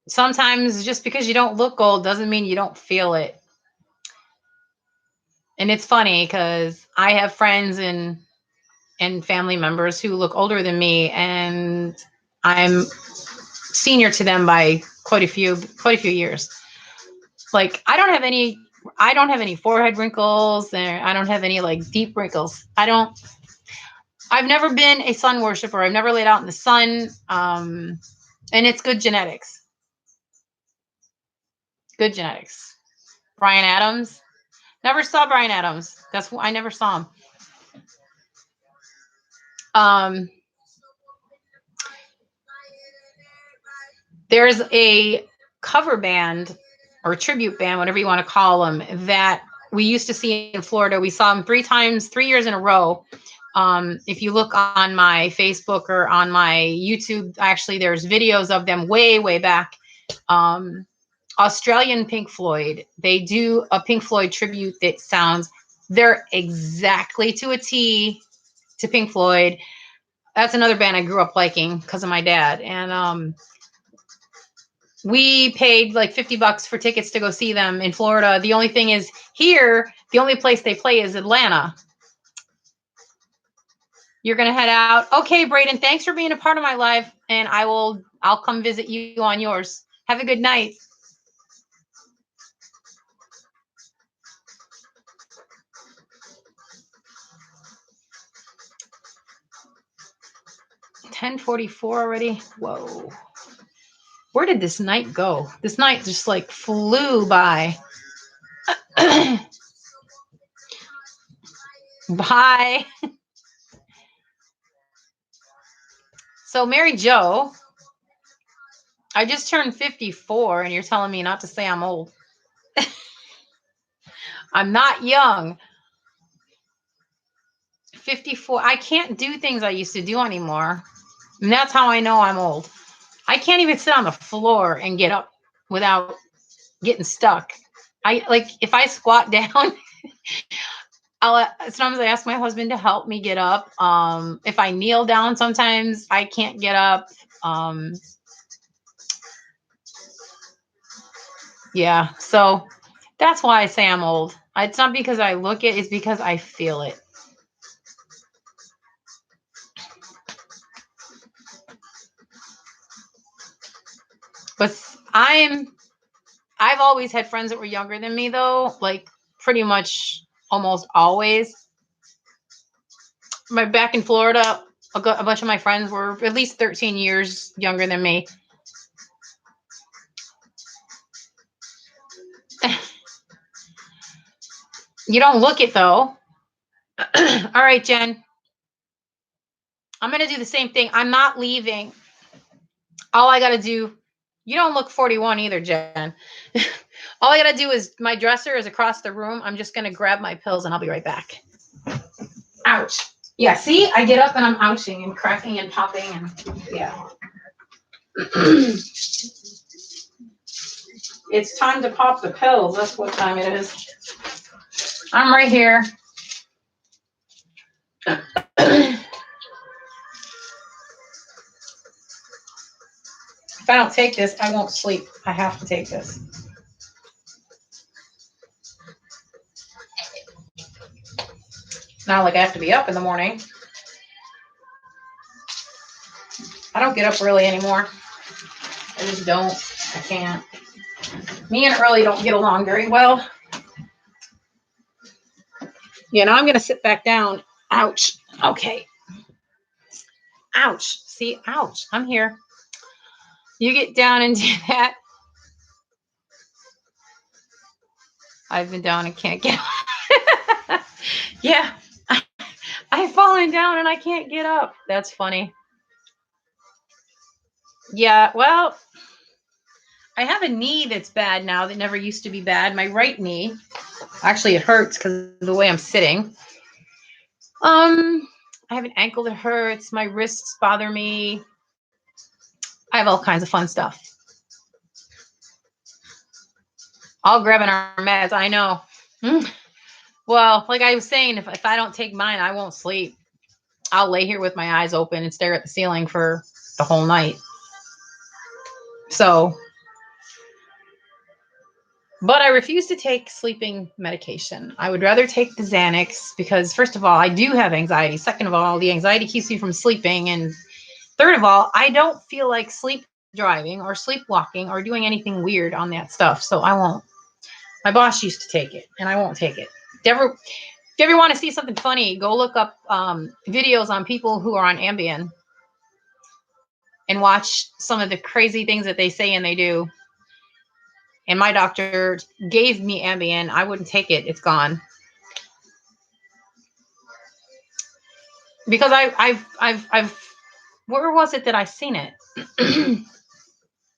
Sometimes just because you don't look old doesn't mean you don't feel it. And it's funny because I have friends and family members who look older than me, and I'm senior to them by quite a few years. Like I don't have any forehead wrinkles, and I don't have any like deep wrinkles. I've never been a sun worshiper. I've never laid out in the sun. And it's good genetics. Good genetics. Brian Adams. Never saw Brian Adams. I never saw him. Um, there's a cover band or tribute band, whatever you want to call them, that we used to see in Florida. We saw them 3 times, 3 years in a row. If you look on my Facebook or on my YouTube, actually, there's videos of them way, way back. Australian Pink Floyd. They do a Pink Floyd tribute that sounds, they're exactly to a T to Pink Floyd. That's another band I grew up liking because of my dad. And we paid like $50 for tickets to go see them in Florida. The only thing is here, the only place they play is Atlanta. You're going to head out. Okay, Braden, thanks for being a part of my life. And I'll come visit you on yours. Have a good night. $10:44 already. Whoa. Where did this night go? This night just like flew by. Bye. So, Mary Jo, I just turned 54 and you're telling me not to say I'm old. I'm not young. 54. I can't do things I used to do anymore. And that's how I know I'm old. I can't even sit on the floor and get up without getting stuck. I like if I squat down, sometimes I ask my husband to help me get up. If I kneel down, sometimes I can't get up. Yeah, so that's why I say I'm old. It's not because I look it, it's because I feel it. But I've always had friends that were younger than me though, like pretty much almost always. Back in Florida, a bunch of my friends were at least 13 years younger than me. You don't look it though. All right, Jen. I'm going to do the same thing. I'm not leaving. All I got to do, you don't look 41 either, Jen. All I got to do is my dresser is across the room. I'm just going to grab my pills and I'll be right back. Ouch. Yeah, see, I get up and I'm ouching and cracking and popping and yeah. It's time to pop the pills. That's what time it is. I'm right here. If I don't take this, I won't sleep. I have to take this. Not like I have to be up in the morning. I don't get up early anymore. I just don't. I can't. Me and Early don't get along very well. Yeah, now I'm going to sit back down. Ouch. Okay. Ouch. See, ouch. I'm here. You get down and do that. I've been down and can't get up. Yeah. I've fallen down and I can't get up. That's funny. Yeah, well, I have a knee that's bad now that never used to be bad. My right knee. Actually, it hurts because of the way I'm sitting. I have an ankle that hurts. My wrists bother me. I have all kinds of fun stuff. All grabbing our meds. I know. Well, like I was saying, if I don't take mine, I won't sleep. I'll lay here with my eyes open and stare at the ceiling for the whole night. So, but I refuse to take sleeping medication. I would rather take the Xanax because, first of all, I do have anxiety. Second of all, the anxiety keeps me from sleeping. And third of all, I don't feel like sleep driving or sleepwalking or doing anything weird on that stuff. So I won't. My boss used to take it and I won't take it. If you ever want to see something funny, go look up videos on people who are on Ambien and watch some of the crazy things that they say and they do. And my doctor gave me Ambien. I wouldn't take it. It's gone. Because I've where was it that I seen it? It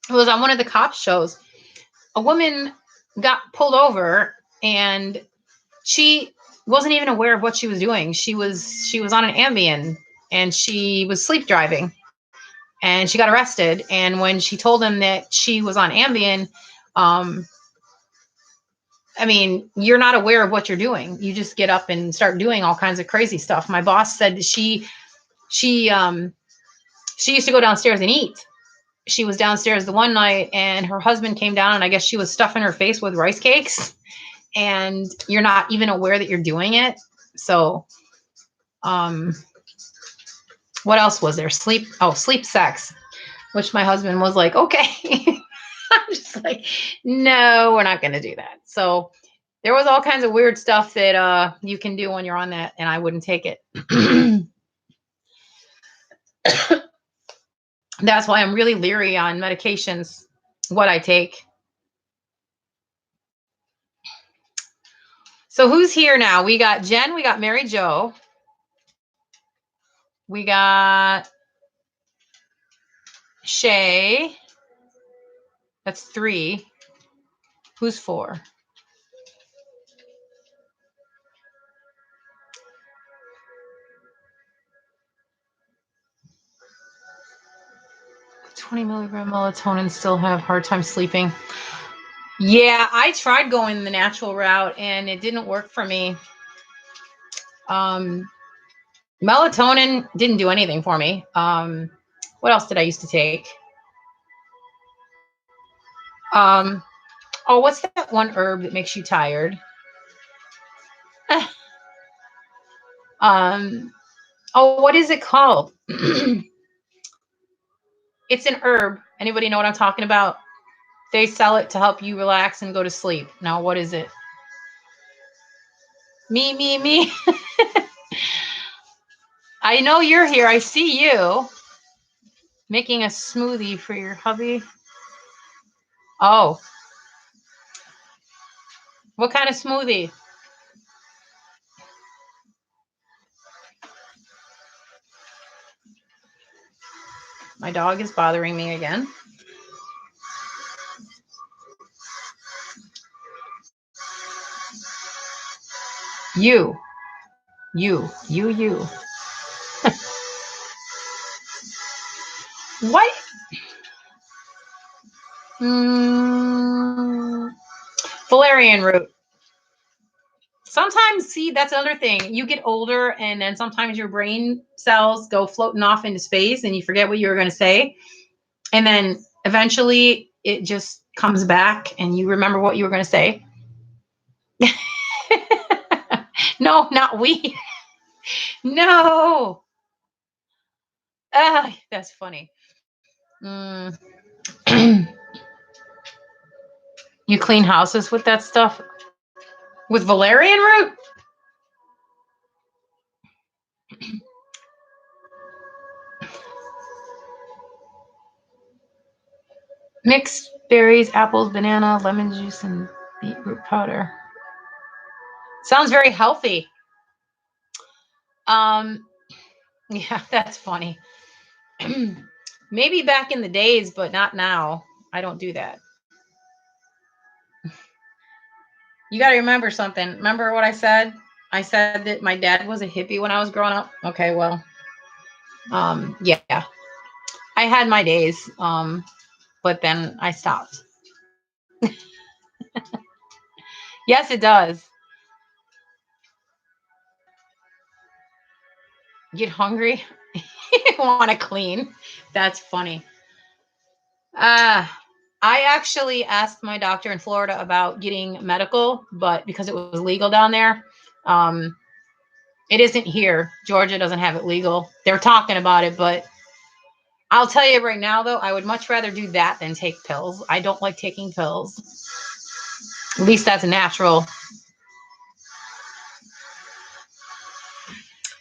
was on one of the cop shows. A woman got pulled over and she wasn't even aware of what she was doing. She was on an Ambien and she was sleep driving and she got arrested. And when she told them that she was on Ambien, I mean, you're not aware of what you're doing. You just get up and start doing all kinds of crazy stuff. My boss said she used to go downstairs and eat. She was downstairs the one night and her husband came down and I guess she was stuffing her face with rice cakes and you're not even aware that you're doing it. So, what else was there? Sleep sex, which my husband was like, okay. I'm just like, no, we're not going to do that. So there was all kinds of weird stuff that you can do when you're on that, and I wouldn't take it. That's why I'm really leery on medications, what I take. So who's here now? We got Jen, we got Mary Jo, we got Shay. That's 3. Who's 4? 20 milligram melatonin, still have hard time sleeping. Yeah, I tried going the natural route and it didn't work for me. Melatonin didn't do anything for me. What else did I used to take? Um, oh, what's that one herb that makes you tired? Oh, what is it called? It's an herb. Anybody know what I'm talking about? They sell it to help you relax and go to sleep. Now, what is it? Me. I know you're here. I see you making a smoothie for your hubby. Oh, what kind of smoothie? My dog is bothering me again. You. What? Mm, valerian root. Sometimes, see, that's another thing. You get older, and then sometimes your brain cells go floating off into space, and you forget what you were going to say. And then eventually it just comes back, and you remember what you were going to say. No, not we. No. That's funny. Mm. You clean houses with that stuff? With valerian root? Mix berries, apples, banana, lemon juice, and beetroot powder. Sounds very healthy. Um, yeah, that's funny. Maybe back in the days, but not now. I don't do that. You got to remember something. Remember what I said? I said that my dad was a hippie when I was growing up. Okay, well, yeah, I had my days, but then I stopped. Yes, it does. Get hungry, want to clean. That's funny. Uh, I actually asked my doctor in Florida about getting medical, but because it was legal down there, um, it isn't here. Georgia doesn't have it legal. They're talking about it, but I'll tell you right now, though, I would much rather do that than take pills. I don't like taking pills. At least that's natural.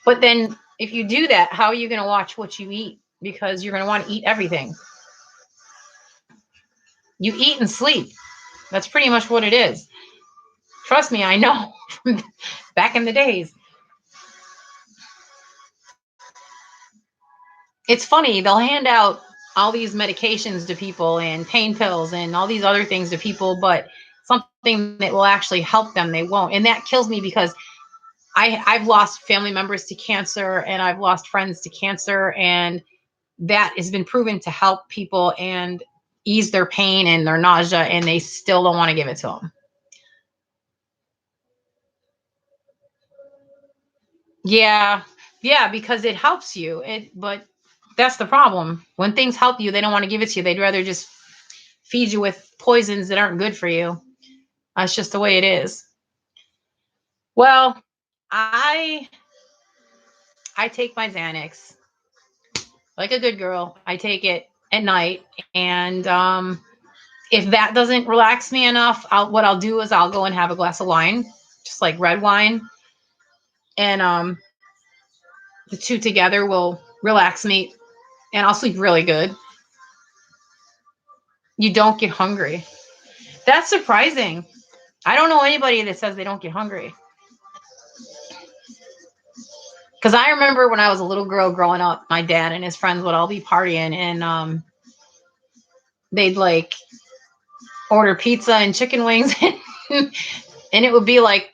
But then if you do that, how are you going to watch what you eat? Because you're going to want to eat everything. You eat and sleep. That's pretty much what it is. Trust me, I know from back in the days. It's funny, they'll hand out all these medications to people and pain pills and all these other things to people, but something that will actually help them, they won't. And that kills me because I've lost family members to cancer and I've lost friends to cancer, and that has been proven to help people and ease their pain and their nausea, and they still don't want to give it to them. Yeah, yeah, because it helps you. But that's the problem. When things help you, they don't want to give it to you. They'd rather just feed you with poisons that aren't good for you. That's just the way it is. Well, I I take my Xanax like a good girl. I take it at night, and if that doesn't relax me enough, what I'll do is I'll go and have a glass of wine, just like red wine, and the two together will relax me, and I'll sleep really good. You don't get hungry. That's surprising. I don't know anybody that says they don't get hungry. Because I remember when I was a little girl growing up, my dad and his friends would all be partying, and they'd like order pizza and chicken wings, and it would be like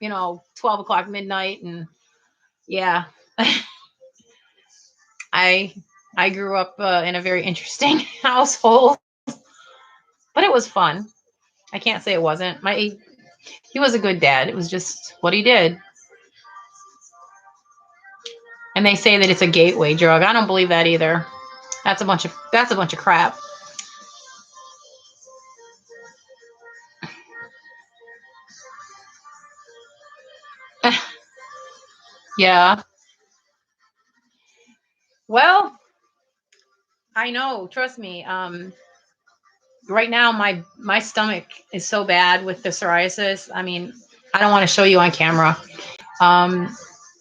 12 o'clock midnight, and yeah, I I grew up in a very interesting household, but it was fun. I can't say it wasn't. He was a good dad. It was just what he did. And they say that it's a gateway drug. I don't believe that either. That's a bunch of crap. Yeah. Well, I know. Trust me. Right now my stomach is so bad with the psoriasis. I mean, I don't want to show you on camera. Um,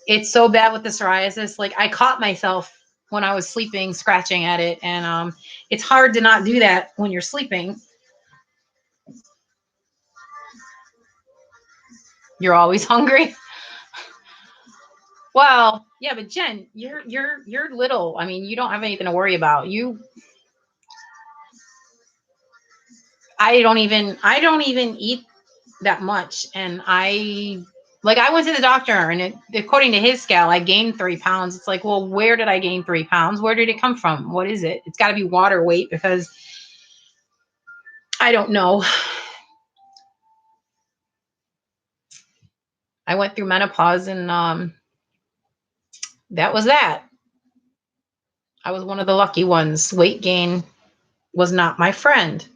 it's so bad with the psoriasis. Like I caught myself when I was sleeping, scratching at it, and it's hard to not do that when you're sleeping. You're always hungry. Well, yeah, but Jen, you're little. I mean, you don't have anything to worry about. I don't even eat that much, and I went to the doctor, and according to his scale, I gained 3 pounds. It's like, well, where did I gain 3 pounds? Where did it come from? What is it? It's got to be water weight because I don't know. I went through menopause, and that was that. I was one of the lucky ones. Weight gain was not my friend.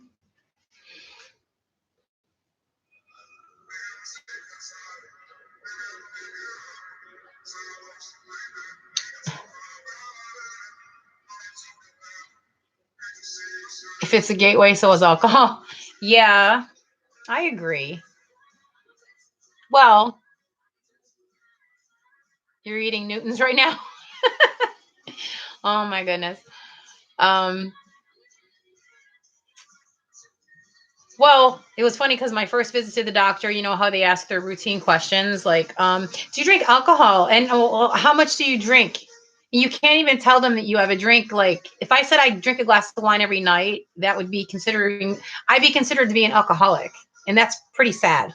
If it's a gateway, so is alcohol. Yeah, I agree. Well, you're eating Newtons right now. Oh my goodness. Um, well, it was funny because my first visit to the doctor, you know how they ask their routine questions like, do you drink alcohol? And how much do you drink? You can't even tell them that you have a drink. Like, if I said I drink a glass of wine every night, that would be I'd be considered to be an alcoholic. And that's pretty sad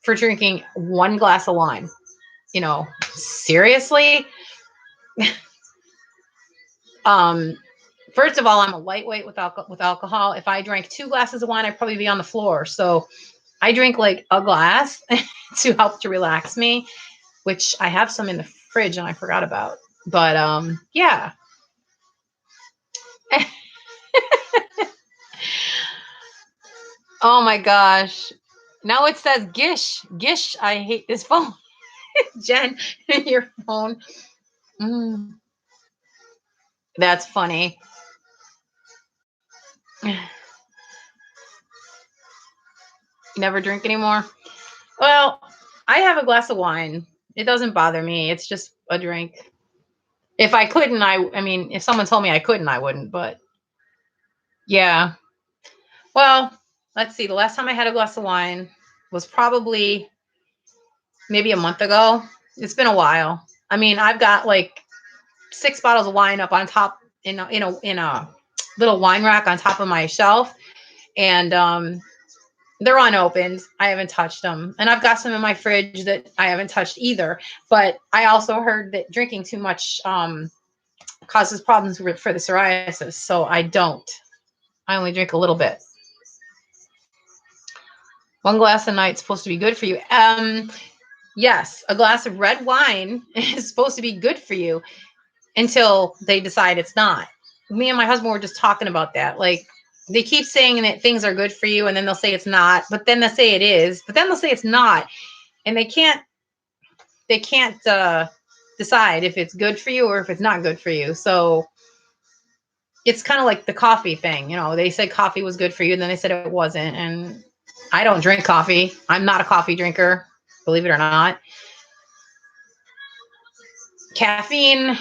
for drinking one glass of wine. Seriously? Um, First of all, I'm a lightweight with alcohol. If I drank 2 glasses of wine, I'd probably be on the floor. So I drink like a glass to help to relax me, which I have some in the fridge and I forgot about. But yeah. Oh my gosh. Now it says Gish. Gish, I hate this phone. Jen, your phone. Mm, that's funny. You never drink anymore? Well, I have a glass of wine. It doesn't bother me. It's just a drink. If I couldn't, I mean, if someone told me I couldn't, I wouldn't. But yeah. Well, let's see. The last time I had a glass of wine was probably maybe a month ago. It's been a while. I mean, I've got like 6 bottles of wine up on top in a little wine rack on top of my shelf, and they're unopened. I haven't touched them, and I've got some in my fridge that I haven't touched either. But I also heard that drinking too much causes problems for the psoriasis, so I don't. I only drink a little bit. One glass a night is supposed to be good for you. Yes, a glass of red wine is supposed to be good for you until they decide it's not. Me and my husband were just talking about that. Like, they keep saying that things are good for you, and then they'll say it's not, but then they'll say it is, but then they'll say it's not, and they can't decide if it's good for you or if it's not good for you. So it's kind of like the coffee thing. They said coffee was good for you, and then they said it wasn't. And I don't drink coffee. I'm not a coffee drinker, believe it or not. Caffeine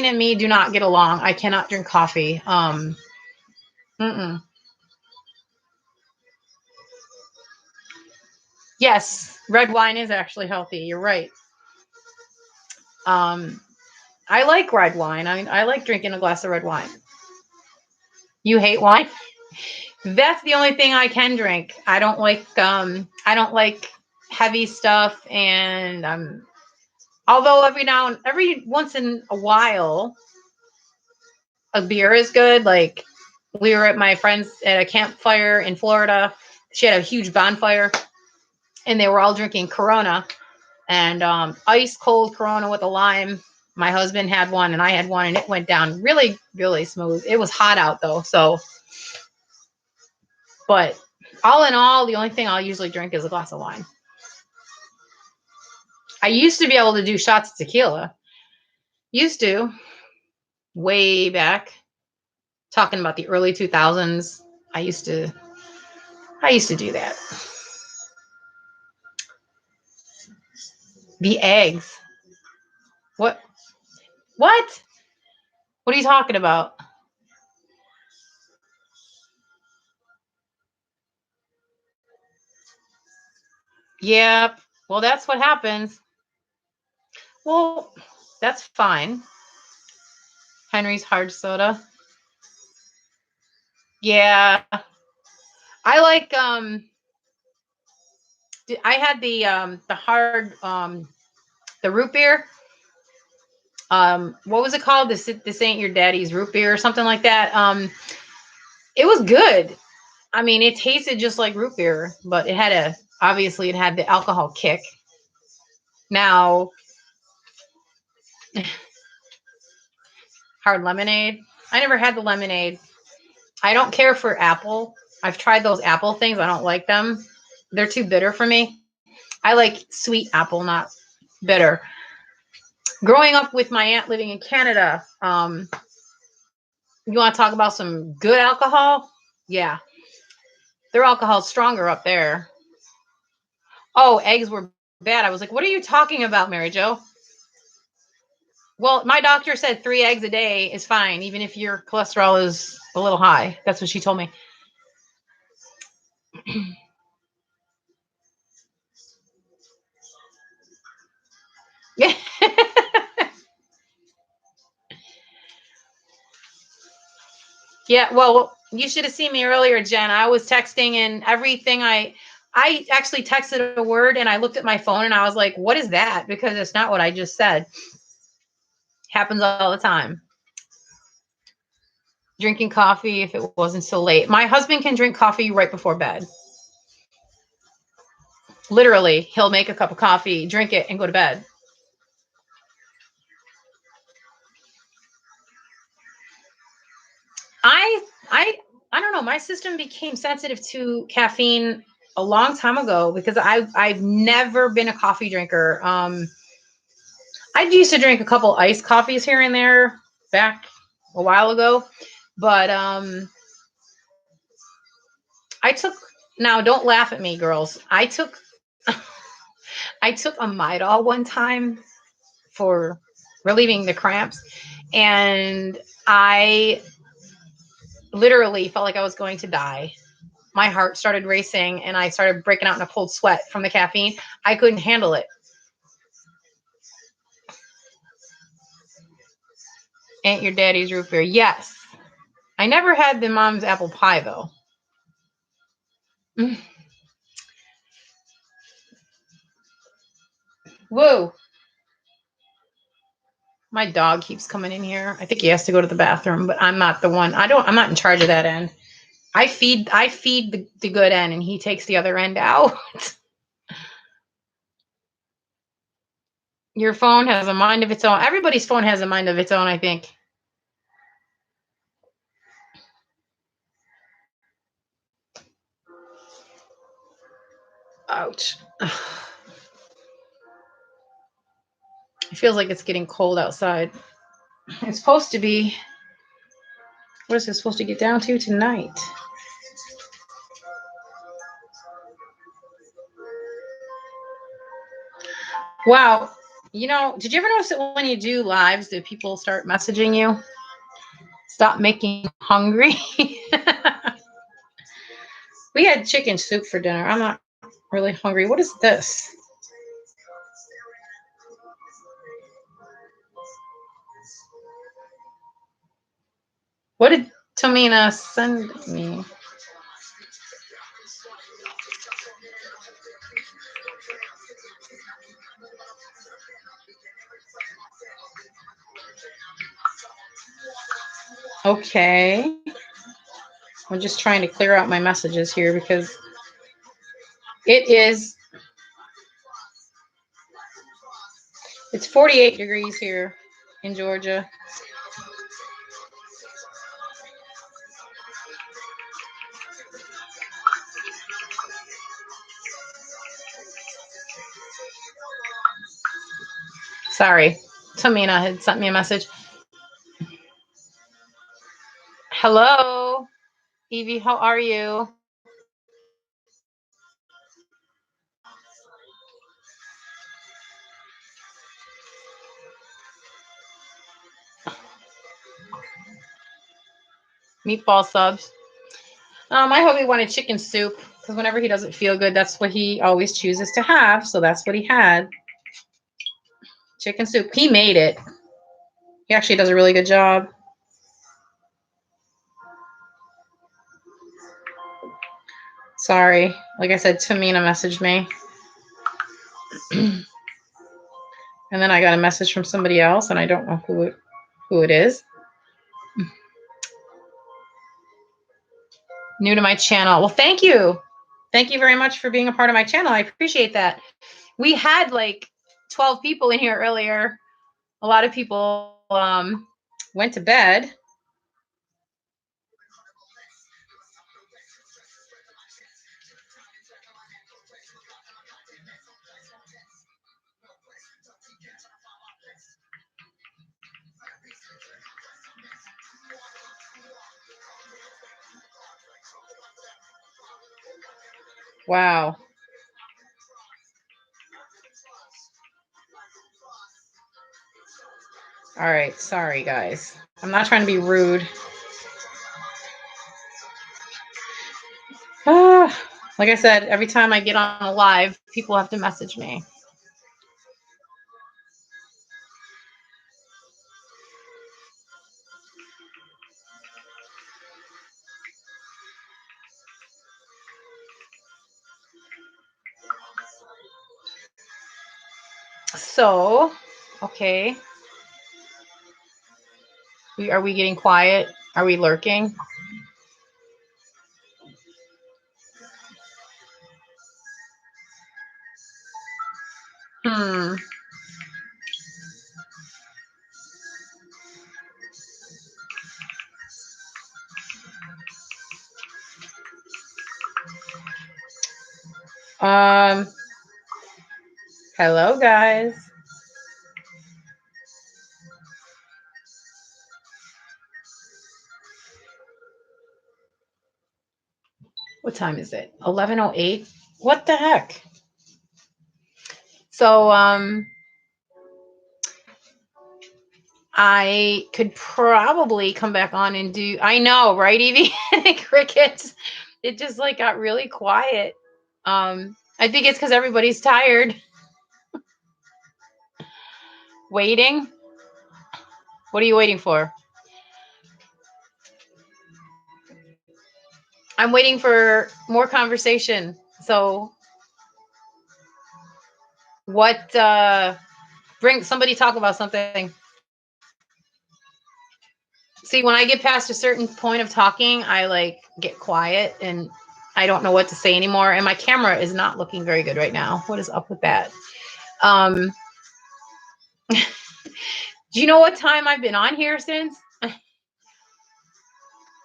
and me do not get along. I cannot drink coffee. Mm-mm. Yes, red wine is actually healthy. You're right. Um, I like red wine. I like drinking a glass of red wine. You hate wine? That's the only thing I can drink. I don't like heavy stuff, and although every once in a while a beer is good. Like we were at my friend's at a campfire in Florida. She had a huge bonfire and they were all drinking Corona and ice cold Corona with a lime. My husband had one and I had one and it went down really, really smooth. It was hot out though. So, but all in all, the only thing I'll usually drink is a glass of wine. I used to be able to do shots of tequila. Used to, way back, talking about the early 2000s. I used to do that. The eggs. What? What? What are you talking about? Yep. Well, that's what happens. Well, that's fine. Henry's hard soda. Yeah. I like I had the hard the root beer. What was it called? This ain't your daddy's root beer or something like that. It was good. I mean, it tasted just like root beer, but obviously it had the alcohol kick. Now, hard lemonade. I never had the lemonade. I don't care for apple. I've tried those apple things. I don't like them. They're too bitter for me. I like sweet apple, not bitter. Growing up with my aunt living in Canada, you want to talk about some good alcohol? Yeah, their alcohol's stronger up there. Oh, eggs were bad. I was like, what are you talking about, Mary Jo? Well, my doctor said 3 eggs a day is fine, even if your cholesterol is a little high. That's what she told me. Yeah. Yeah, well, you should have seen me earlier, Jen. I was texting and everything I actually texted a word and I looked at my phone and I was like, what is that? Because it's not what I just said. Happens all the time. Drinking coffee if it wasn't so late. My husband can drink coffee right before bed. Literally, he'll make a cup of coffee, drink it, and go to bed. I I I don't know. My system became sensitive to caffeine a long time ago because I've never been a coffee drinker. I used to drink a couple iced coffees here and there back a while ago, but I took now don't laugh at me, girls. I took a Midol one time for relieving the cramps, and I literally felt like I was going to die. My heart started racing and I started breaking out in a cold sweat from the caffeine. I couldn't handle it. Aunt your daddy's root beer. Yes. I never had the mom's apple pie though. Whoa. My dog keeps coming in here. I think he has to go to the bathroom, but I'm not the one. I'm not in charge of that end. I feed the good end and he takes the other end out. Your phone has a mind of its own. Everybody's phone has a mind of its own, I think. Ouch. It feels like it's getting cold outside. It's supposed to be, what is it supposed to get down to tonight? Wow. Did you ever notice that when you do lives, do people start messaging you? Stop making hungry. We had chicken soup for dinner. I'm not really hungry. What is this? What did Tamina send me? Okay. I'm just trying to clear out my messages here because it's 48 degrees here in Georgia. Sorry. Tamina had sent me a message. Hello, Evie, how are you? Meatball subs. My hubby wanted chicken soup because whenever he doesn't feel good, that's what he always chooses to have. So that's what he had. Chicken soup. He made it. He actually does a really good job. Sorry. Like I said, Tamina messaged me. And then I got a message from somebody else, and I don't know who it is. New to my channel. Well, thank you. Thank you very much for being a part of my channel. I appreciate that. We had like 12 people in here earlier. A lot of people went to bed. Wow. All right. Sorry, guys. I'm not trying to be rude. Like I said, every time I get on a live, people have to message me. So, okay. Are we getting quiet? Are we lurking? Hmm. Hello, guys. What time is it? 11:08. What the heck? So, I could probably come back on and do. I know, right, Evie? Crickets. It just like got really quiet. I think it's because everybody's tired. Waiting. What are you waiting for? I'm waiting for more conversation. So, what? Bring somebody talk about something. See, when I get past a certain point of talking, I like get quiet and I don't know what to say anymore. And my camera is not looking very good right now. What is up with that? Do you know what time I've been on here since?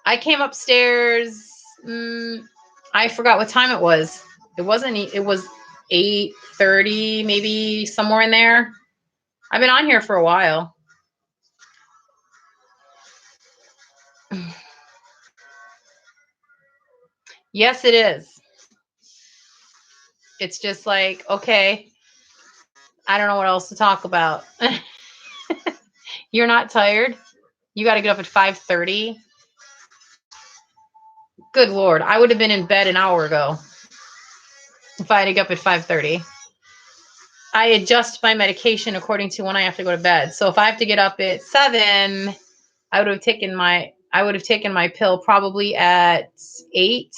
I came upstairs. I forgot what time it was. It wasn't. It was 8:30, maybe somewhere in there. I've been on here for a while. Yes, it is. It's just like, okay, I don't know what else to talk about. You're not tired? You got to get up at 5:30. Good Lord. I would have been in bed an hour ago if I had to get up at 5:30. I adjust my medication according to when I have to go to bed. So if I have to get up at 7, I would have taken my pill probably at 8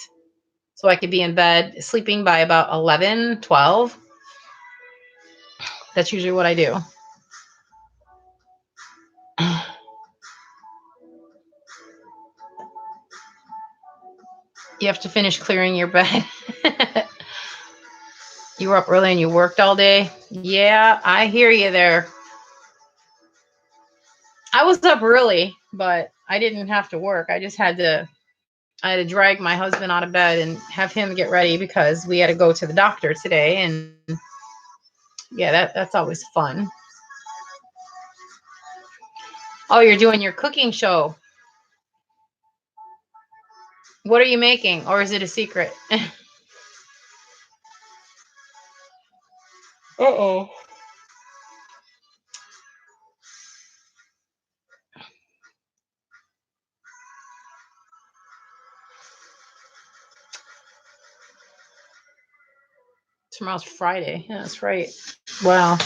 so I could be in bed sleeping by about 11, 12. That's usually what I do. You have to finish clearing your bed. You were up early and you worked all day. Yeah, I hear you there. I was up early, but I didn't have to work. I had to drag my husband out of bed and have him get ready because we had to go to the doctor today. And yeah, that's always fun. Oh, you're doing your cooking show. What are you making? Or is it a secret? Uh-oh. Tomorrow's Friday. Yeah, that's right. Wow.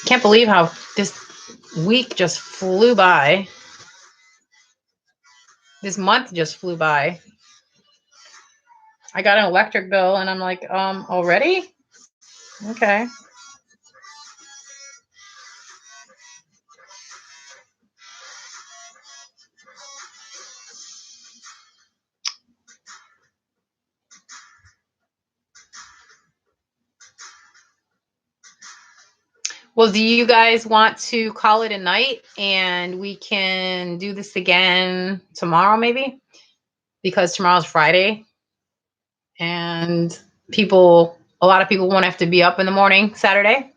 Can't believe how this week just flew by. This month just flew by. I got an electric bill and I'm like, already? Okay. Well, do you guys want to call it a night and we can do this again tomorrow, maybe? Because tomorrow's Friday and a lot of people won't have to be up in the morning Saturday.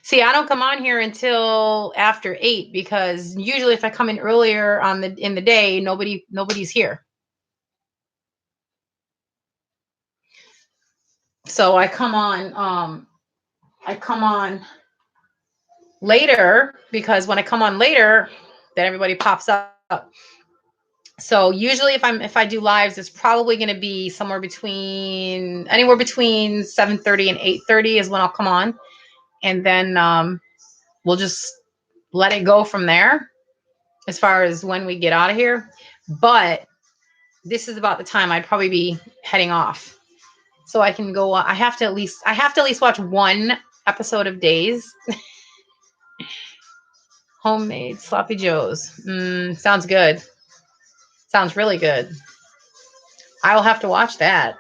See, I don't come on here until after 8 because usually if I come in earlier in the day, nobody's here. So I come on later because when I come on later, then everybody pops up. So usually if I do lives, it's probably going to be anywhere between 7:30 and 8:30 is when I'll come on, and then we'll just let it go from there as far as when we get out of here. But this is about the time I'd probably be heading off, so I can go. I have to at least watch one episode of Days. Homemade sloppy joes. Sounds good. Sounds really good. I'll have to watch that.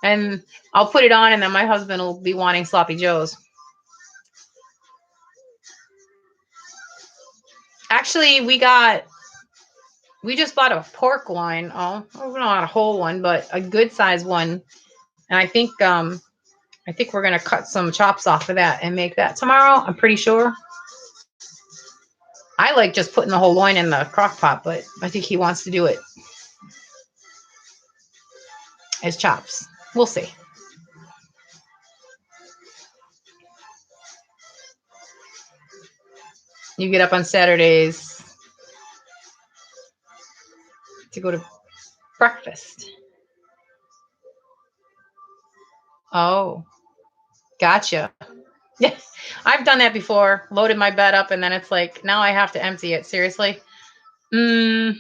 And I'll put it on, and then my husband will be wanting sloppy joes. Actually, we just bought a pork loin. Oh, not a whole one, but a good size one. And I think we're gonna cut some chops off of that and make that tomorrow. I'm pretty sure. I like just putting the whole loin in the crock pot, but I think he wants to do it as chops. We'll see. You get up on Saturdays to go to breakfast. Oh, gotcha. Yeah, I've done that before. Loaded my bed up, and then it's like now I have to empty it. Seriously. Mm,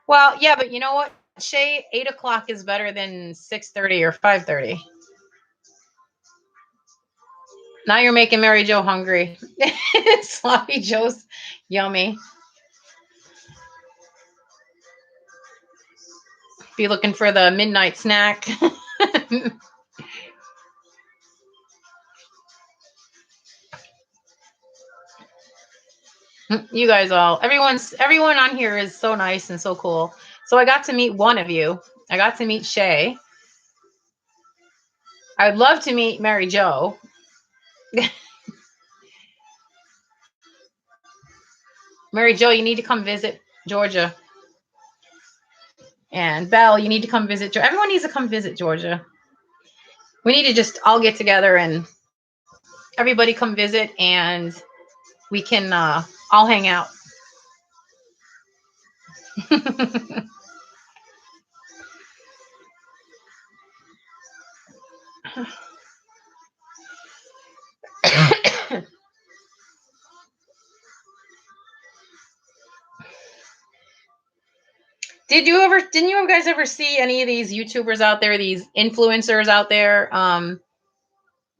well, yeah, but you know what, Shay? 8 o'clock is better than 6:30 or 5:30. Now you're making Mary Jo hungry. Sloppy Joe's yummy. Be looking for the midnight snack. You guys everyone on here is so nice and so cool. So I got to meet one of you. I got to meet Shay. I would love to meet Mary Jo. Mary Jo, you need to come visit Georgia. And Belle, you need to come visit Georgia. Everyone needs to come visit Georgia. We need to just all get together and everybody come visit and we can all hang out. Didn't you guys ever see any of these YouTubers out there, these influencers out there?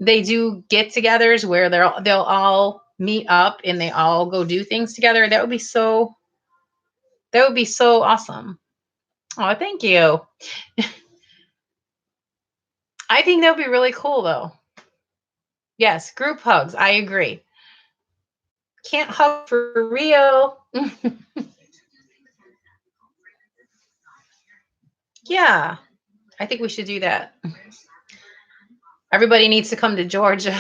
They do get-togethers where they'll all meet up and they all go do things together. That would be so awesome. Oh, thank you. I think that would be really cool though. Yes, group hugs. I agree. Can't hug for real. Yeah, I think we should do that. Everybody needs to come to Georgia.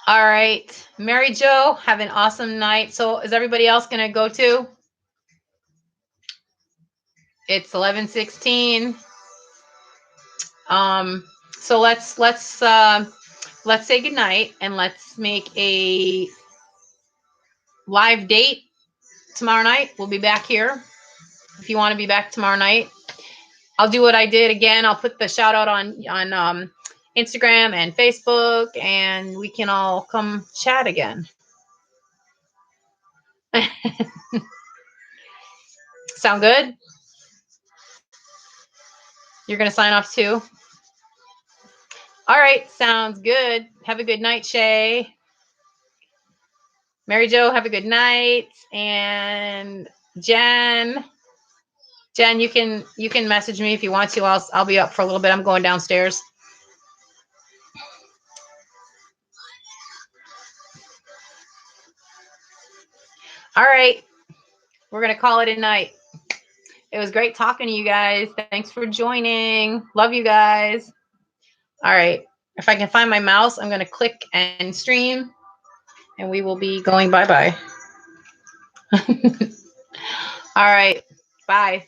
All right. Mary Jo, have an awesome night. So is everybody else going to go too? It's 11:16. So let's say goodnight and let's make a live date tomorrow night. We'll be back here. If you want to be back tomorrow night, I'll do what I did again. I'll put the shout out on Instagram and Facebook, and we can all come chat again. Sound good? You're going to sign off too? All right. Sounds good. Have a good night, Shay. Mary Jo, have a good night. And Jen, you can message me if you want to. I'll be up for a little bit. I'm going downstairs. All right. We're going to call it a night. It was great talking to you guys. Thanks for joining. Love you guys. All right. If I can find my mouse, I'm going to click and stream, and we will be going bye-bye. All right. Bye.